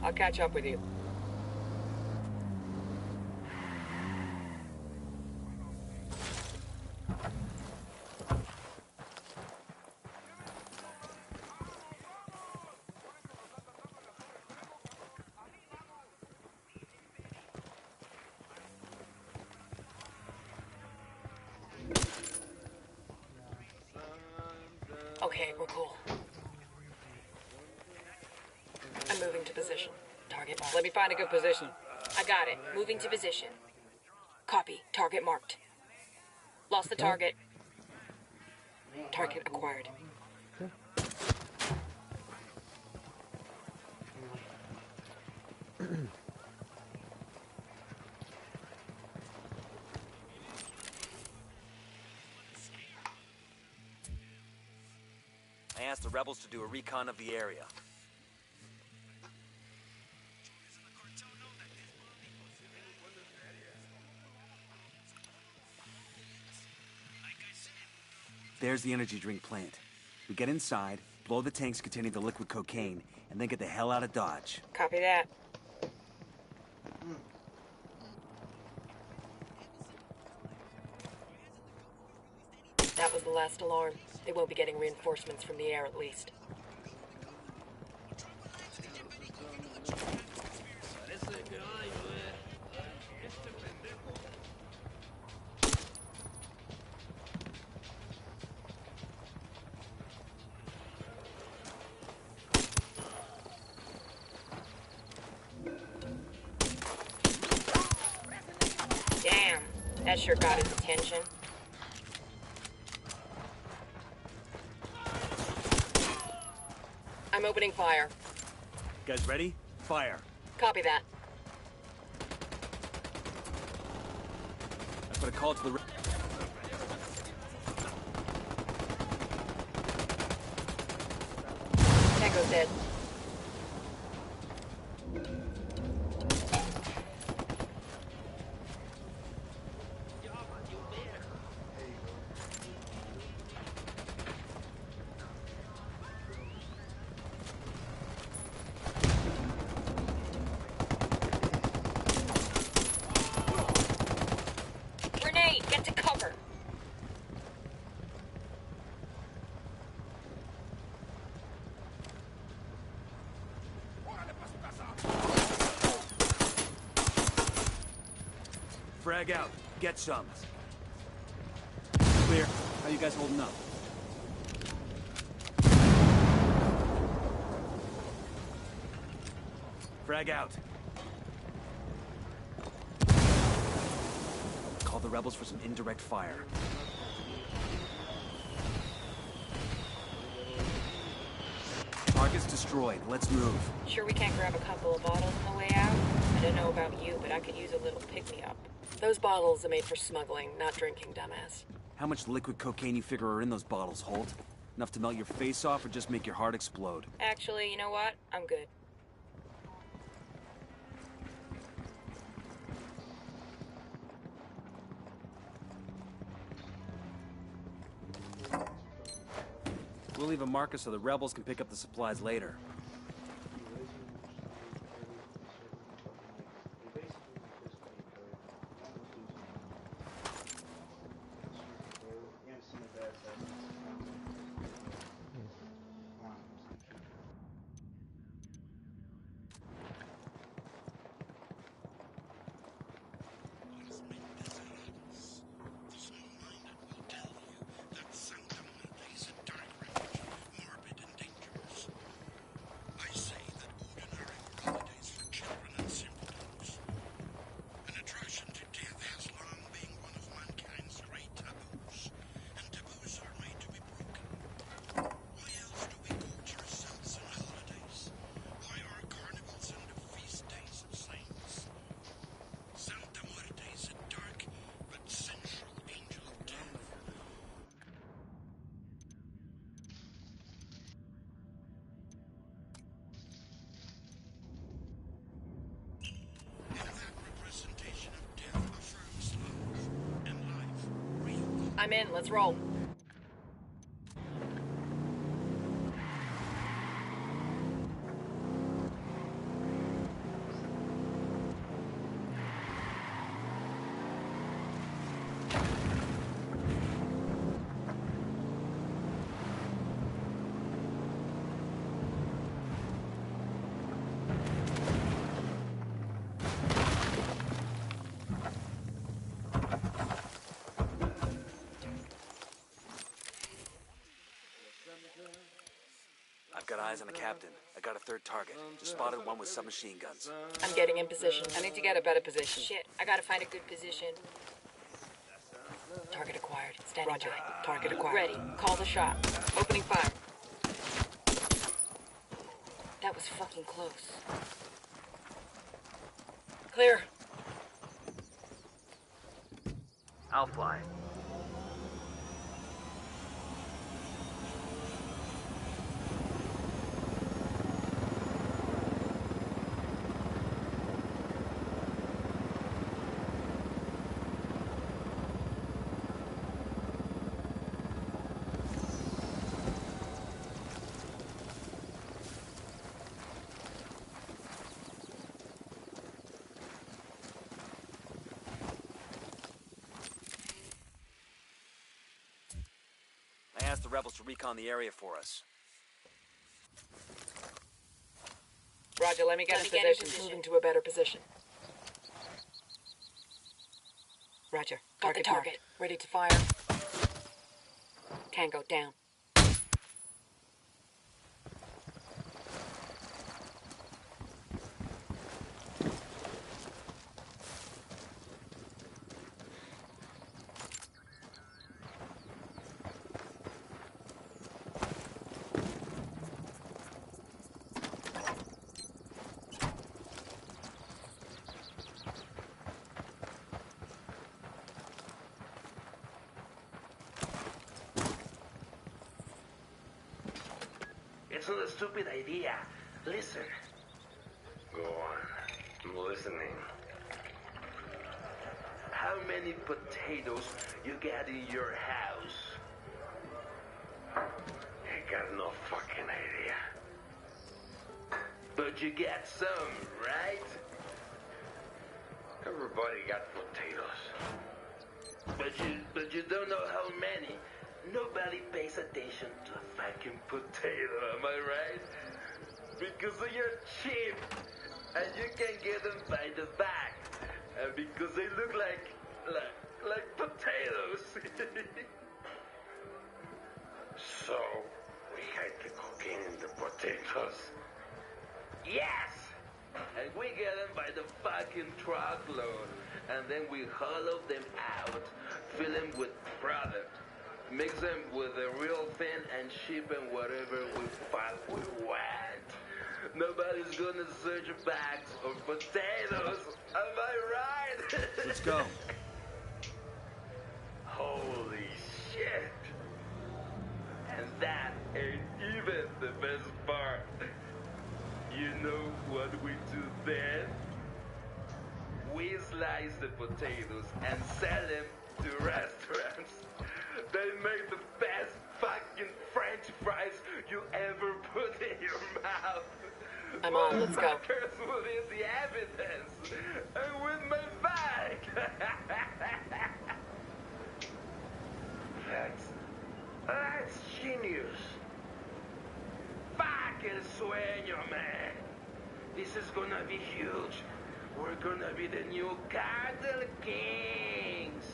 S3: I'll catch up with you. Okay, we're cool. I'm moving to position. Target marked. Let me find a good position.
S10: I got it. Moving to position. Copy. Target marked. Lost the target.
S3: Target acquired.
S11: I asked the rebels to do a recon of the area. There's the energy drink plant. We get inside, blow the tanks containing the liquid cocaine, and then get the hell out of Dodge.
S3: Copy that. That was the last alarm. They won't be getting reinforcements from the air, at least. Damn, that sure got his attention. I'm opening fire.
S11: Guys ready? Fire.
S3: Copy that.
S11: I put a call to the...
S3: Tango's dead. Grenade, get to cover.
S11: Frag out. Get some. Clear. How you guys holding up? Frag out. Call the rebels for some indirect fire. Target's destroyed. Let's move.
S3: Sure we can't grab a couple of bottles on the way out? I don't know about you, but I could use a little pick-me-up. Those bottles are made for smuggling, not drinking, dumbass.
S11: How much liquid cocaine you figure are in those bottles, Holt? Enough to melt your face off or just make your heart explode?
S3: Actually, you know what? I'm good.
S11: We'll leave a marker so the rebels can pick up the supplies later.
S3: I'm in, let's roll.
S11: I've got eyes on the captain. I got a third target. Just spotted one with submachine guns.
S3: I'm getting in position. I need to get a better position. Shit, I gotta find a good position. Target acquired. Stand Standing
S6: Roger.
S3: by. Target acquired.
S6: Ready. Call the shot.
S3: Opening fire.
S6: That was fucking close.
S3: Clear.
S14: I'll fly.
S11: I asked the rebels to recon the area for us.
S3: Roger, let me get in position. Moving to a better position. Roger.
S6: Got the target.
S3: Marked. Ready to fire.
S6: Tango down.
S7: It's not a stupid idea. Listen.
S16: Go on. I'm listening.
S7: How many potatoes you got in your house?
S16: I got no fucking idea.
S7: But you got some, right?
S16: Everybody got potatoes.
S7: But you don't know how many. Nobody pays attention to a fucking potato, am I right? Because you're cheap, and you can get them by the bag, and because they look like potatoes.
S16: So, we hide the cocaine in the potatoes.
S7: Yes! And we get them by the fucking truckload, and then we hollow them out, fill them with product. Mix them with the real thing and ship them whatever we want. Nobody's gonna search bags of potatoes. Am I right?
S11: Let's go.
S7: Holy shit. And that ain't even the best part. You know what we do then? We slice the potatoes and sell them to restaurants. They make the best fucking French fries you ever put in your mouth.
S3: I'm on, let's go.
S7: Motherfuckers will need the evidence. And with my bag. That's genius. Fucking sueño, man. This is gonna be huge. We're gonna be the new cartel kings.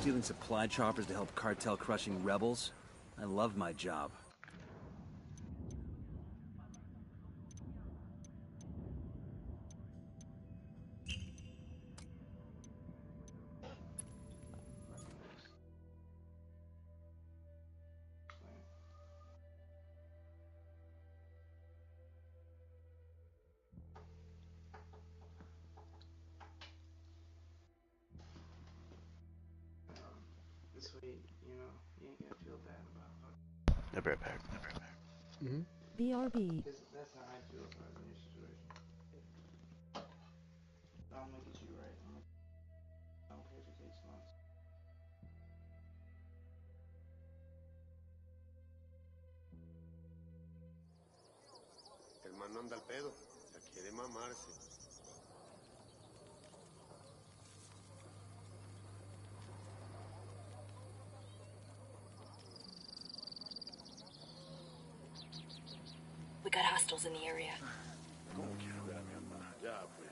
S11: Stealing supply choppers to help cartel crushing rebels? I love my job.
S8: sweet, you know. You ain't gonna feel bad about it.
S2: I'll be right back.
S1: Mm-hmm.
S19: BRB.
S8: That's how I feel if I was in your situation. I'll make it you right. I don't care if it takes months.
S20: El man no anda al pedo. La quiere mamarse.
S6: We got hostiles in the area.
S20: ¿Cómo quiero ver a mi mamá? Ya, pues.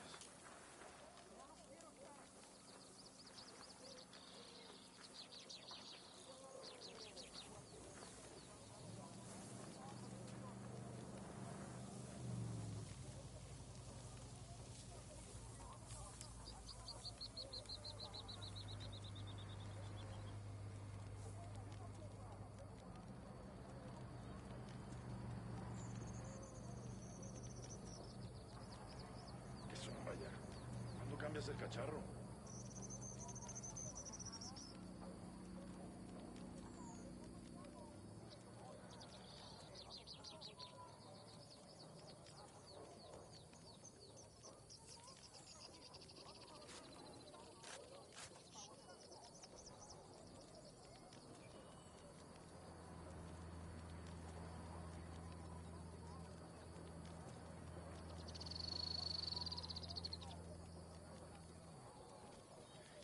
S20: ¿Qué zumba ya? ¿Cuándo cambias el cacharro?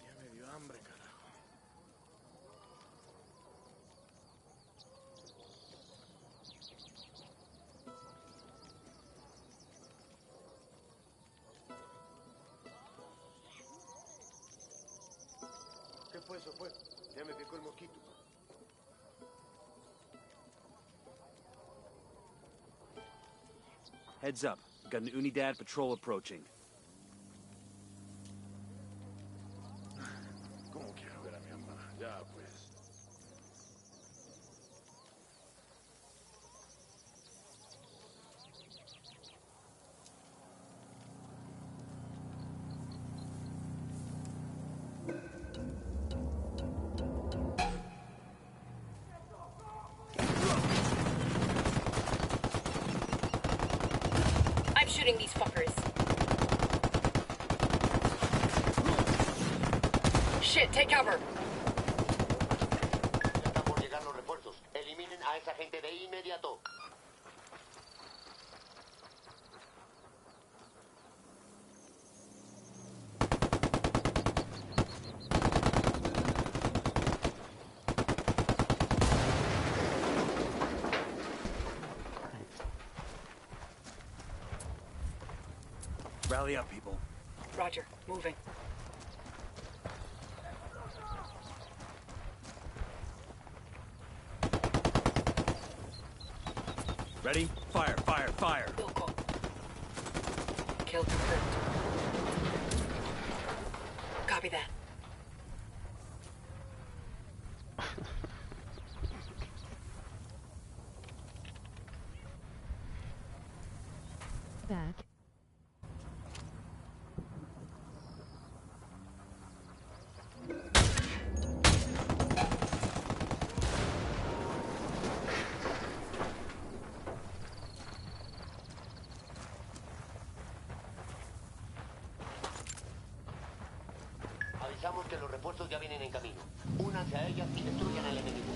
S20: Ya me dio hambre, carajo. ¿Qué fue eso, pues? Ya me picó el mosquito.
S11: Heads up. Got an Unidad patrol approaching.
S20: ¿Cómo quiero ver a mi mamá? Ya, pues.
S6: I'm shooting these fuckers. Shit, take cover.
S21: Ya están por llegar los refuerzos. Eliminen a esa gente de inmediato.
S11: Rally up, people.
S6: Roger, moving.
S11: Ready? Fire, fire, fire.
S6: Local. Kill confirmed. Copy that.
S19: Back.
S21: Avisamos que los refuerzos ya vienen en camino. Únanse a ellas y destruyan al enemigo.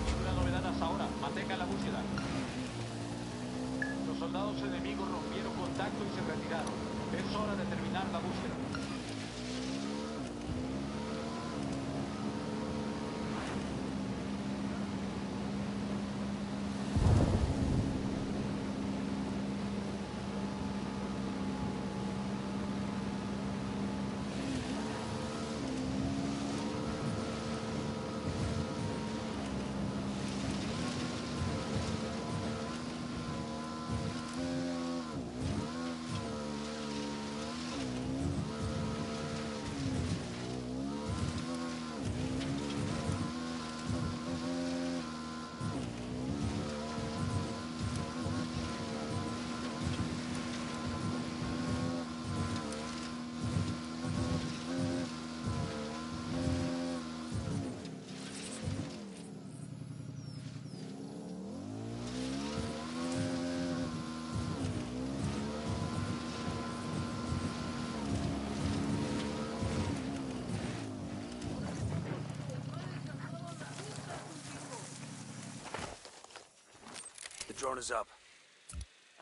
S5: Ninguna novedad hasta ahora. Mantenga la búsqueda. Los soldados enemigos rompieron contacto y se retiraron. Es hora de terminar la búsqueda.
S11: drone is up.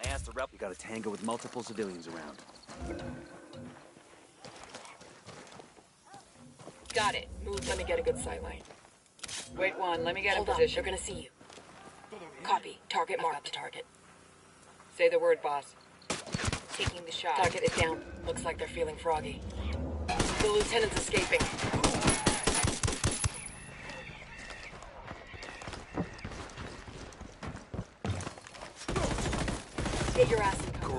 S11: I asked the rep. We got a tango with multiple civilians around.
S3: Got it. Move. Let me get a good sight line. Wait, one. Let me get
S6: Hold
S3: in
S6: on,
S3: position.
S6: they're gonna see you. Copy. Target marked.
S3: The target. Say the word, boss.
S6: Taking the shot.
S3: Target is down. Looks like they're feeling froggy. The lieutenant's escaping.
S6: Get your ass in cover.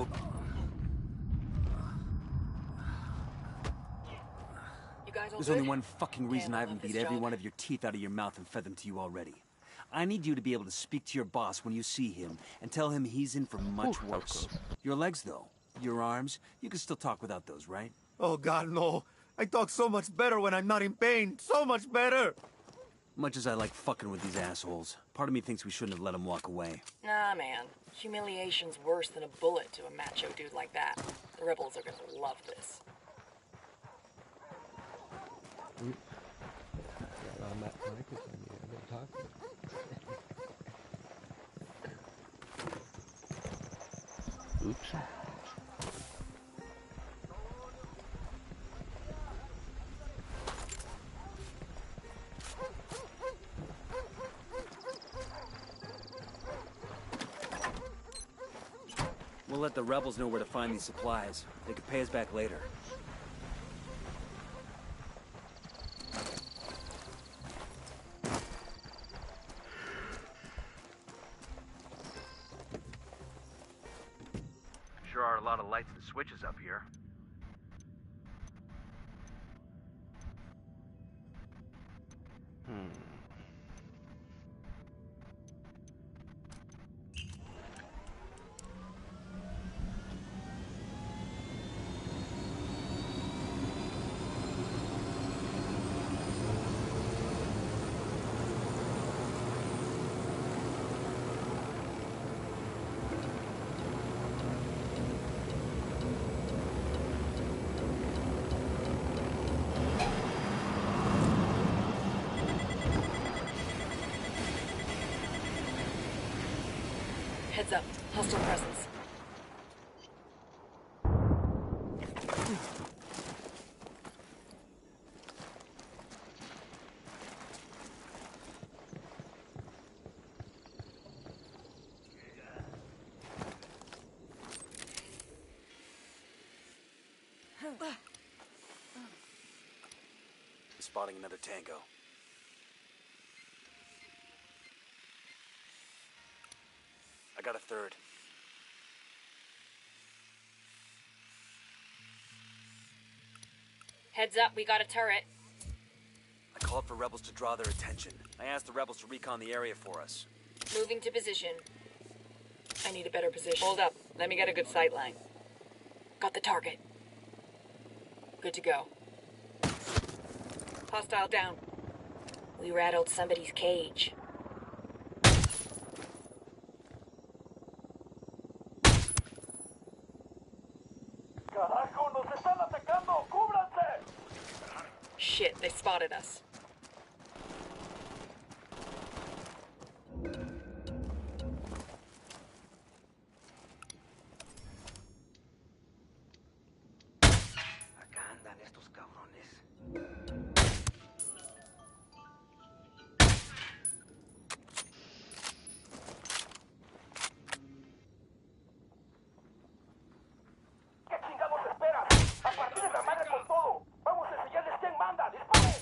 S3: You guys all
S11: There's
S3: good?
S11: only one fucking reason I haven't beat every one of your teeth out of your mouth and fed them to you already. I need you to be able to speak to your boss when you see him and tell him he's in for much worse. Your legs, though, your arms, you can still talk without those, right?
S15: Oh, God, no. I talk so much better when I'm not in pain. So much better.
S11: Much as I like fucking with these assholes, part of me thinks we shouldn't have let him walk away.
S3: Nah, man. Humiliation's worse than a bullet to a macho dude like that. The rebels are gonna love this.
S1: I'm not focused on you. I've been talking.
S2: Oops.
S11: We'll let the rebels know where to find these supplies. They could pay us back later.
S14: Sure are a lot of lights and switches up here.
S3: Heads up. Hostile presence.
S11: Spotting another tango. I got a third.
S10: Heads up, we got a turret.
S11: I called for rebels to draw their attention. I asked the rebels to recon the area for us.
S10: Moving to position.
S3: I need a better position. Hold up. Let me get a good sight line. Got the target. Good to go. Hostile down.
S10: We rattled somebody's cage.
S5: ¡Carajo! ¡Nos están atacando! ¡Cúbranse!
S3: Shit, they spotted us.
S21: Acá andan estos cabrones.
S5: ¿Qué chingados esperas? ¡A partir de la madre con todo! ¡Vamos a enseñarles quién manda! ¡Disparen!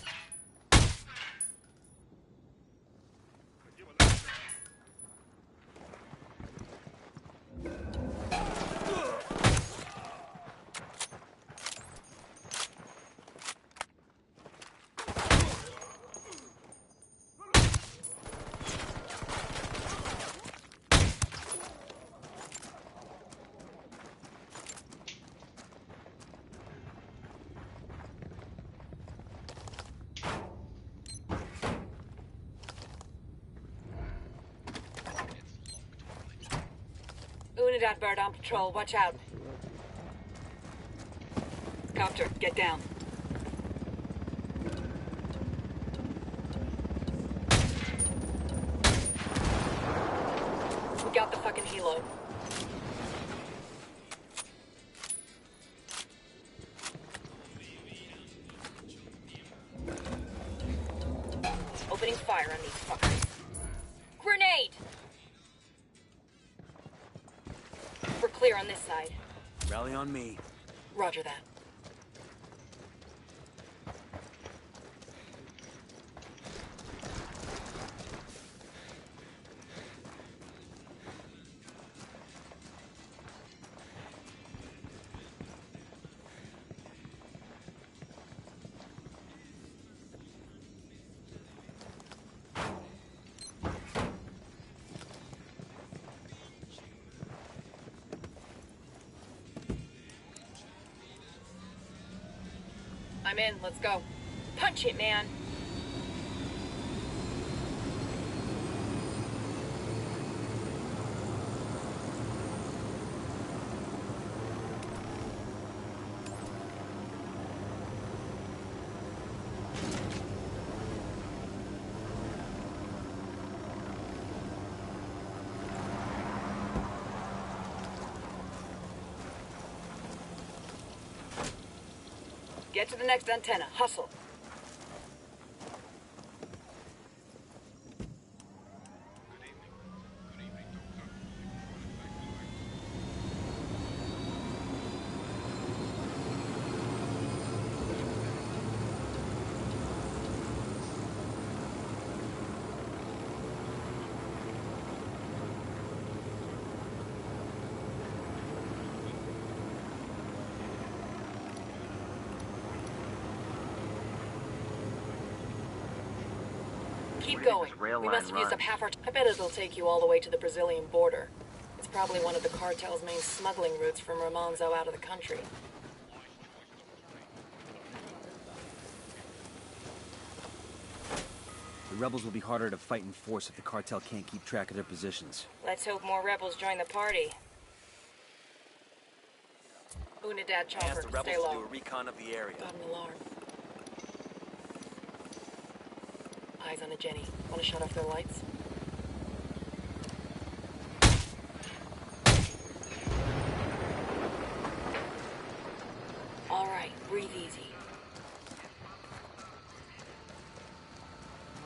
S3: Unidad bird on patrol. Watch out. Copter, get down. We got the fucking helo.
S10: Opening fire on these fuckers. Grenade! We're clear on this side.
S11: Rally on me.
S3: Roger that. I'm in, let's go.
S10: Punch it, man.
S3: Get to the next antenna. Hustle. Keep going. We must have used up half our time. I bet it'll take you all the way to the Brazilian border. It's probably one of the cartel's main smuggling routes from Ramonzo out of the country.
S11: The rebels will be harder to fight in force if the cartel can't keep track of their positions.
S10: Let's hope more rebels join the party.
S3: Unidad chopper,
S11: Ask the rebels
S3: stay
S11: to
S3: low.
S11: do a recon of the area.
S3: Got an alarm. Eyes on a Jenny. Want to shut off their lights? All right, breathe easy.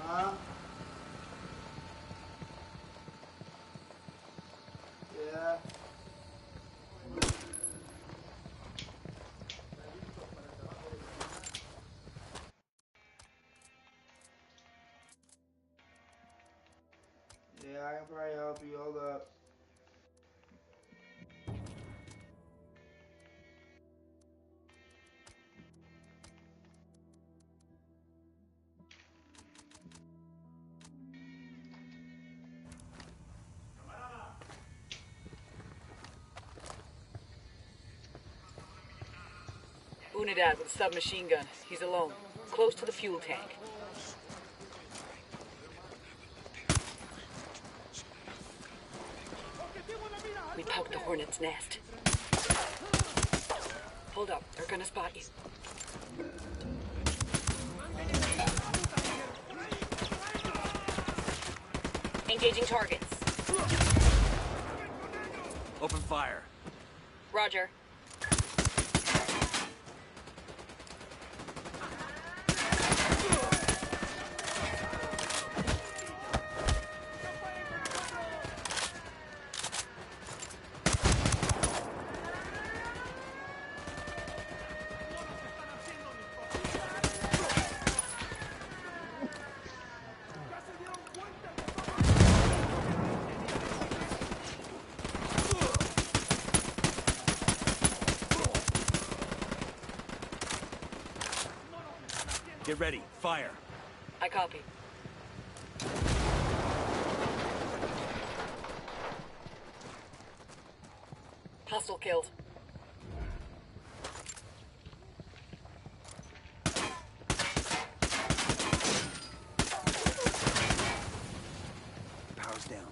S8: Huh? Yeah. Yeah, I can probably help you. Hold up.
S3: Unidad with a submachine gun. He's alone. Close to the fuel tank. We poked the hornet's nest. Hold up, they're gonna spot you.
S10: Engaging targets.
S11: Open fire.
S10: Roger.
S11: Get ready. Fire.
S3: I copy. Hostile killed.
S11: Power's down.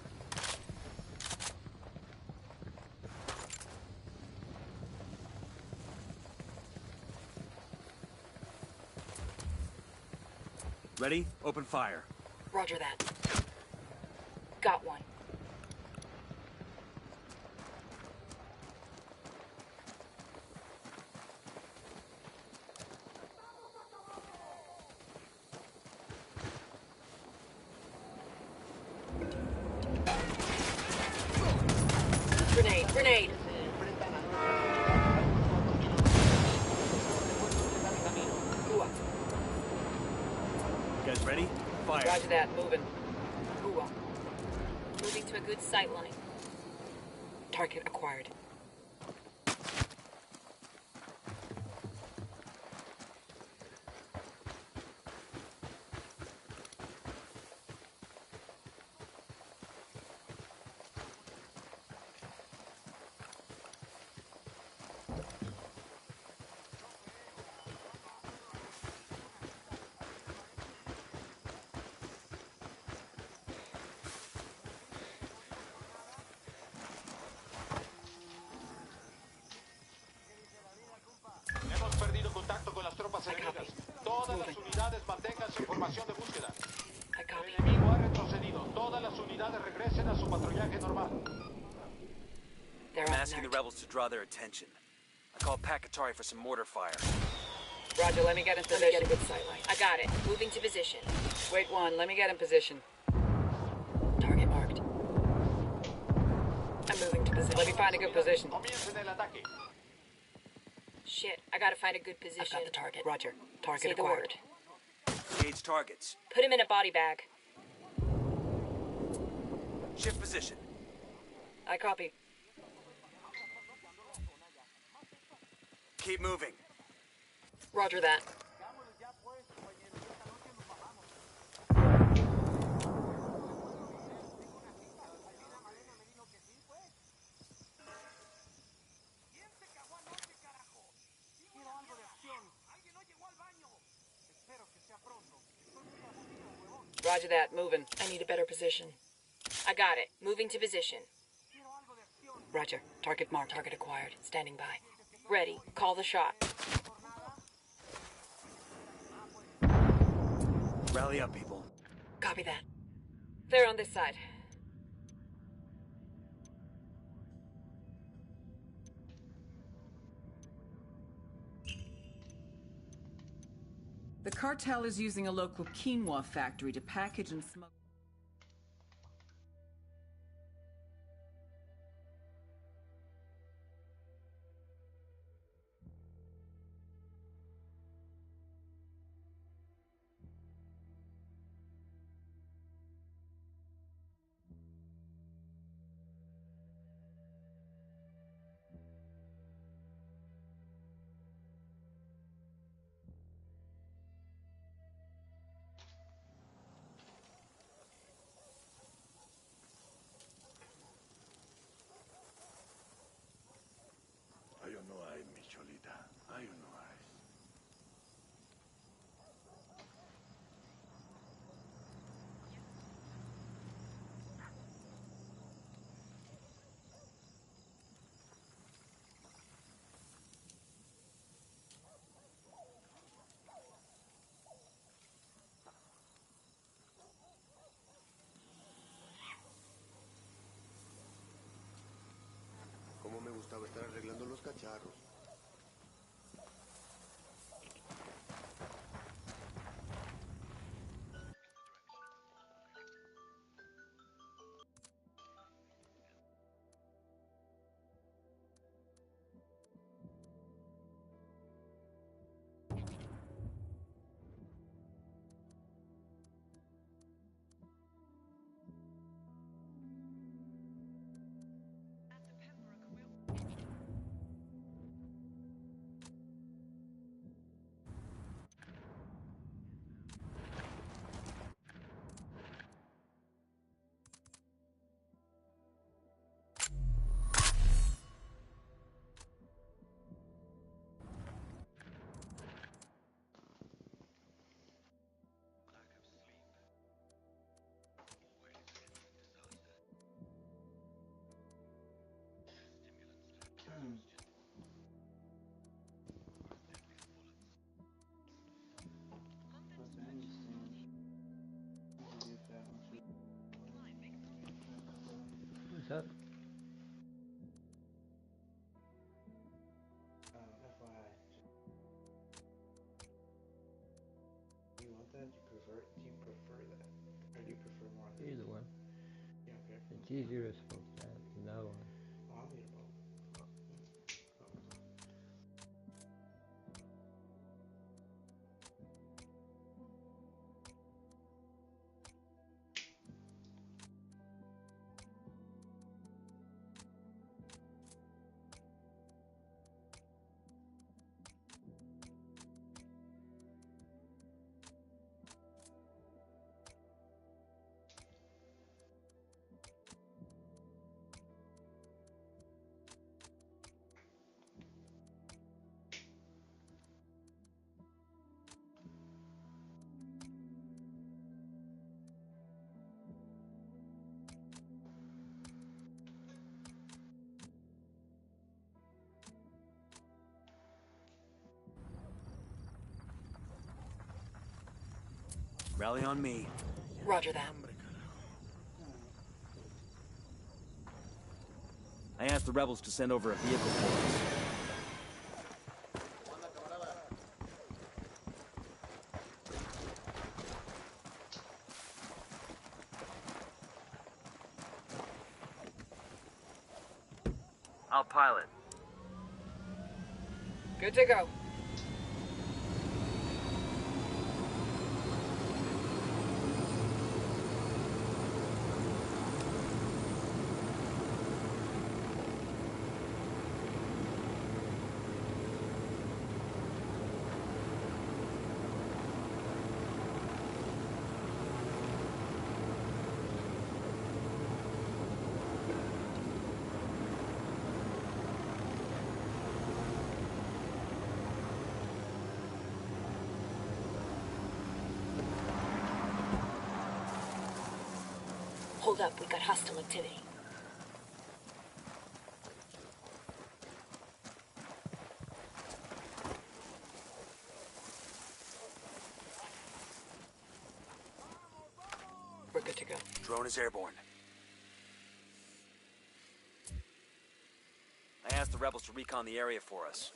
S11: Ready? Open fire.
S3: Roger that.
S10: Got one.
S11: guys ready? Fire.
S3: Roger that. Moving. Ooh.
S10: Moving to a good sight line.
S3: Target acquired.
S21: Hemos perdido contacto con las tropas enemigas. Todas las unidades manténganse en formación de búsqueda. El enemigo ha retrocedido. Todas las unidades regresen a su patrullaje normal.
S11: I'm asking the rebels to draw their attention. I call Pakatari for some mortar fire.
S3: Roger, let me get in position. Let me get a good sight line.
S10: I got it. Moving to position.
S3: Wait one, let me get in position. Target marked. I'm moving to position. Let me find a good position.
S21: Comiencen el ataque.
S10: Shit, I gotta find a good position.
S3: I've got the target. Roger. Target
S10: Say the
S3: acquired.
S10: word.
S11: Engage targets.
S10: Put him in a body bag.
S11: Shift position.
S3: I copy.
S11: Keep moving.
S3: Roger that. Roger that. Moving. I need a better position.
S10: I got it. Moving to position.
S3: Roger. Target marked. Target acquired. Standing by.
S10: Ready. Call the shot.
S11: Rally up, people.
S3: Copy that.
S10: They're on this side.
S17: The cartel is using a local quinoa factory to package and smuggle.
S20: Hay o no hay, mi cholita. Hay o no hay. Cómo me gustaba estar arreglando los cacharros.
S1: What's up?
S8: FYI. Do you want that? Do you prefer that? Or do you prefer more of this?
S1: Either one.
S8: Yeah, okay.
S1: It's easier to smoke that than the other one.
S8: Oh, I'll eat both.
S11: Rally on me.
S3: Roger that.
S11: I asked the rebels to send over a vehicle for us.
S14: I'll pilot.
S3: Good to go.
S6: Hold up, we got hostile activity.
S3: We're good to go.
S11: Drone is airborne. I asked the rebels to recon the area for us.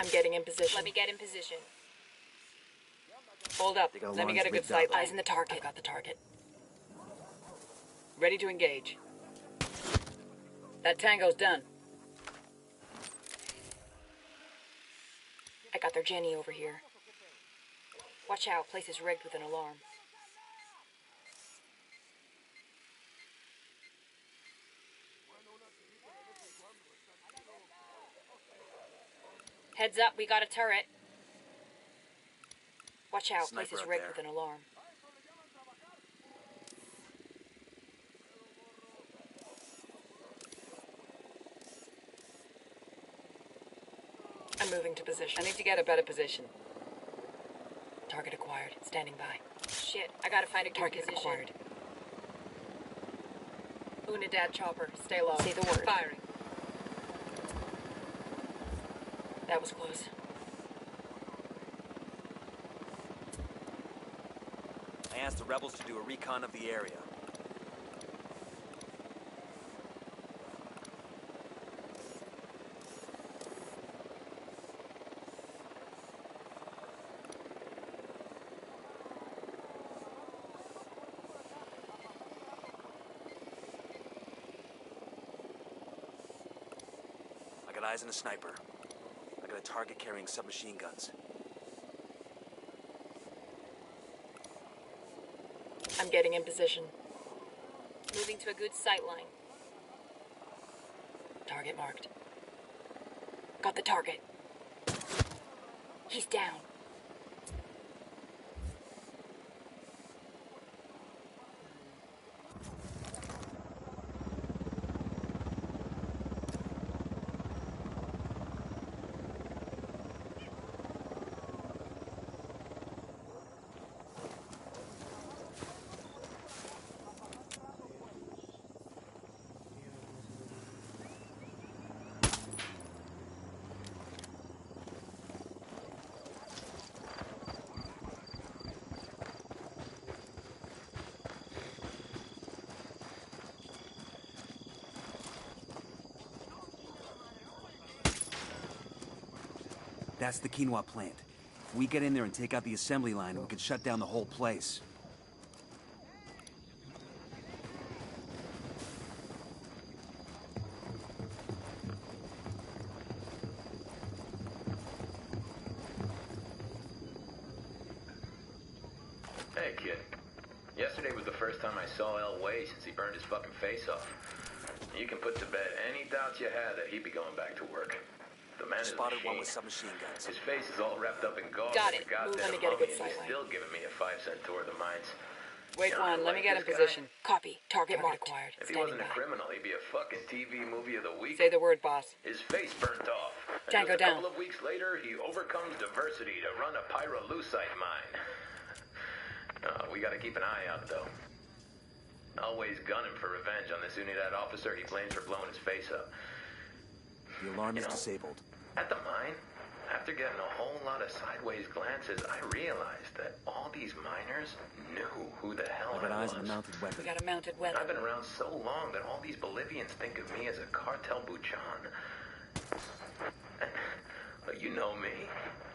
S3: I'm getting in position.
S10: Let me get in position.
S3: Hold up. Let me get a good sight. Eyes in the target. I've got the target. Ready to engage. That tango's done.
S10: I got their Jenny over here. Watch out, place is rigged with an alarm. Heads up, we got a turret. Watch out, place is rigged with an alarm.
S3: I'm moving to position. I need to get a better position. Target acquired. Standing by.
S10: Shit, I gotta find a good
S3: Target
S10: position.
S3: acquired. Unidad chopper. Stay low.
S10: Say the word.
S3: Firing. That was close.
S11: I asked the rebels to do a recon of the area. I got eyes on a sniper. I got a target carrying submachine guns.
S3: I'm getting in position.
S10: Moving to a good sight line.
S3: Target marked.
S10: Got the target. He's down.
S11: That's the quinoa plant. If we get in there and take out the assembly line, we can shut down the whole place.
S19: Hey, kid. Yesterday was the first time I saw El Way since he burned his fucking face off. You can put to bed any doubts you had that he'd be going back to work. The man is
S11: spotted one with submachine guns.
S19: His face is all wrapped up in gauze.
S3: Got it.
S19: Goddamn
S3: Let me get a good
S19: mummy, and
S3: sight
S19: he's
S3: line.
S19: still giving me a 5-cent tour of the mines.
S3: Wait
S19: You know,
S3: one. Let me
S19: like
S3: get in
S19: this guy.
S3: position.
S10: Copy. Target marked.
S3: Acquired.
S19: If he
S3: Standing
S19: wasn't a
S3: by.
S19: criminal, he'd be a fucking TV movie of the week.
S3: Say the word, boss.
S19: His face burnt off.
S3: Tango
S19: Just a
S3: down.
S19: couple of weeks later, he overcomes diversity to run a pyrolusite mine. We gotta keep an eye out, though. Always gunning for revenge on this Unidad officer he blames for blowing his face up.
S11: The alarm is disabled.
S19: At the mine, after getting a whole lot of sideways glances, I realized that all these miners knew who the hell
S11: I got
S19: I
S11: eyes
S19: was.
S11: on a mounted weapon.
S3: We got a mounted weapon.
S19: I've been around so long that all these Bolivians think of me as a cartel buchan. But you know me.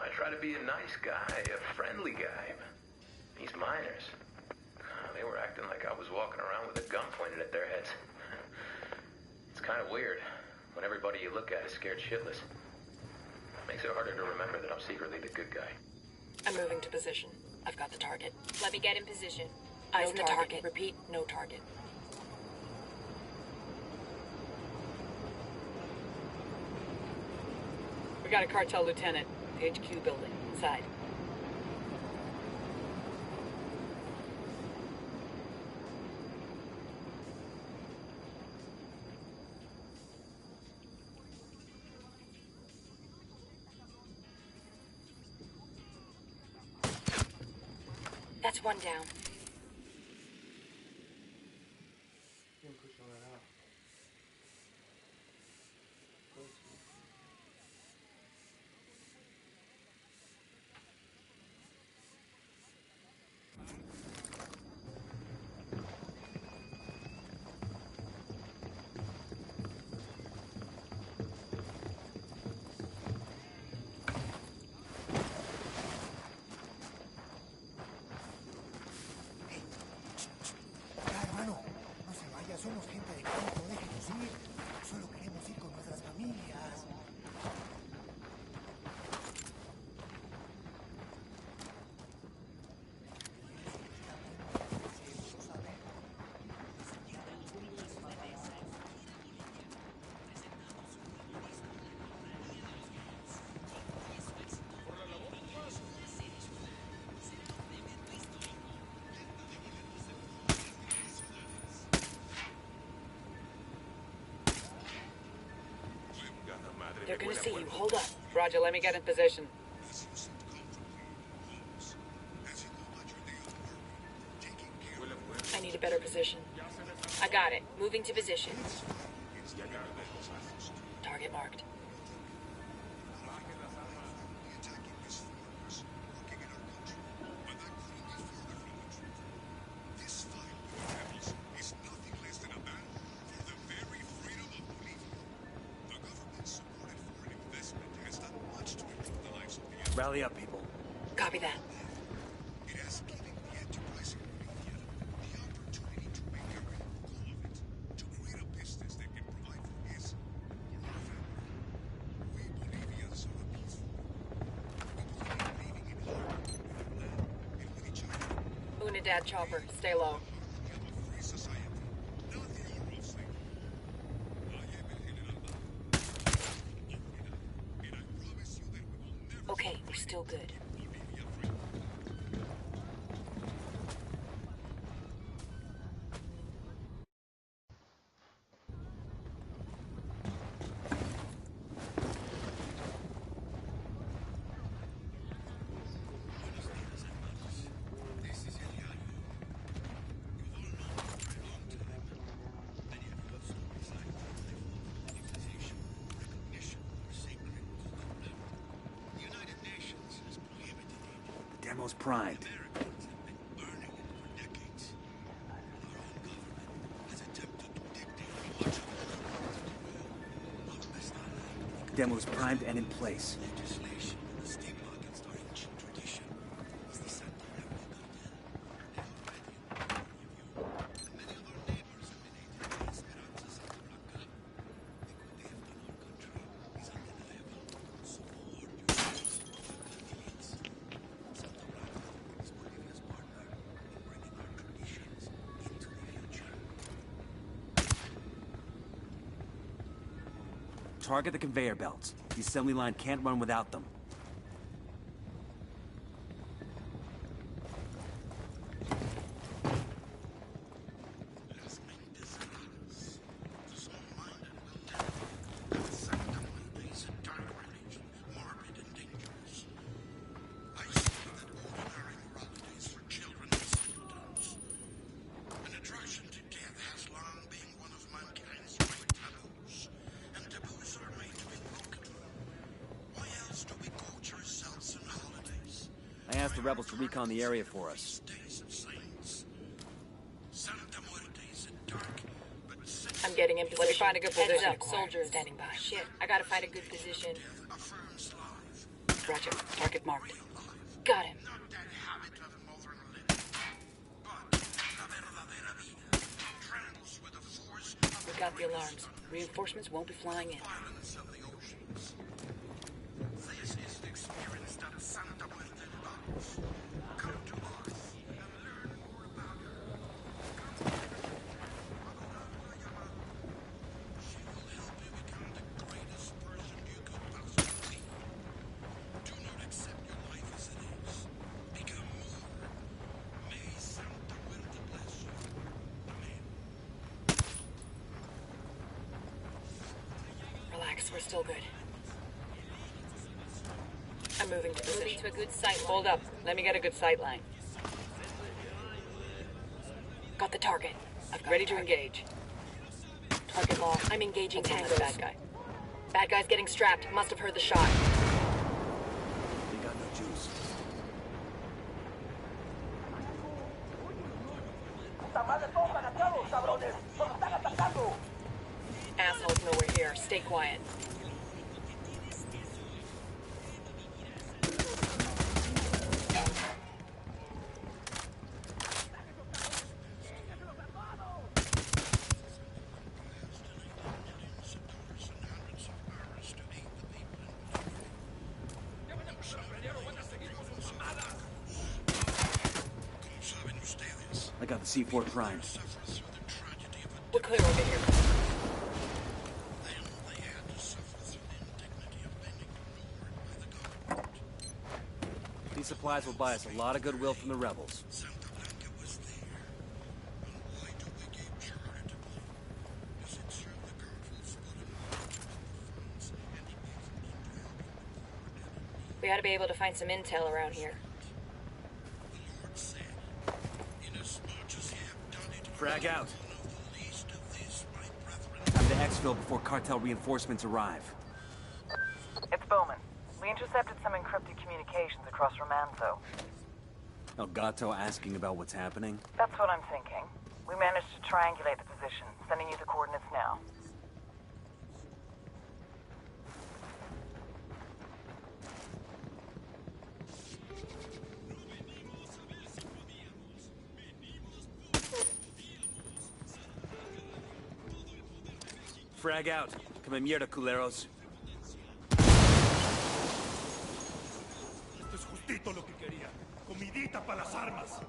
S19: I try to be a nice guy, a friendly guy. These miners, they were acting like I was walking around with a gun pointed at their heads. It's kind of weird when everybody you look at is scared shitless. Makes it harder to remember that I'm secretly the good guy.
S3: I'm moving to position. I've got the target.
S10: Let me get in position.
S3: Eyes
S10: No
S3: on the target. Repeat, no target. We got a cartel lieutenant. The HQ building. Inside.
S10: That's one down.
S9: Somos gente de campo, déjenos ir. Solo queremos ir con nuestras familias.
S3: They're gonna see you. Hold up. Roger, let me get in position. I need a better position.
S10: I got it. Moving to position.
S3: Target marked.
S11: Rally up, people.
S3: Copy that.
S16: It has given the enterprising Bolivia the opportunity to make a real go of it, to create a business that can provide for his or her family. We Bolivians are peaceful. We believe in living in harmony with our land and with each other.
S3: Unidad chopper. Stay low.
S16: We have a free society, not the old rough slave. I am el General and I promise you that we will never
S3: Okay, we're still good.
S16: Bolivia friend.
S11: The demo's primed. Demo's primed and in place. Target the conveyor belts. The assembly line can't run without them. ask the rebels to recon the area for us.
S3: I'm getting in position.
S10: Let me find a good position.
S3: Heads up, soldiers standing by.
S10: Shit, I gotta find a good position.
S3: Roger. Target marked.
S10: Got him.
S3: We got the alarms. Reinforcements won't be flying in. Relax, we're still good. I'm moving to position.
S10: Moving to a good sight line.
S3: Hold up. Let me get a good sight line. Got the target. Ready to engage. Target locked.
S10: I'm engaging
S3: tangos. Bad guy.
S10: Bad guy's getting strapped. Must have heard the shot.
S11: They got no juice.
S3: Assholes know we're here. Stay quiet.
S11: I got the C4 primed.
S3: We're clear over here.
S11: These supplies will buy us a lot of goodwill from the rebels.
S10: We ought to be able to find some intel around here.
S11: Frag out. Time to exfil before cartel reinforcements arrive.
S12: It's Bowman. We intercepted some encrypted communications across Romanzo.
S11: Elgato asking about what's happening?
S12: That's what I'm thinking. We managed to triangulate the position, sending you the coordinates now.
S11: Frag out. Come mierda, culeros.
S5: Esto es justito lo que quería. Comidita para las armas.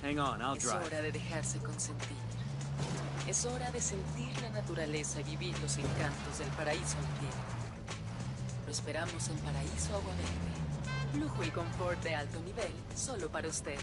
S11: Hang on, I'll
S17: Es
S11: drive.
S17: hora de dejarse consentir. Es hora de sentir la naturaleza y vivir los encantos del paraíso altiero. Lo esperamos en Paraíso Agua Verde. Lujo y confort de alto nivel, solo para usted.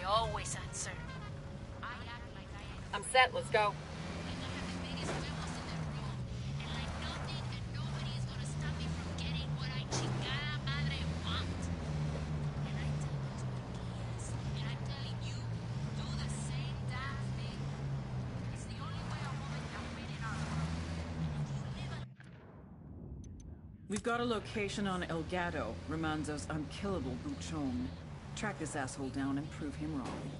S6: Always answer.
S3: I'm set. Let's go.
S17: We've got a location on El Gato, Romanzo's unkillable buchon. Track this asshole down and prove him wrong.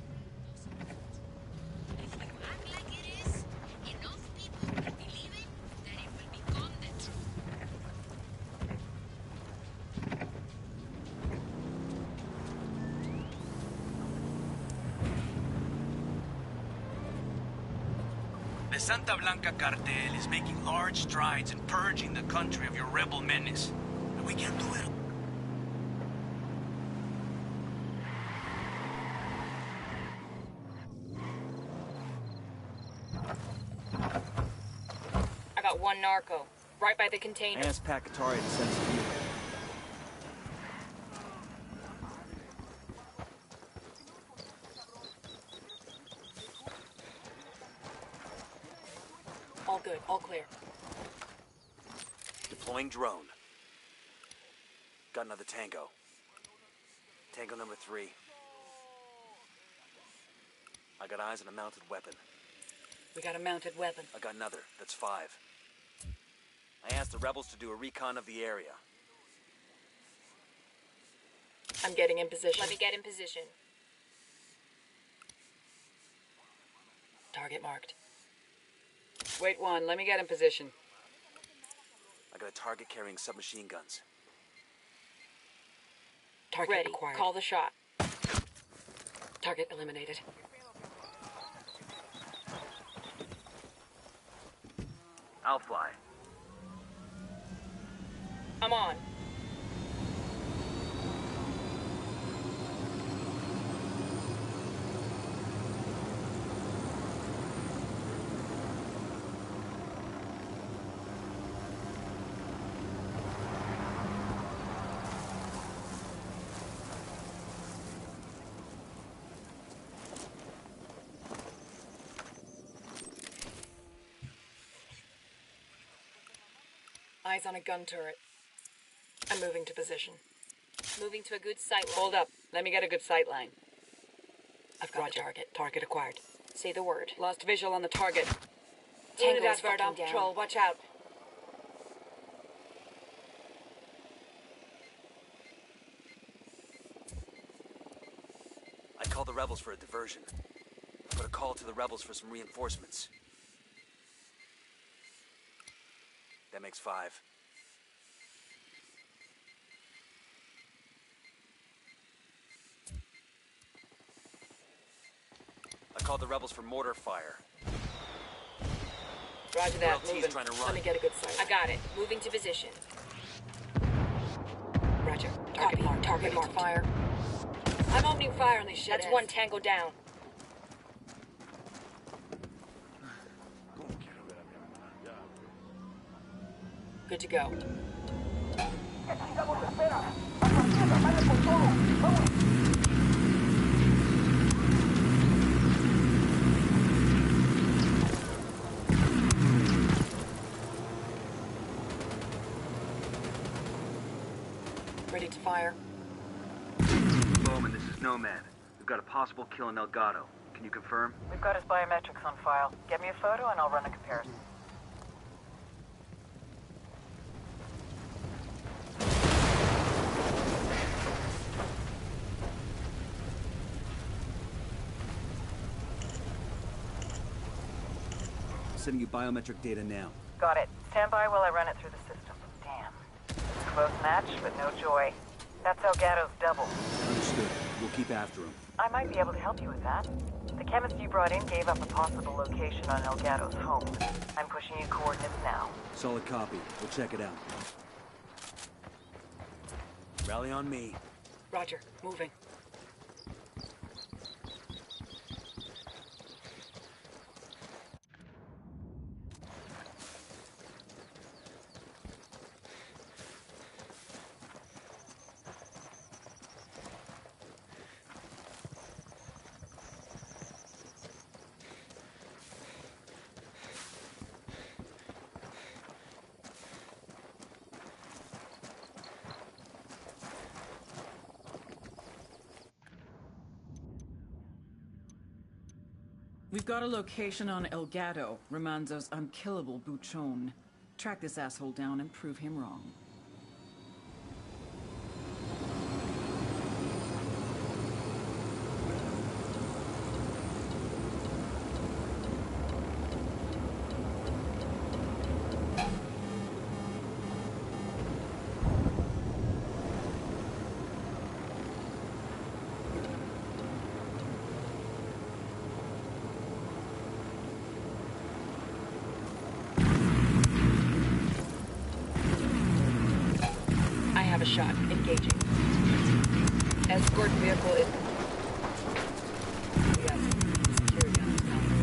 S18: Santa Blanca cartel is making large strides in purging the country of your rebel menace. And we can't do it.
S10: I got one narco, right by the container.
S11: I asked Pacatari to send some.
S10: All good, all clear.
S11: Deploying drone. Got another tango. Tango number 3. I got eyes on a mounted weapon.
S3: We got a mounted weapon.
S11: I got another. That's 5. I asked the rebels to do a recon of the area.
S3: I'm getting in position.
S10: Let me get in position.
S3: Target marked. Wait 1, let me get in position.
S11: I got a target carrying submachine guns.
S3: Target
S10: ready.
S3: acquired.
S10: Call the shot.
S3: Target eliminated.
S14: I'll fly.
S10: I'm on.
S3: Eyes on a gun turret. I'm moving to position.
S10: Moving to a good sight line.
S3: Hold up. Let me get a good sight line. I've got
S10: Roger.
S3: the target. Target acquired.
S10: Say the word.
S3: Lost visual on the target.
S10: Tango
S3: Unidad
S10: is
S3: Verde on
S10: fucking down.
S3: patrol. Watch out.
S11: I called the rebels for a diversion. Put a call to the rebels for some reinforcements. That makes 5. I called the rebels for mortar fire.
S3: Roger that.
S11: LT's
S3: Moving.
S11: trying to run.
S3: Let me get a good sight.
S10: I got it. Moving to position.
S3: Roger. Target marked. Target marked. Fire. I'm opening fire on these shit.
S10: That's one tango down.
S3: Good to go. Ready to fire.
S14: Bowman, this is Nomad. We've got a possible kill in Elgato. Can you confirm?
S12: We've got his biometrics on file. Get me a photo and I'll run a comparison.
S11: Sending you biometric data now.
S12: Got it. Stand by while I run it through the system. Damn. Close match, but no joy. That's Elgato's double.
S11: Understood. We'll keep after him.
S12: I might be able to help you with that. The chemist you brought in gave up a possible location on Elgato's home. I'm pushing you coordinates now.
S11: Solid copy. We'll check it out. Rally on me.
S3: Roger. Moving.
S17: We've got a location on Elgato, Romanzo's unkillable buchon. Track this asshole down and prove him wrong.
S3: approaching. Escort vehicle is... We got security on this combo.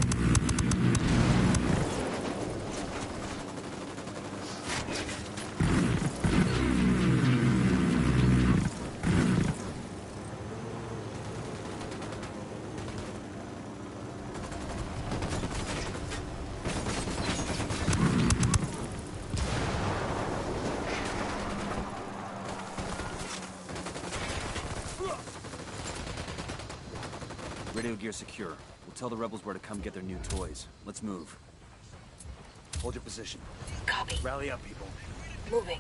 S11: Radio gear secure. We'll tell the rebels where to come get their new toys. Let's move. Hold your position.
S3: Copy.
S15: Rally up, people.
S3: Moving.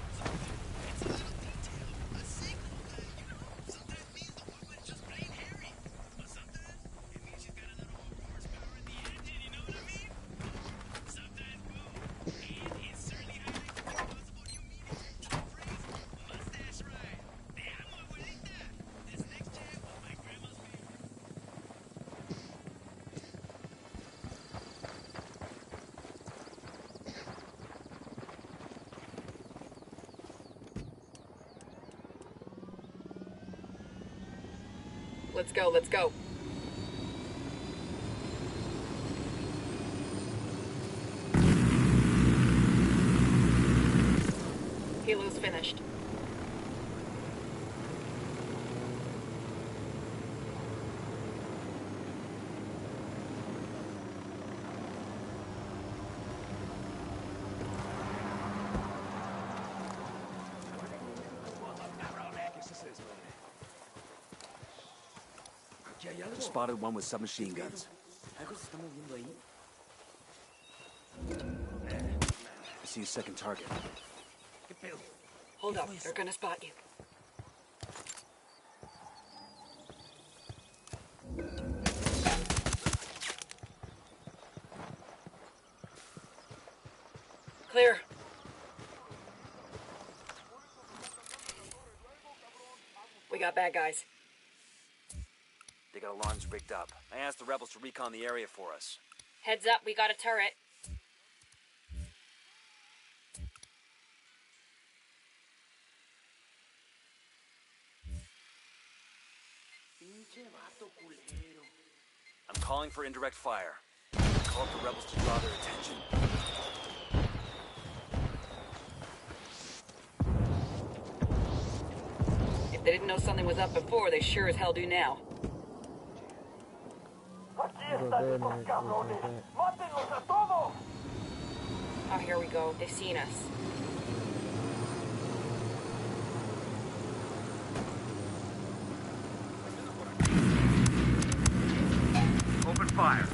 S3: Let's go, let's go. Helo's finished.
S11: Spotted one with submachine guns. I see a second target.
S3: Hold up, they're gonna spot you. Clear. We got bad guys.
S11: They got alarms rigged up. I asked the rebels to recon the area for us.
S10: Heads up, we got a turret.
S11: I'm calling for indirect fire. Call up the rebels to draw their attention.
S3: If they didn't know something was up before, they sure as hell do now. Oh, here we go. They've seen us.
S14: Open fire.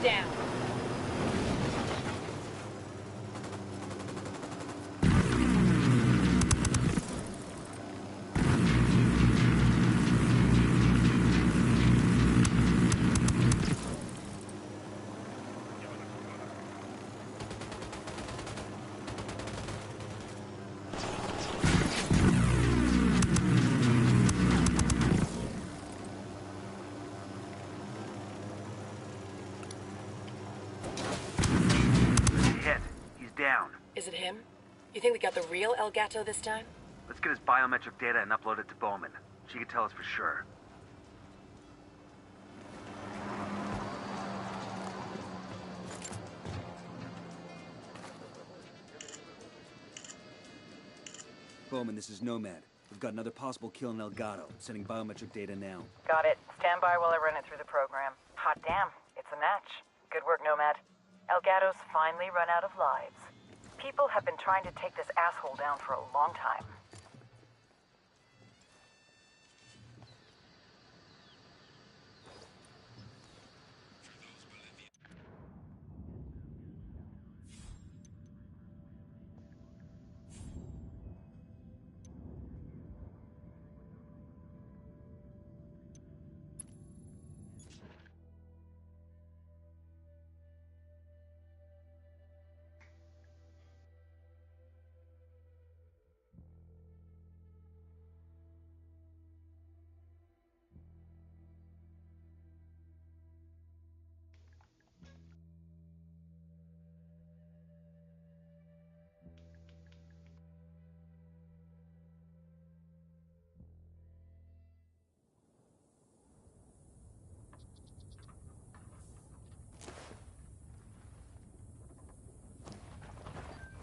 S10: Down.
S14: Down.
S3: Is it him? You think we got the real El Gato this time?
S14: Let's get his biometric data and upload it to Bowman. She can tell us for sure.
S11: Bowman, this is Nomad. We've got another possible kill in El Gato. Sending biometric data now.
S12: Got it. Stand by while I run it through the program. Hot damn, it's a match. Good work, Nomad. El Gato's finally run out of lives. People have been trying to take this asshole down for a long time.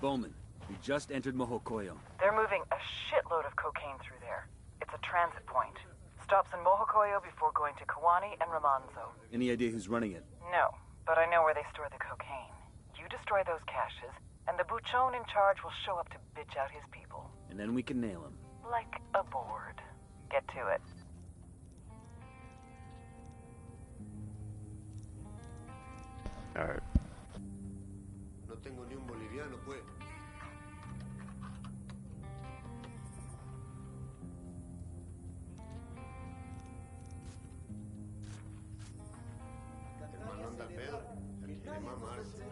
S11: Bowman, we just entered Mojocoyo.
S12: They're moving a shitload of cocaine through there. It's a transit point. Stops in Mojocoyo before going to Kawani and Ramanzo.
S11: Any idea who's running it?
S12: No, but I know where they store the cocaine. You destroy those caches, and the buchon in charge will show up to bitch out his people.
S11: And then we can nail him.
S12: Like a board. Get to it.
S2: Alright.
S20: No tengo ni un boliviano, pues. Hermano anda al pedo. Se quiere mamarse.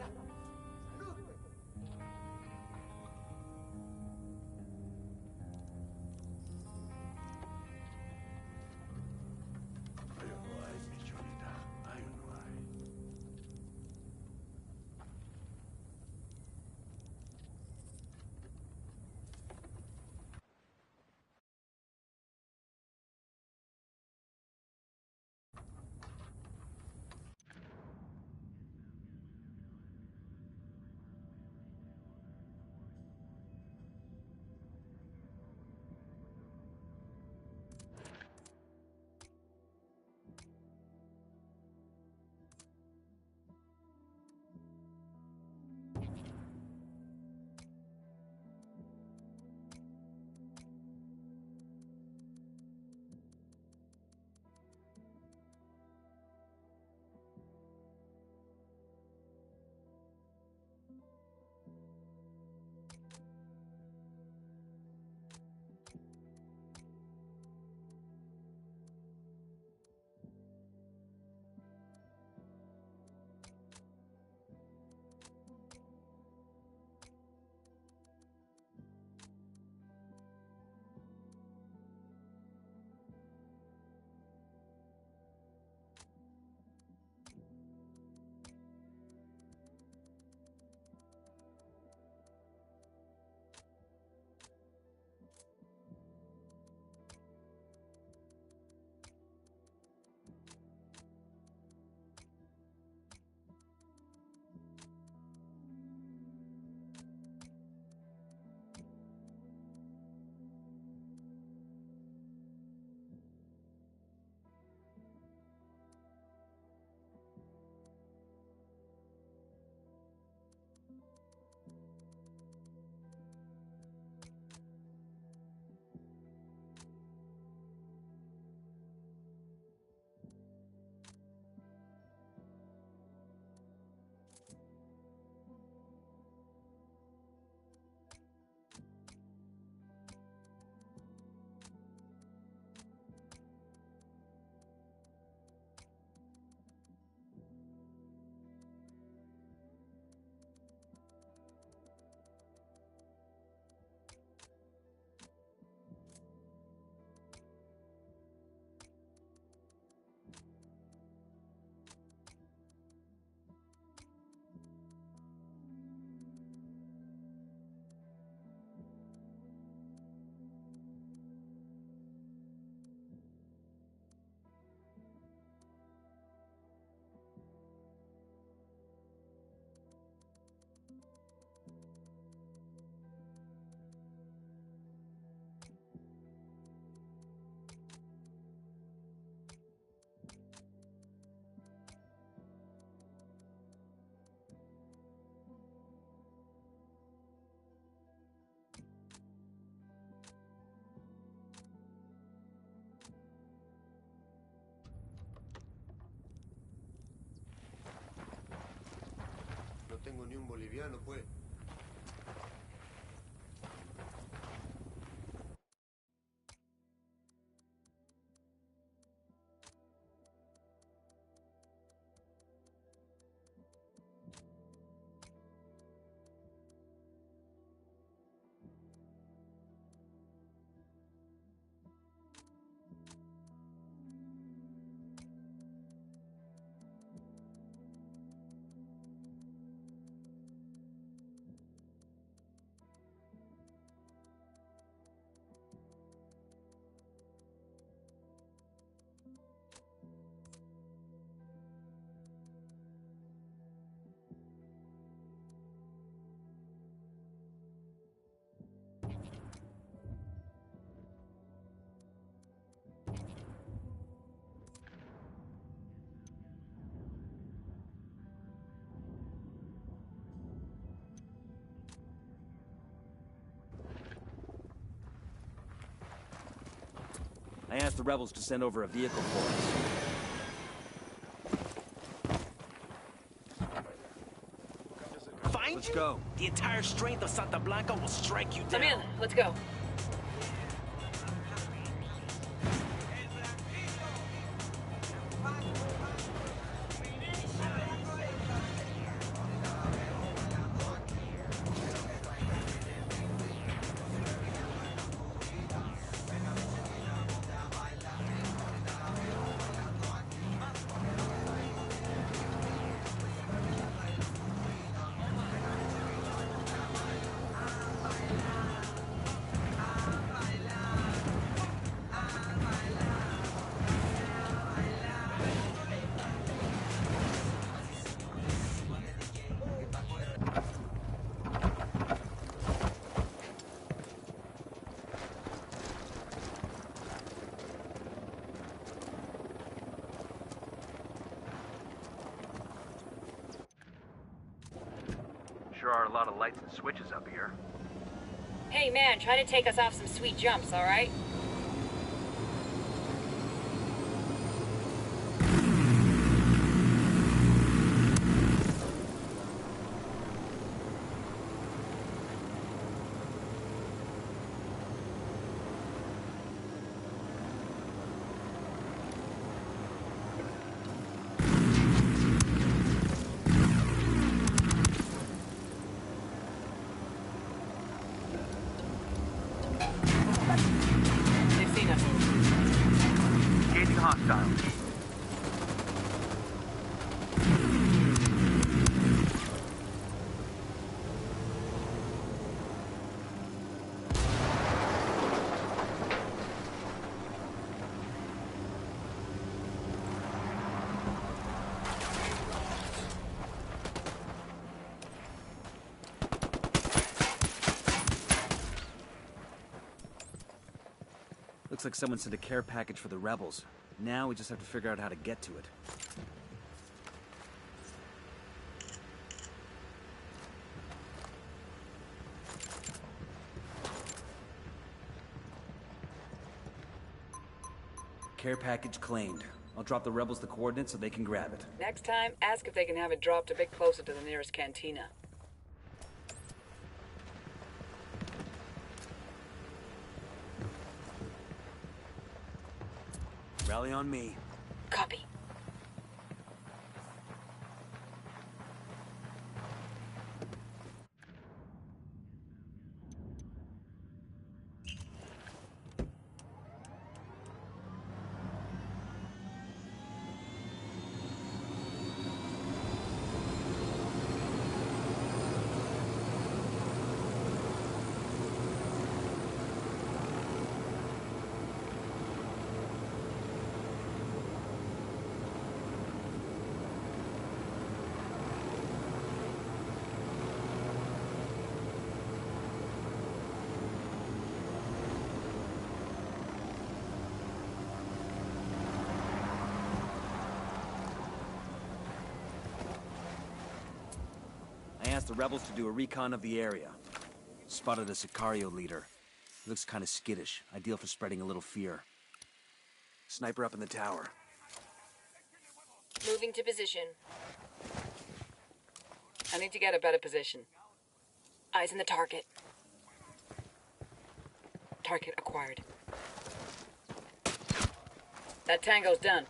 S20: No tengo ni un boliviano, pues.
S11: I asked the rebels to send over a vehicle for us.
S18: Find
S11: Let's go.
S18: The entire strength of Santa Blanca will strike you down.
S3: I'm in. Let's go.
S14: Sure are a lot of lights and switches up here.
S10: Hey man, try to take us off some sweet jumps, alright?
S3: They've seen us.
S14: Engaging hostiles.
S11: Looks like someone sent a care package for the rebels. Now we just have to figure out how to get to it. Care package claimed. I'll drop the rebels the coordinates so they can grab it.
S3: Next time, ask if they can have it dropped a bit closer to the nearest cantina.
S11: Rally on me.
S3: Copy.
S11: I asked the rebels to do a recon of the area. Spotted a Sicario leader. He looks kind of skittish, ideal for spreading a little fear. Sniper up in the tower.
S10: Moving to position.
S3: I need to get a better position.
S10: Eyes on the target.
S3: Target acquired. That tango's done.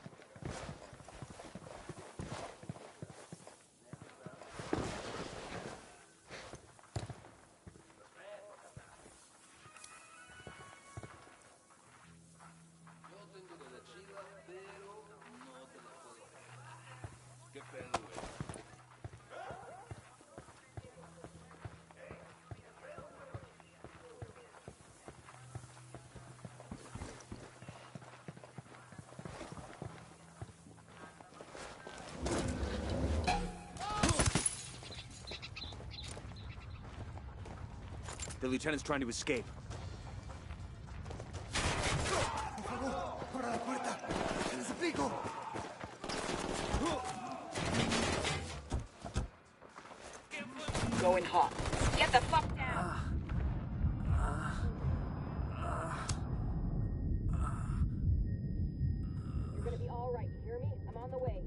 S11: The lieutenant's trying to escape.
S3: Going hot.
S10: Get the fuck down! hear me? I'm on the way.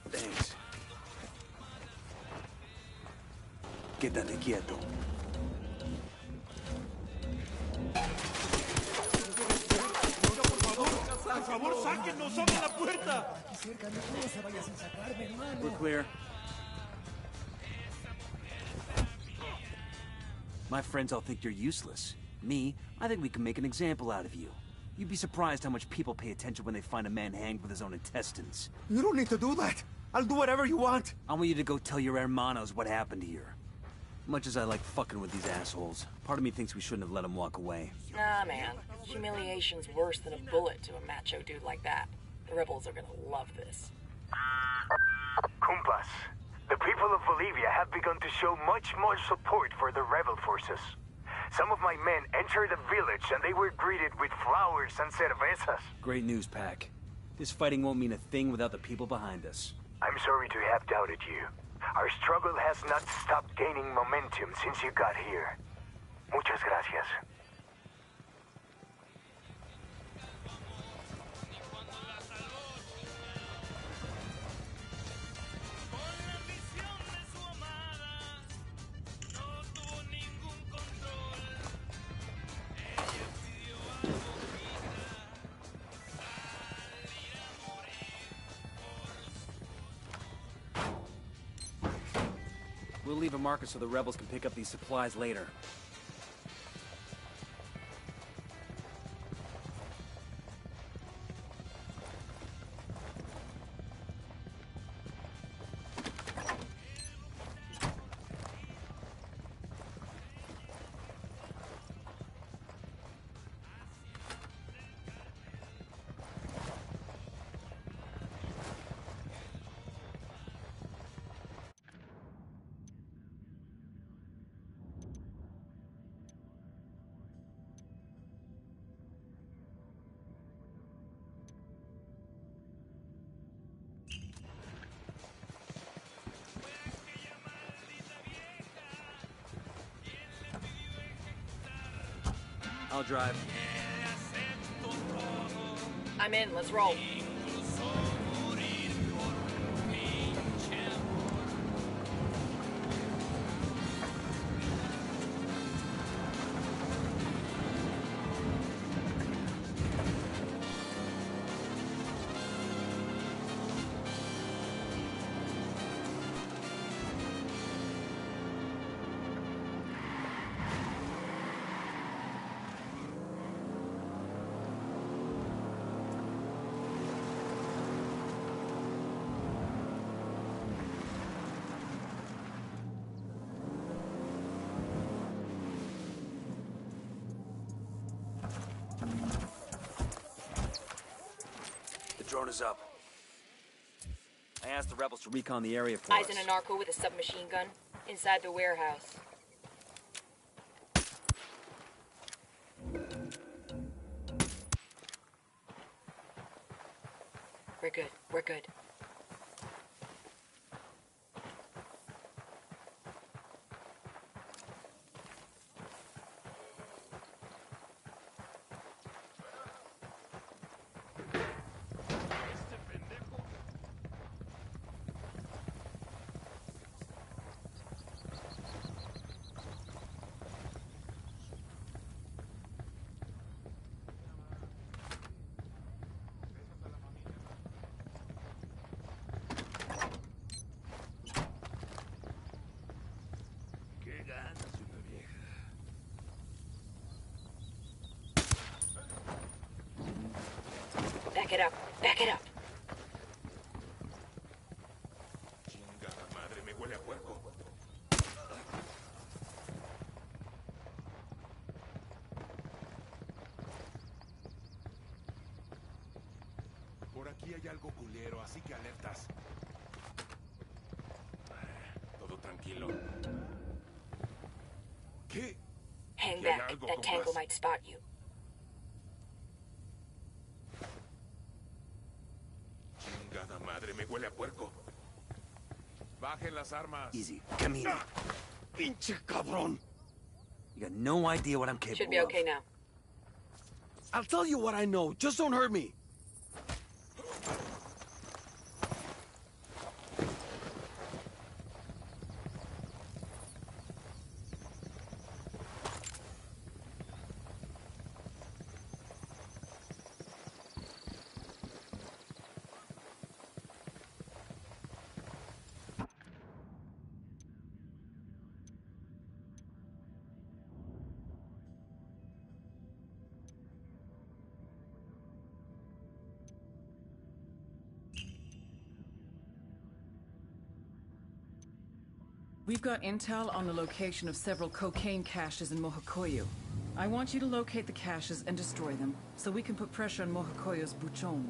S11: Thanks. Quédate quieto.
S15: Por favor, sáquennos, abran la puerta.
S9: Aquí cerca, no se vaya sin sacarme, hermano.
S11: We're clear. My friends all think you're useless. Me, I think we can make an example out of you. You'd be surprised how much people pay attention when they find a man hanged with his own intestines.
S9: You don't need to do that. I'll do whatever you want.
S11: I want you to go tell your hermanos what happened here. Much as I like fucking with these assholes, part of me thinks we shouldn't have let them walk away.
S3: Nah, man. Humiliation's worse than a bullet to a macho dude like that. The rebels are gonna love this.
S5: Kumpas, the people of Bolivia have begun to show much more support for the rebel forces. Some of my men entered the village and they were greeted with flowers and cervezas.
S11: Great news, Pac. This fighting won't mean a thing without the people behind us.
S5: I'm sorry to have doubted you. Our struggle has not stopped gaining momentum since you got here. Muchas gracias.
S11: We'll leave a marker so the rebels can pick up these supplies later. I'll drive.
S3: I'm in, let's roll.
S11: Drone is up. I asked the rebels to recon the area for us.
S10: Eyes on a narco with a submachine gun inside the warehouse. We're good. We're good. Back it up. Back it up.
S16: Chingada madre, me huele a puerco. Por aquí hay algo culero, así que alertas. Todo tranquilo. ¿Qué?
S10: Hang back. That tango might spot you.
S16: Chingada madre, me huele a puerco. Bajen las armas.
S11: Easy. Camina.
S15: ¡Pinche cabrón!
S11: You got no idea what I'm capable of.
S3: Should be okay now.
S15: I'll tell you what I know. Just don't hurt me.
S17: We've got intel on the location of several cocaine caches in Mojocoyo. I want you to locate the caches and destroy them, so we can put pressure on Mojocoyo's buchon.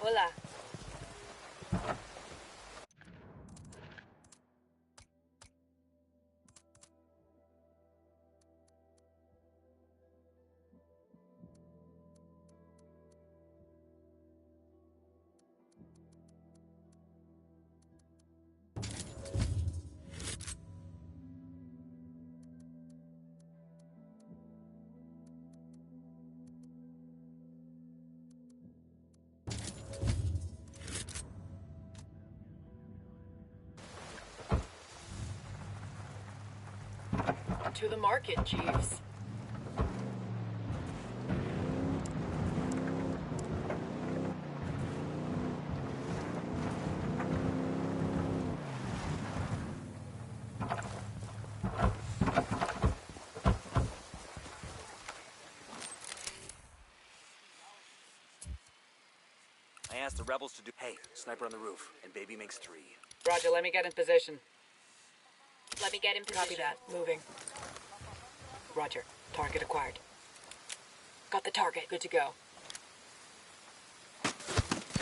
S3: Hola. To the market, Jeeves.
S11: I asked the rebels to do... Hey, sniper on the roof, and baby makes 3.
S3: Roger, let me get in position.
S10: Let me get in position.
S3: Copy that. Moving. Roger. Target acquired. Got the target. Good to go.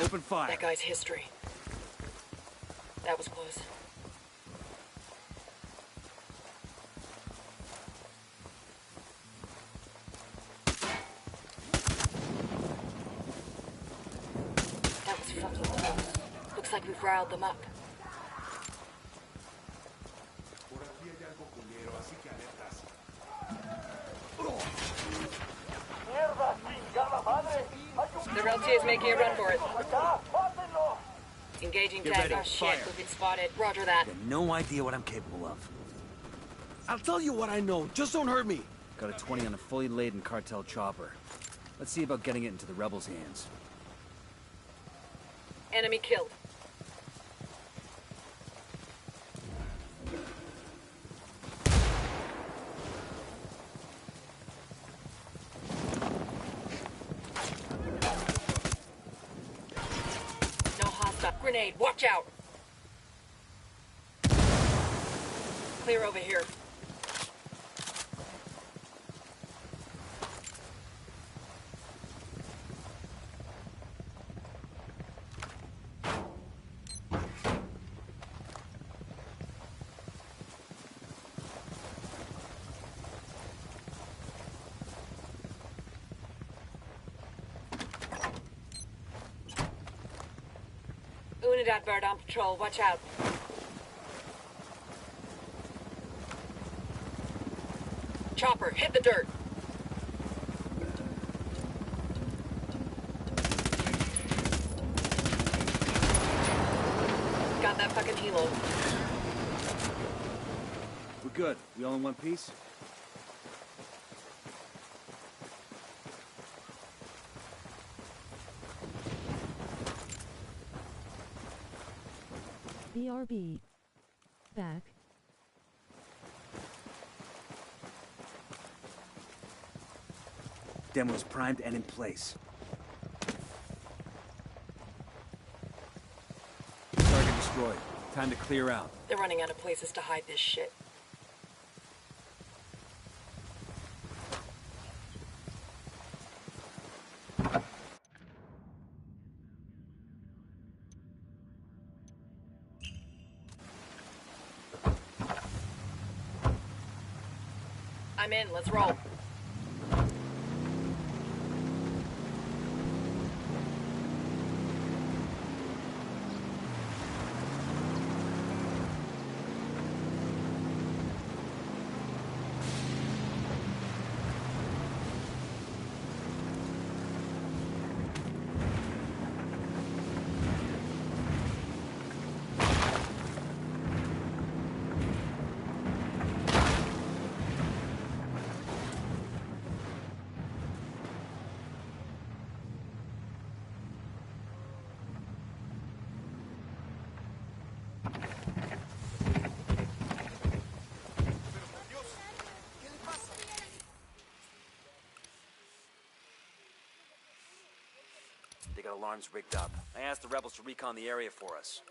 S11: Open fire.
S3: That guy's history. That was close. That was fucking close. Looks like we've riled them up. The RLT is making a run for it. Engaging
S15: Get
S3: tag.
S15: ready.
S3: Oh shit,
S15: Fire.
S3: we've been spotted. Roger that.
S11: You got no idea what I'm capable of.
S15: I'll tell you what I know. Just don't hurt me.
S11: Got a 20 on a fully laden cartel chopper. Let's see about getting it into the rebels' hands.
S3: Enemy killed. No hostile. Grenade, watch out! Clear over here. Unidad bird on patrol, watch out. Chopper, hit the dirt. Got that fucking helo.
S11: We're good. We all in one piece?
S4: BRB. Back.
S11: Demo's primed and in place. Target destroyed. Time to clear out.
S3: They're running out of places to hide this shit. I'm in. Let's roll.
S11: They got alarms rigged up. I asked the rebels to recon the area for us.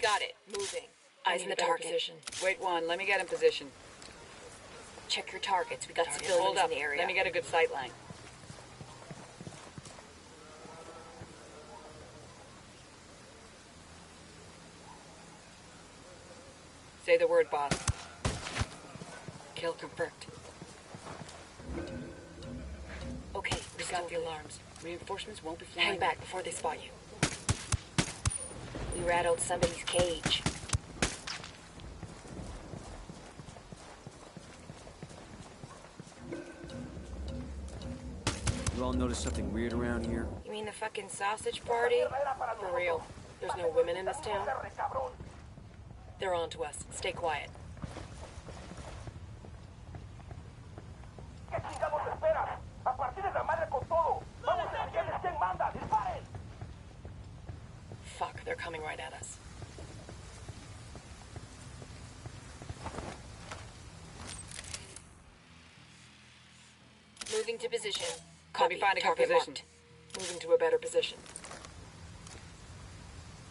S3: Got it. Moving.
S10: Eyes in the target.
S3: Position. Wait one. Let me get in position.
S10: Check your targets. We got
S3: Hold
S10: civilians
S3: up.
S10: in the area.
S3: Let me get a good sight line. Say the word, boss. Kill confirmed.
S10: Okay,
S3: We got the alarms. Reinforcements won't be flying.
S10: Hang back before they spot you. We rattled somebody's cage.
S11: You all notice something weird around here?
S10: You mean the fucking sausage party?
S3: For real. There's no women in this town. They're on to us. Stay quiet. Fuck, they're coming right at us.
S10: Moving to position.
S3: Let me find a good
S10: Target
S3: position.
S10: marked.
S3: Moving to a better position.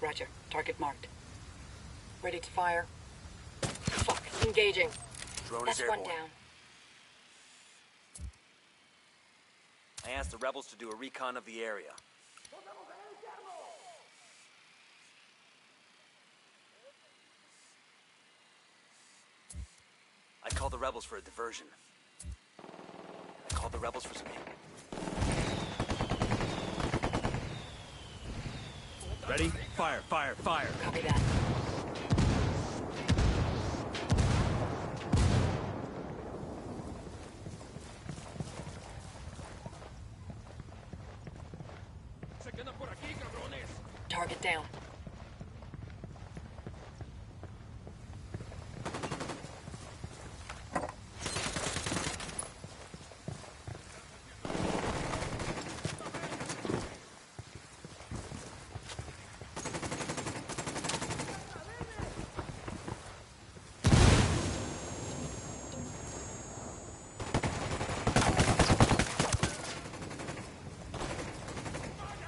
S3: Roger. Target marked. Ready to fire. Fuck. Engaging.
S11: Drone
S10: That's
S11: is
S10: one
S11: airborne.
S10: down.
S11: I asked the rebels to do a recon of the area. I called the rebels for a diversion. I called the rebels for some... Ready? Fire, fire, fire.
S3: Copy that. Target down.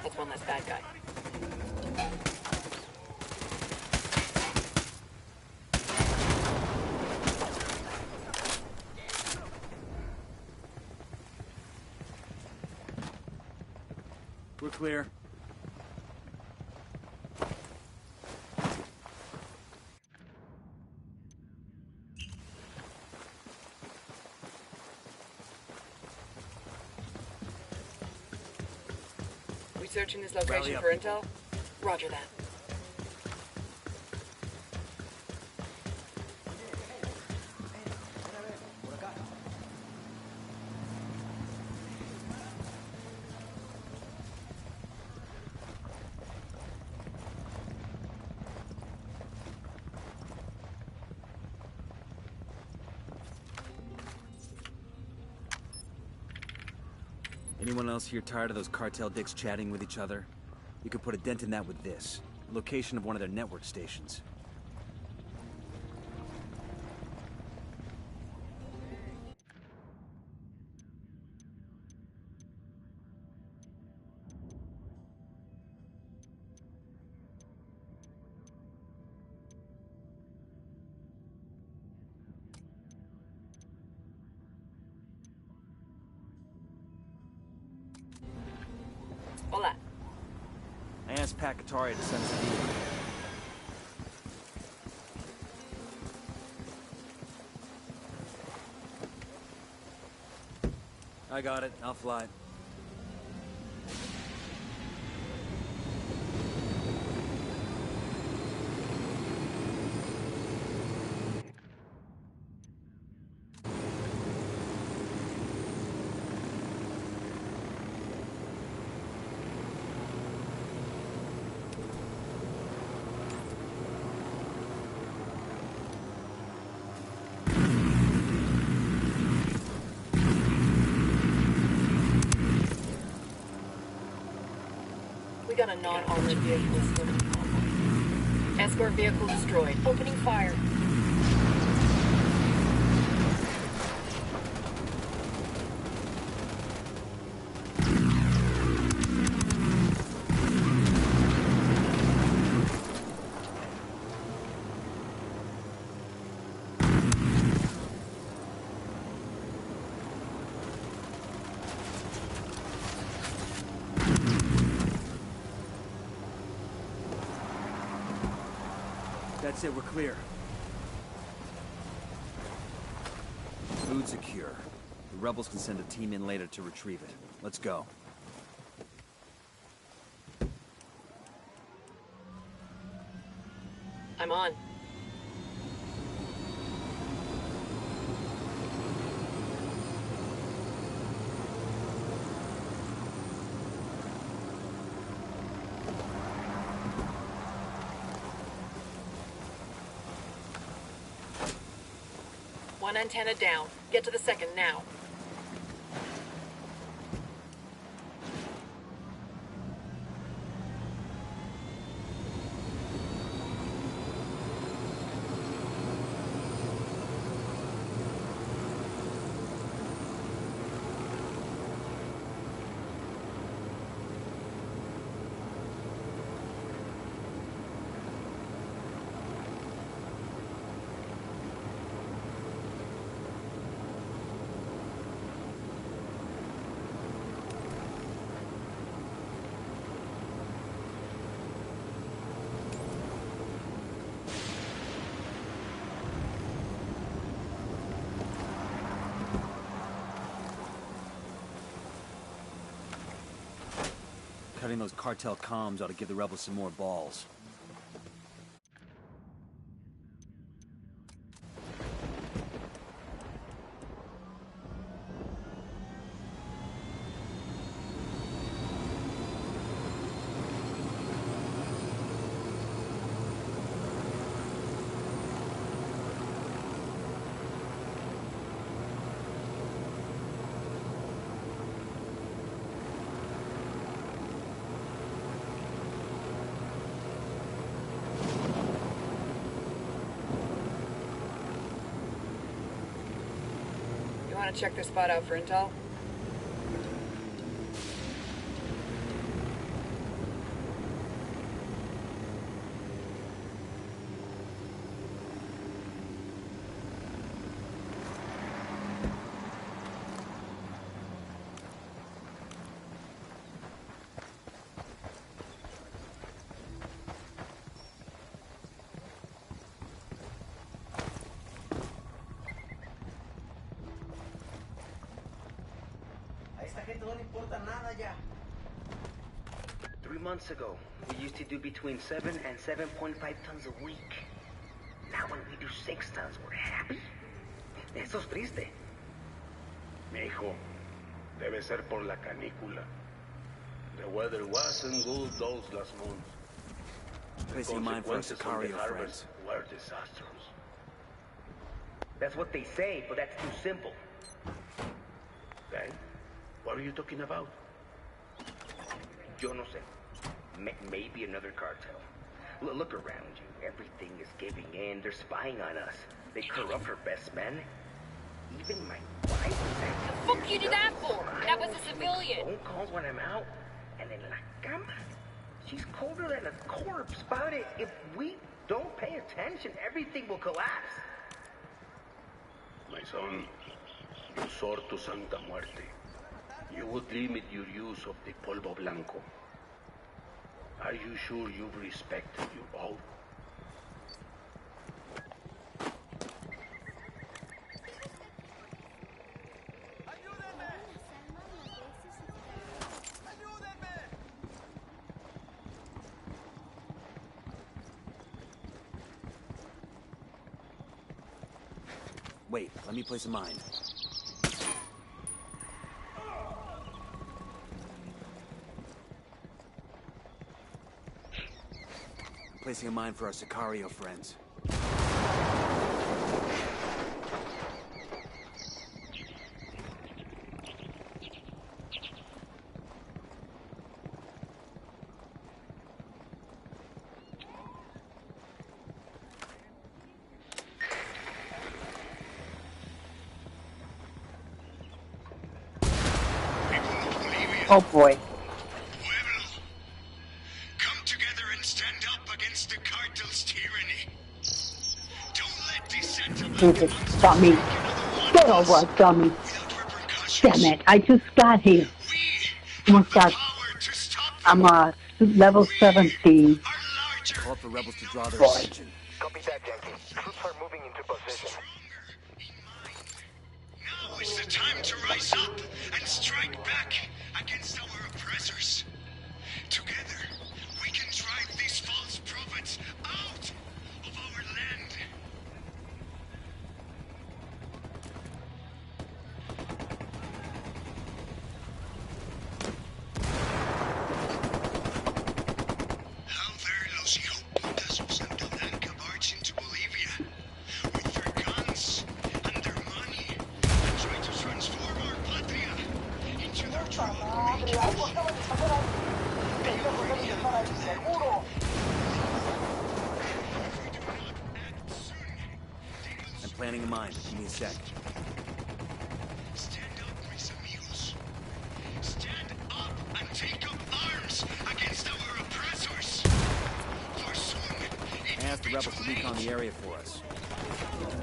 S3: That's one less bad guy.
S11: We're clear.
S3: We searching this location
S11: Rally up,
S3: for
S11: people.
S3: intel? Roger that.
S11: Anyone else here tired of those cartel dicks chatting with each other? You could put a dent in that with this. Location of one of their network stations.
S3: Hola.
S11: I asked Pacatari to send us a deal. I got it. I'll fly it.
S3: We got a non-armored vehicle escorting convoy. Escort vehicle destroyed. Opening fire.
S11: That's it, we're clear. Food secure. The rebels can send a team in later to retrieve it. Let's go.
S3: I'm on. One antenna down. Get to the second now.
S11: Cutting those cartel comms ought to give the rebels some more balls.
S3: Want to check this spot out for intel?
S18: esta gente no le importa nada ya.
S14: 3 months ago, we used to do between 7 and 7.5 tons a week. Now when we do 6 tons, we're happy. Eso es triste.
S20: Mijo, debe ser por la canícula. The weather wasn't good those last months.
S11: Place your mind for our Sicario friends.
S20: Were disastrous.
S14: That's what they say, but that's too simple.
S20: Okay? What are you talking about?
S14: Yo no sé. Maybe another cartel. Look around you. Everything is giving in. They're spying on us. They corrupt her best men. Even my wife was acting.
S10: The fuck you do that for? That was a civilian.
S14: Phone calls when I'm out, and in la cama, she's colder than a corpse. About it, if we don't pay attention, everything will collapse.
S20: My son, you swore to Santa Muerte. You would limit your use of the polvo blanco. Are you sure you've respected your oath?
S11: Wait, let me place a mine. Placing a mine for our Sicario friends.
S13: Oh boy.
S16: Come together and stand up against the cartel's tyranny. Don't let this
S13: Stupid dummy. Get over it, dummy. Damn it, I just got here. Almost got... I'm level 17.
S11: Call for rebels to draw their
S13: Boy.
S11: attention.
S5: Copy that, Yankee. Troops are moving into position.
S16: Now is the time to rise up and strike back against our oppressors. Together, we can drive these false prophets out of our land. How there los hijoputas usan Blanca barge into Bolivia with their guns and their money and try to transform our patria into their
S11: I'm planning a mine. Give me a sec.
S16: Stand up, mis amigos. Stand up and take up arms against our oppressors. For soon,
S11: I asked the rebels to recon the area for us.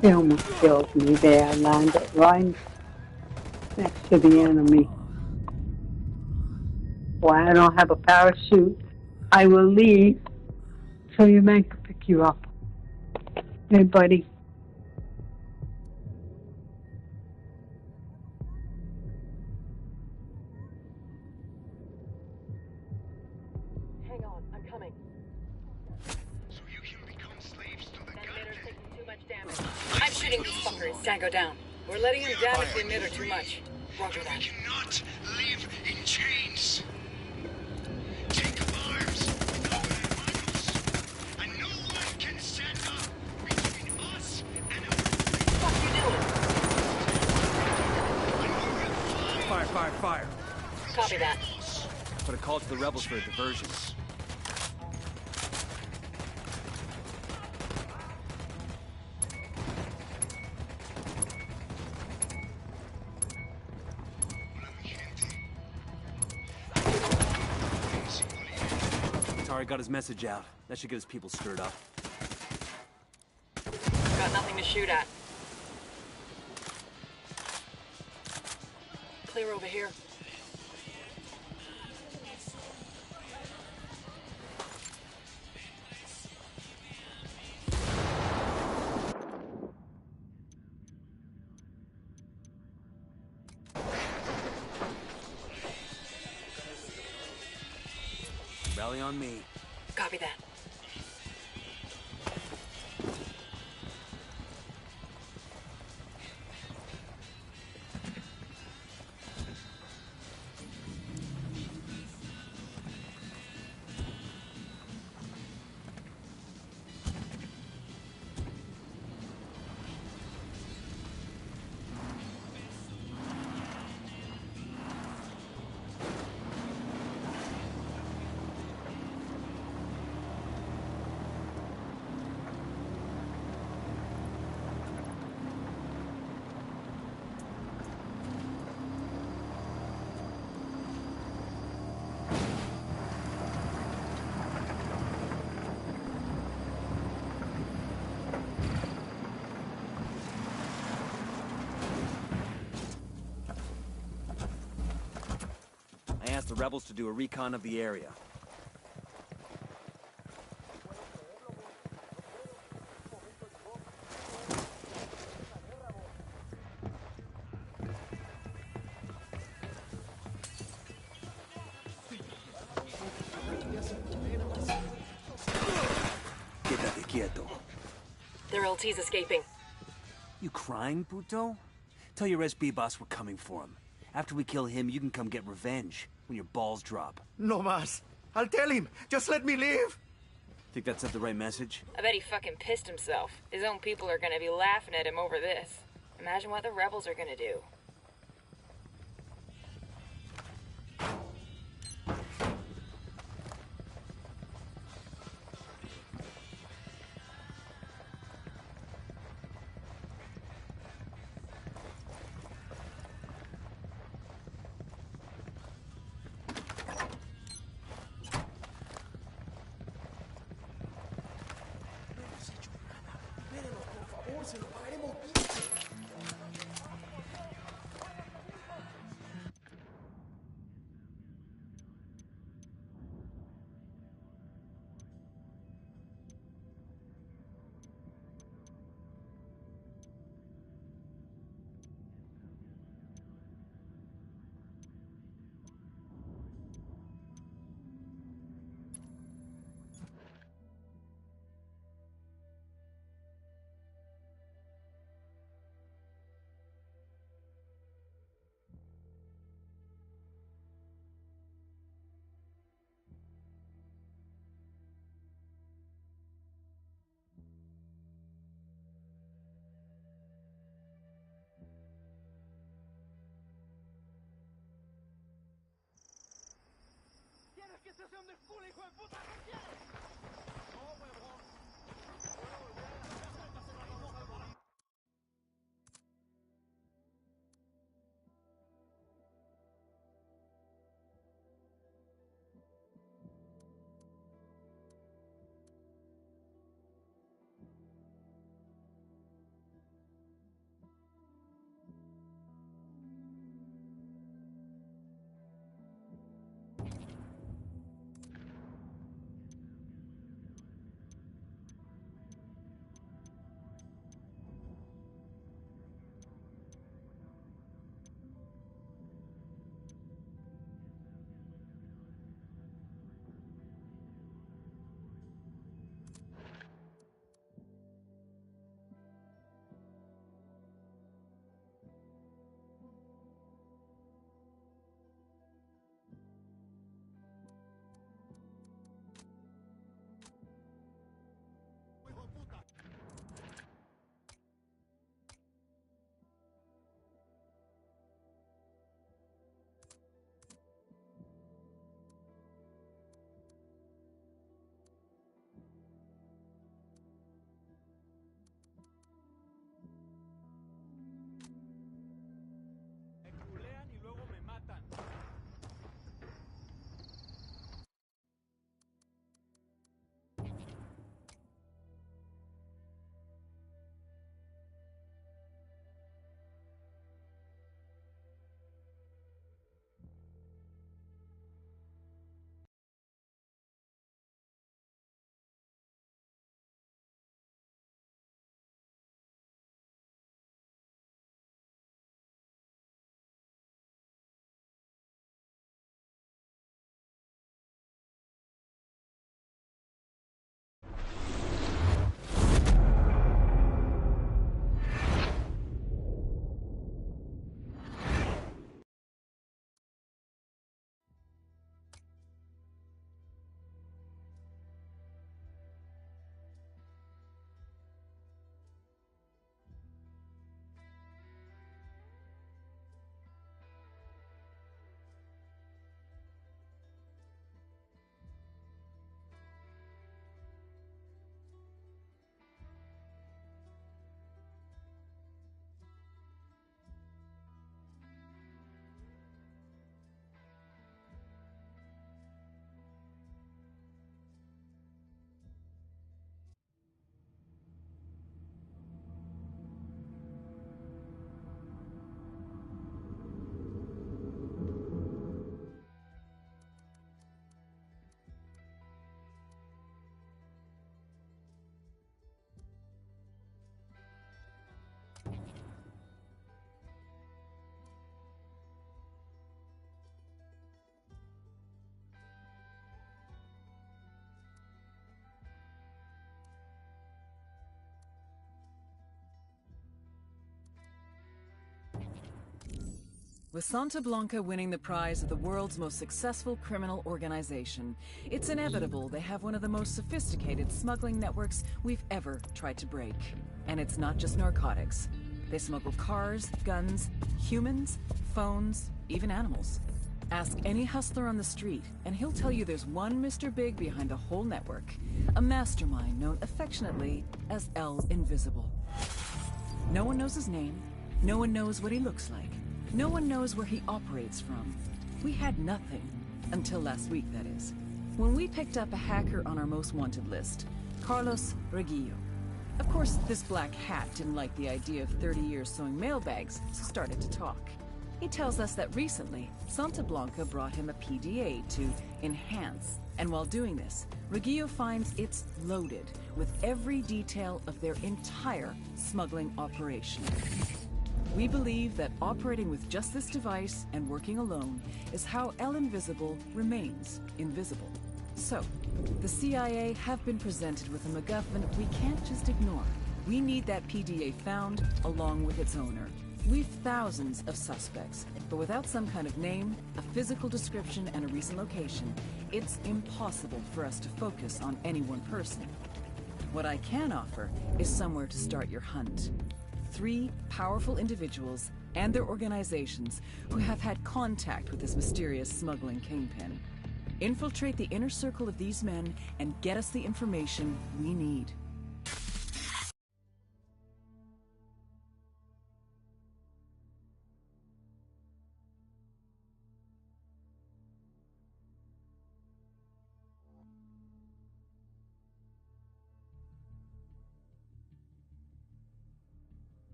S13: They almost killed me there. I landed right next to the enemy. Why I don't have a parachute, I will leave so your man can pick you up. Hey, buddy.
S3: Hang on, I'm coming.
S16: So you can become slaves to the
S3: That emitter taking too much damage. I'm shooting these fuckers. Tango down. We're letting him damage the emitter too much. Roger that.
S16: We cannot live in chains. Take up arms with our hermanos, and no one can stand up between us and our
S3: What the fuck you doing?
S11: Fire, fire, fire.
S3: Copy that.
S11: Put a call to the rebels for a diversion. Tari got his message out. That should get his people stirred up.
S3: Got nothing to shoot at. Clear over here.
S11: Rally on me.
S3: Copy that.
S11: the rebels to do a recon of the area. Quédate quieto.
S3: Their LT's escaping.
S11: You crying, puto? Tell your SB boss we're coming for him. After we kill him, you can come get revenge when your balls drop.
S9: No más. I'll tell him. Just let me live.
S11: Think that sent the right message?
S10: I bet he fucking pissed himself. His own people are gonna be laughing at him over this. Imagine what the rebels are gonna do.
S17: With Santa Blanca winning the prize of the world's most successful criminal organization, it's inevitable they have one of the most sophisticated smuggling networks we've ever tried to break. And it's not just narcotics. They smuggle cars, guns, humans, phones, even animals. Ask any hustler on the street, and he'll tell you there's one Mr. Big behind the whole network. A mastermind known affectionately as El Invisible. No one knows his name. No one knows what he looks like. No one knows where he operates from. We had nothing. Until last week, that is. When we picked up a hacker on our most wanted list, Carlos Reguillo. Of course, this black hat didn't like the idea of 30 years sewing mailbags, so started to talk. He tells us that recently, Santa Blanca brought him a PDA to enhance. And while doing this, Reguillo finds it's loaded with every detail of their entire smuggling operation. We believe that operating with just this device and working alone is how El Invisible remains invisible. So, the CIA have been presented with a MacGuffin we can't just ignore. We need that PDA found along with its owner. We've thousands of suspects, but without some kind of name, a physical description, and a recent location, it's impossible for us to focus on any one person. What I can offer is somewhere to start your hunt. 3 powerful individuals and their organizations who have had contact with this mysterious smuggling kingpin. Infiltrate the inner circle of these men and get us the information we need.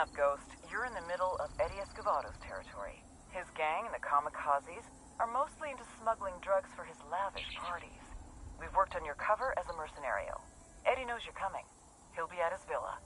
S12: up, Ghost. You're in the middle of Eddie Escobar's territory. His gang, the Kamikazes, are mostly into smuggling drugs for his lavish parties. We've worked on your cover as a mercenario. Eddie knows you're coming. He'll be at his villa.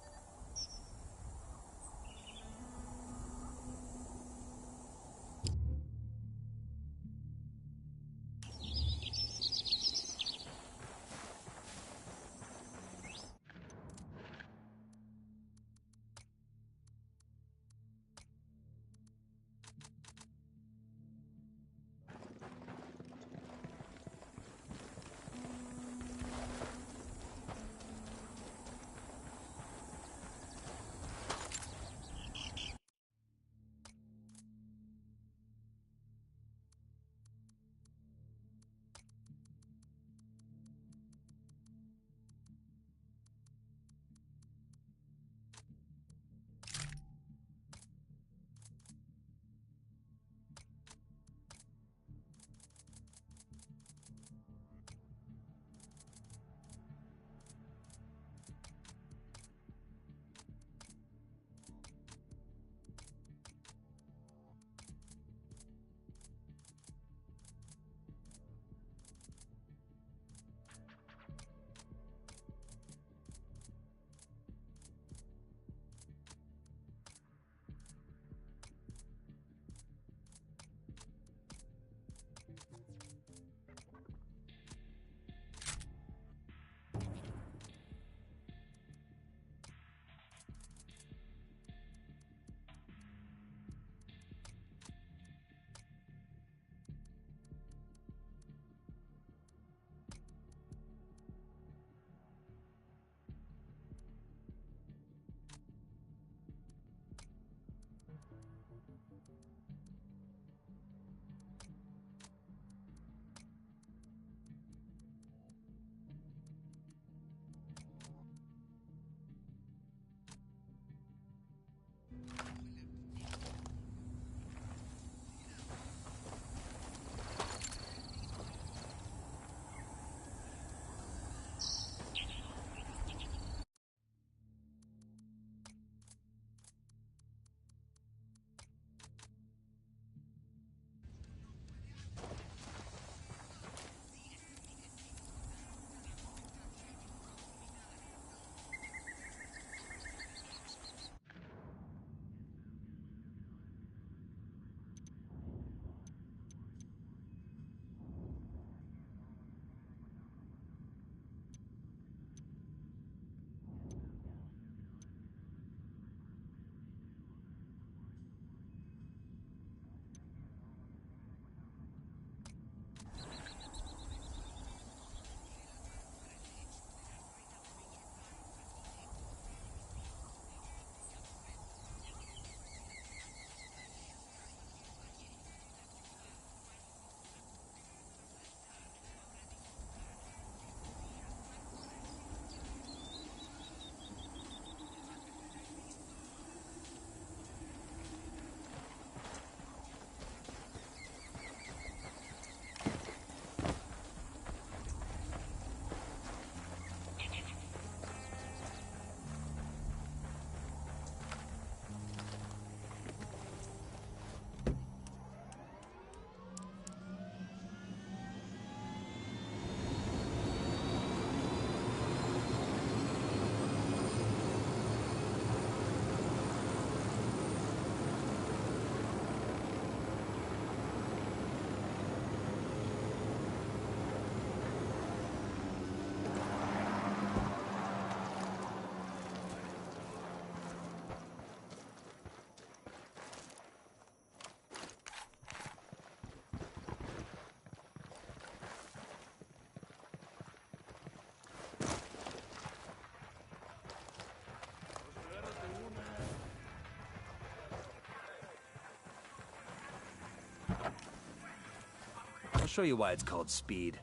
S11: I'll show you why it's called speed.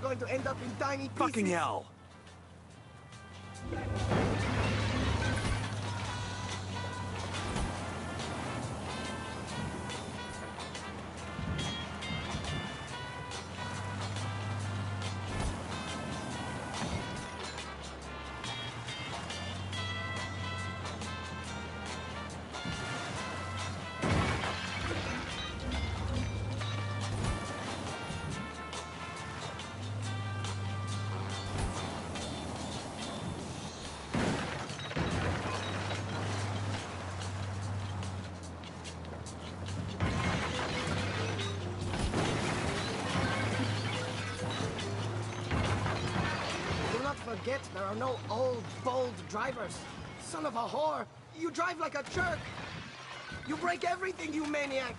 S15: going to end up in tiny pieces.
S11: Fucking hell!
S15: Forget there are no old, bold drivers. Son of a whore, you drive like a jerk. You break everything, you maniac.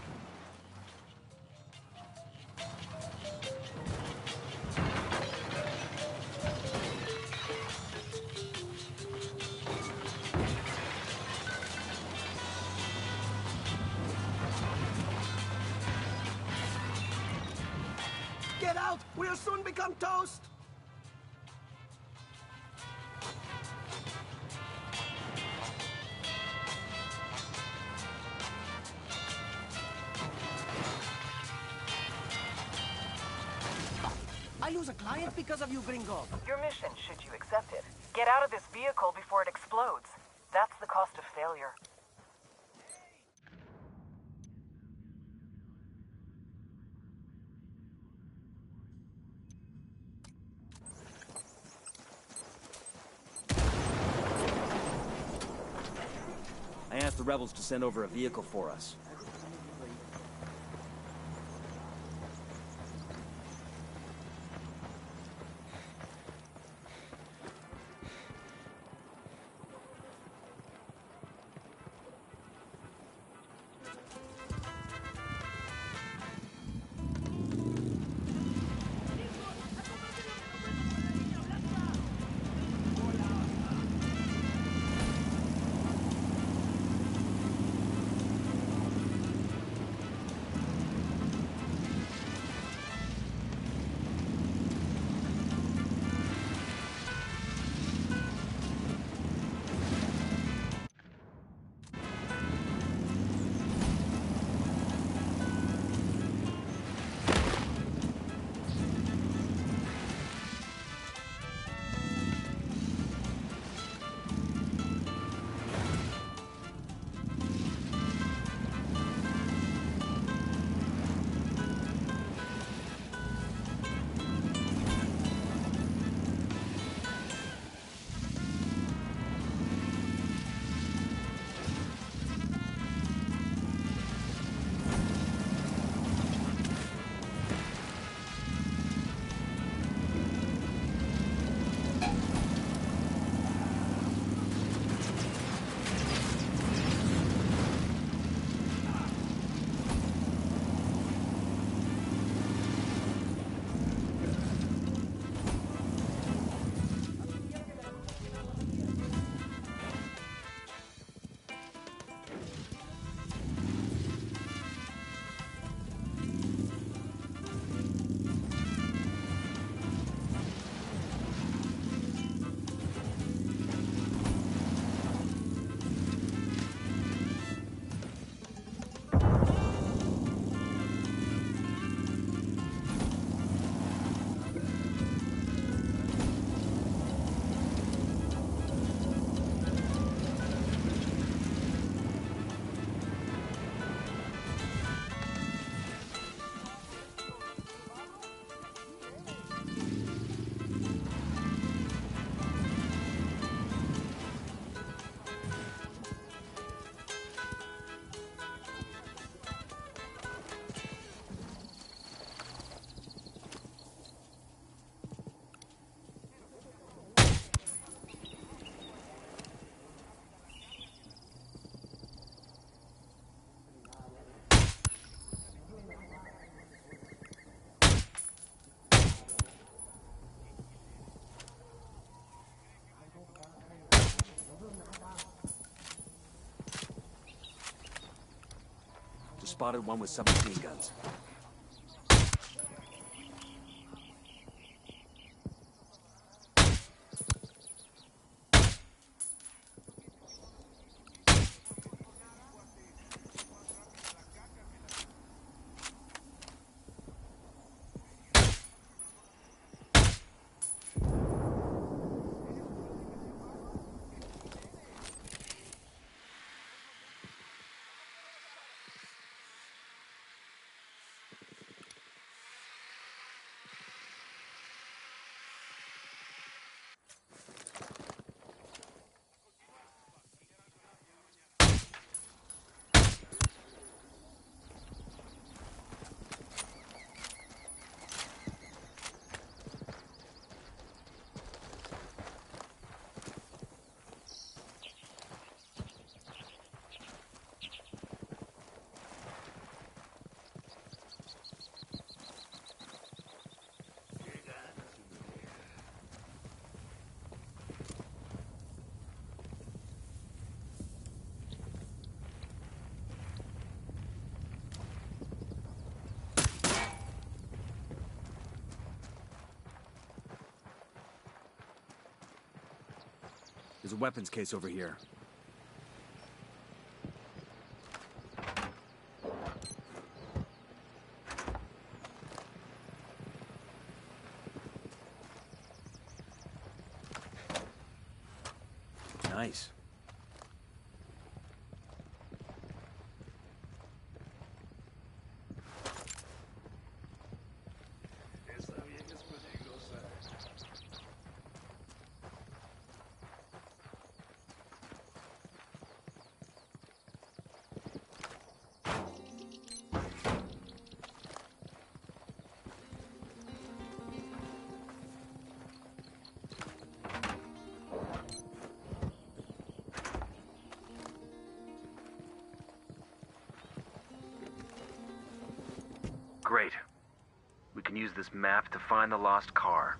S15: Get out! We'll soon become toast! I lose a client because of you, gringo.
S12: Your mission, should you accept it, get out of this vehicle before it explodes. That's the cost of failure.
S11: I asked the rebels to send over a vehicle for us. Just spotted one with submachine guns. There's a weapons case over here. Nice.
S7: Great. We can use this map to find the lost car.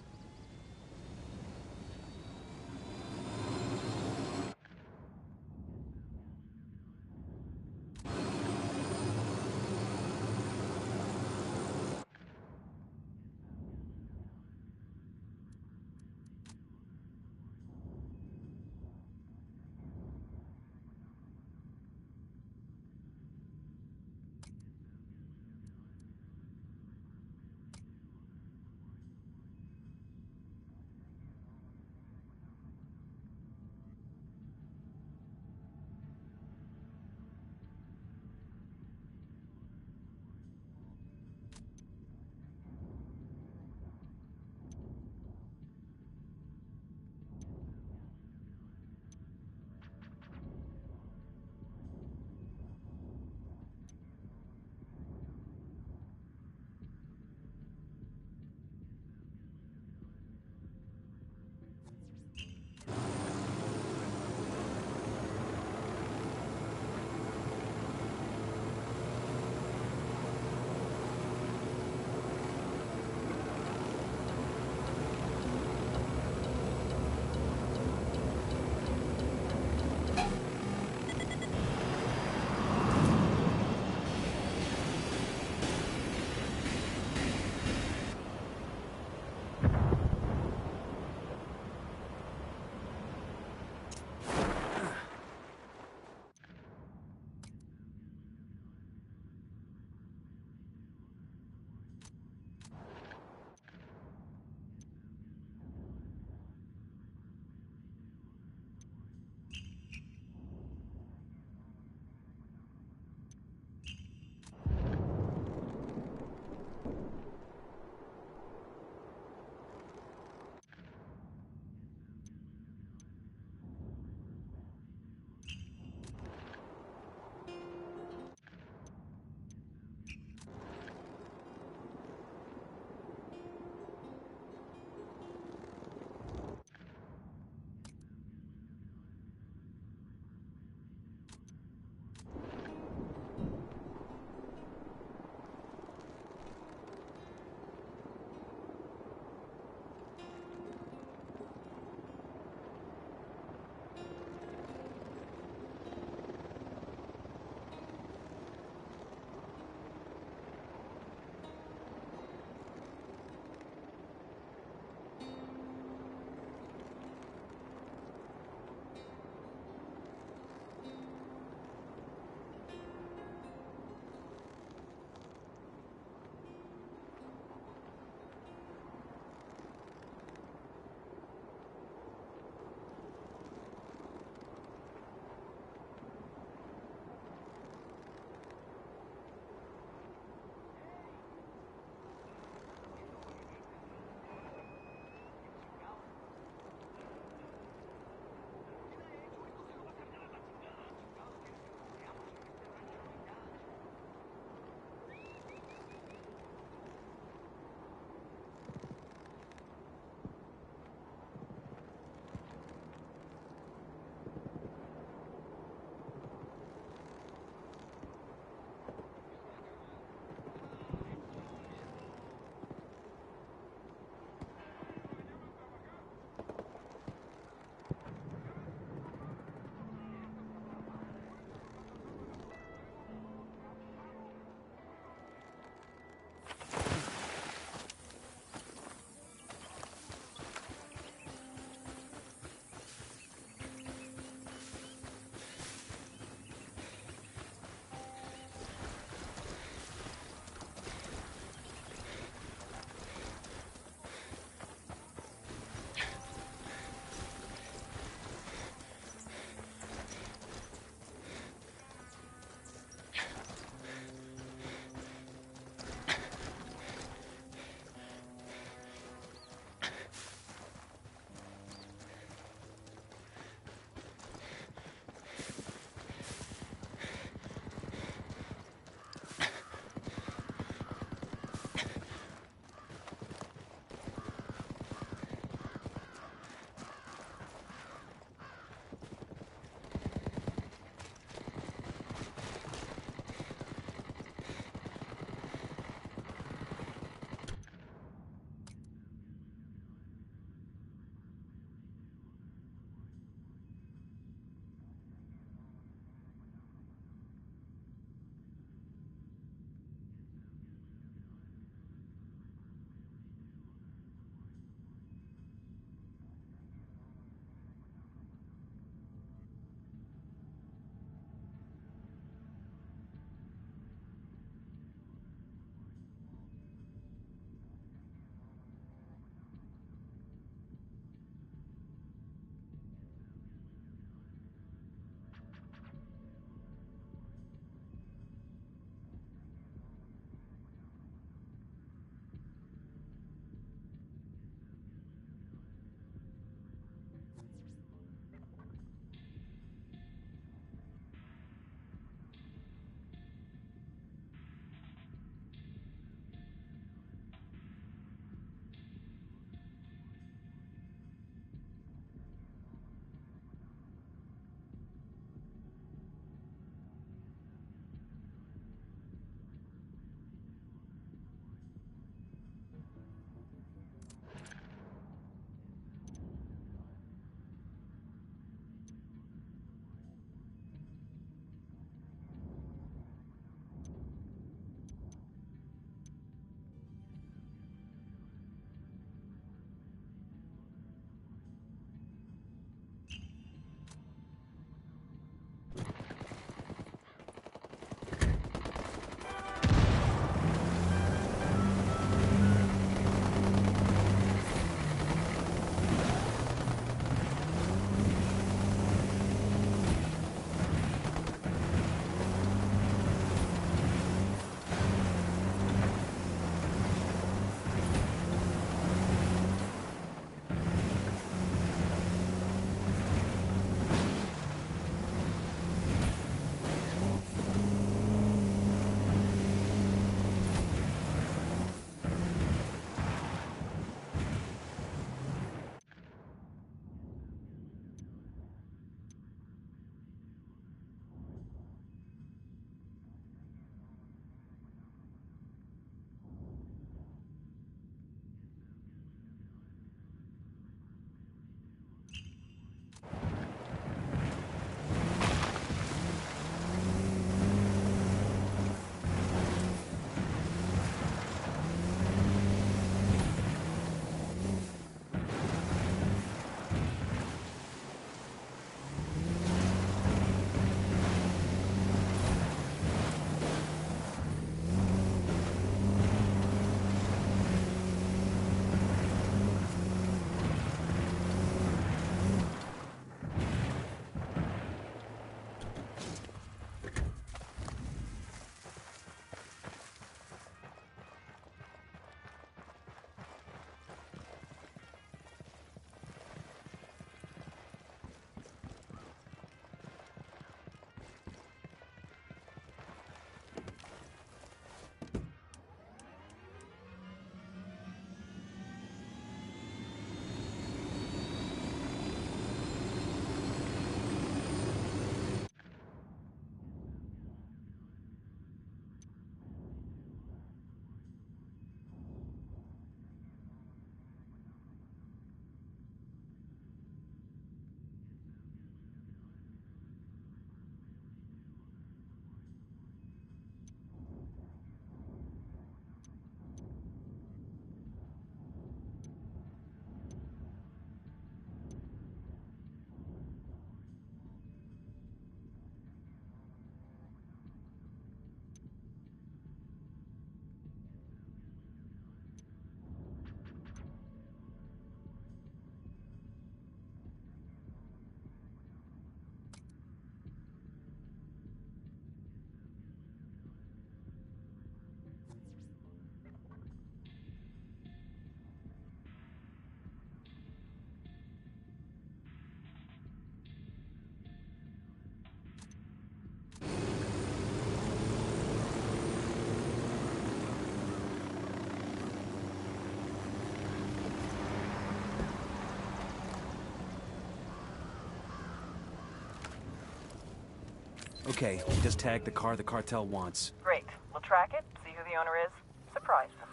S11: Okay, we just tagged the car the cartel wants.
S12: Great. We'll track it, see who the owner is, surprise them.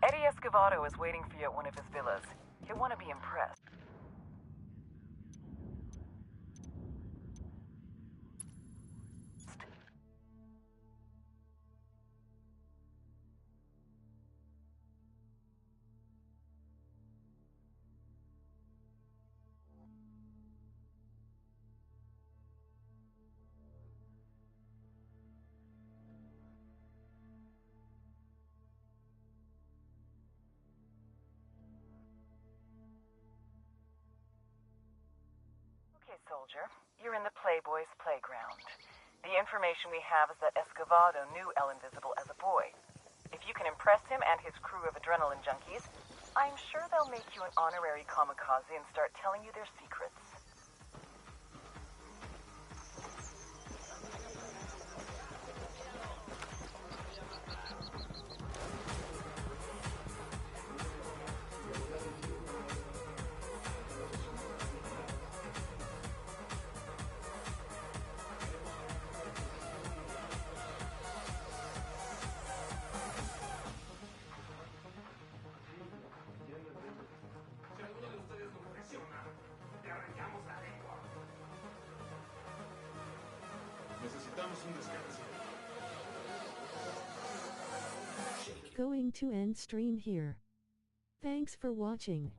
S12: Eddie Escovedo is waiting for you at one of his villas. He'll want to be impressed. Okay, soldier. You're in the Playboy's playground. The information we have is that Escovedo knew El Invisible as a boy. If you can impress him and his crew of adrenaline junkies, I'm sure they'll make you an honorary kamikaze and start telling you their secrets.
S4: Going to end stream here. Thanks for watching.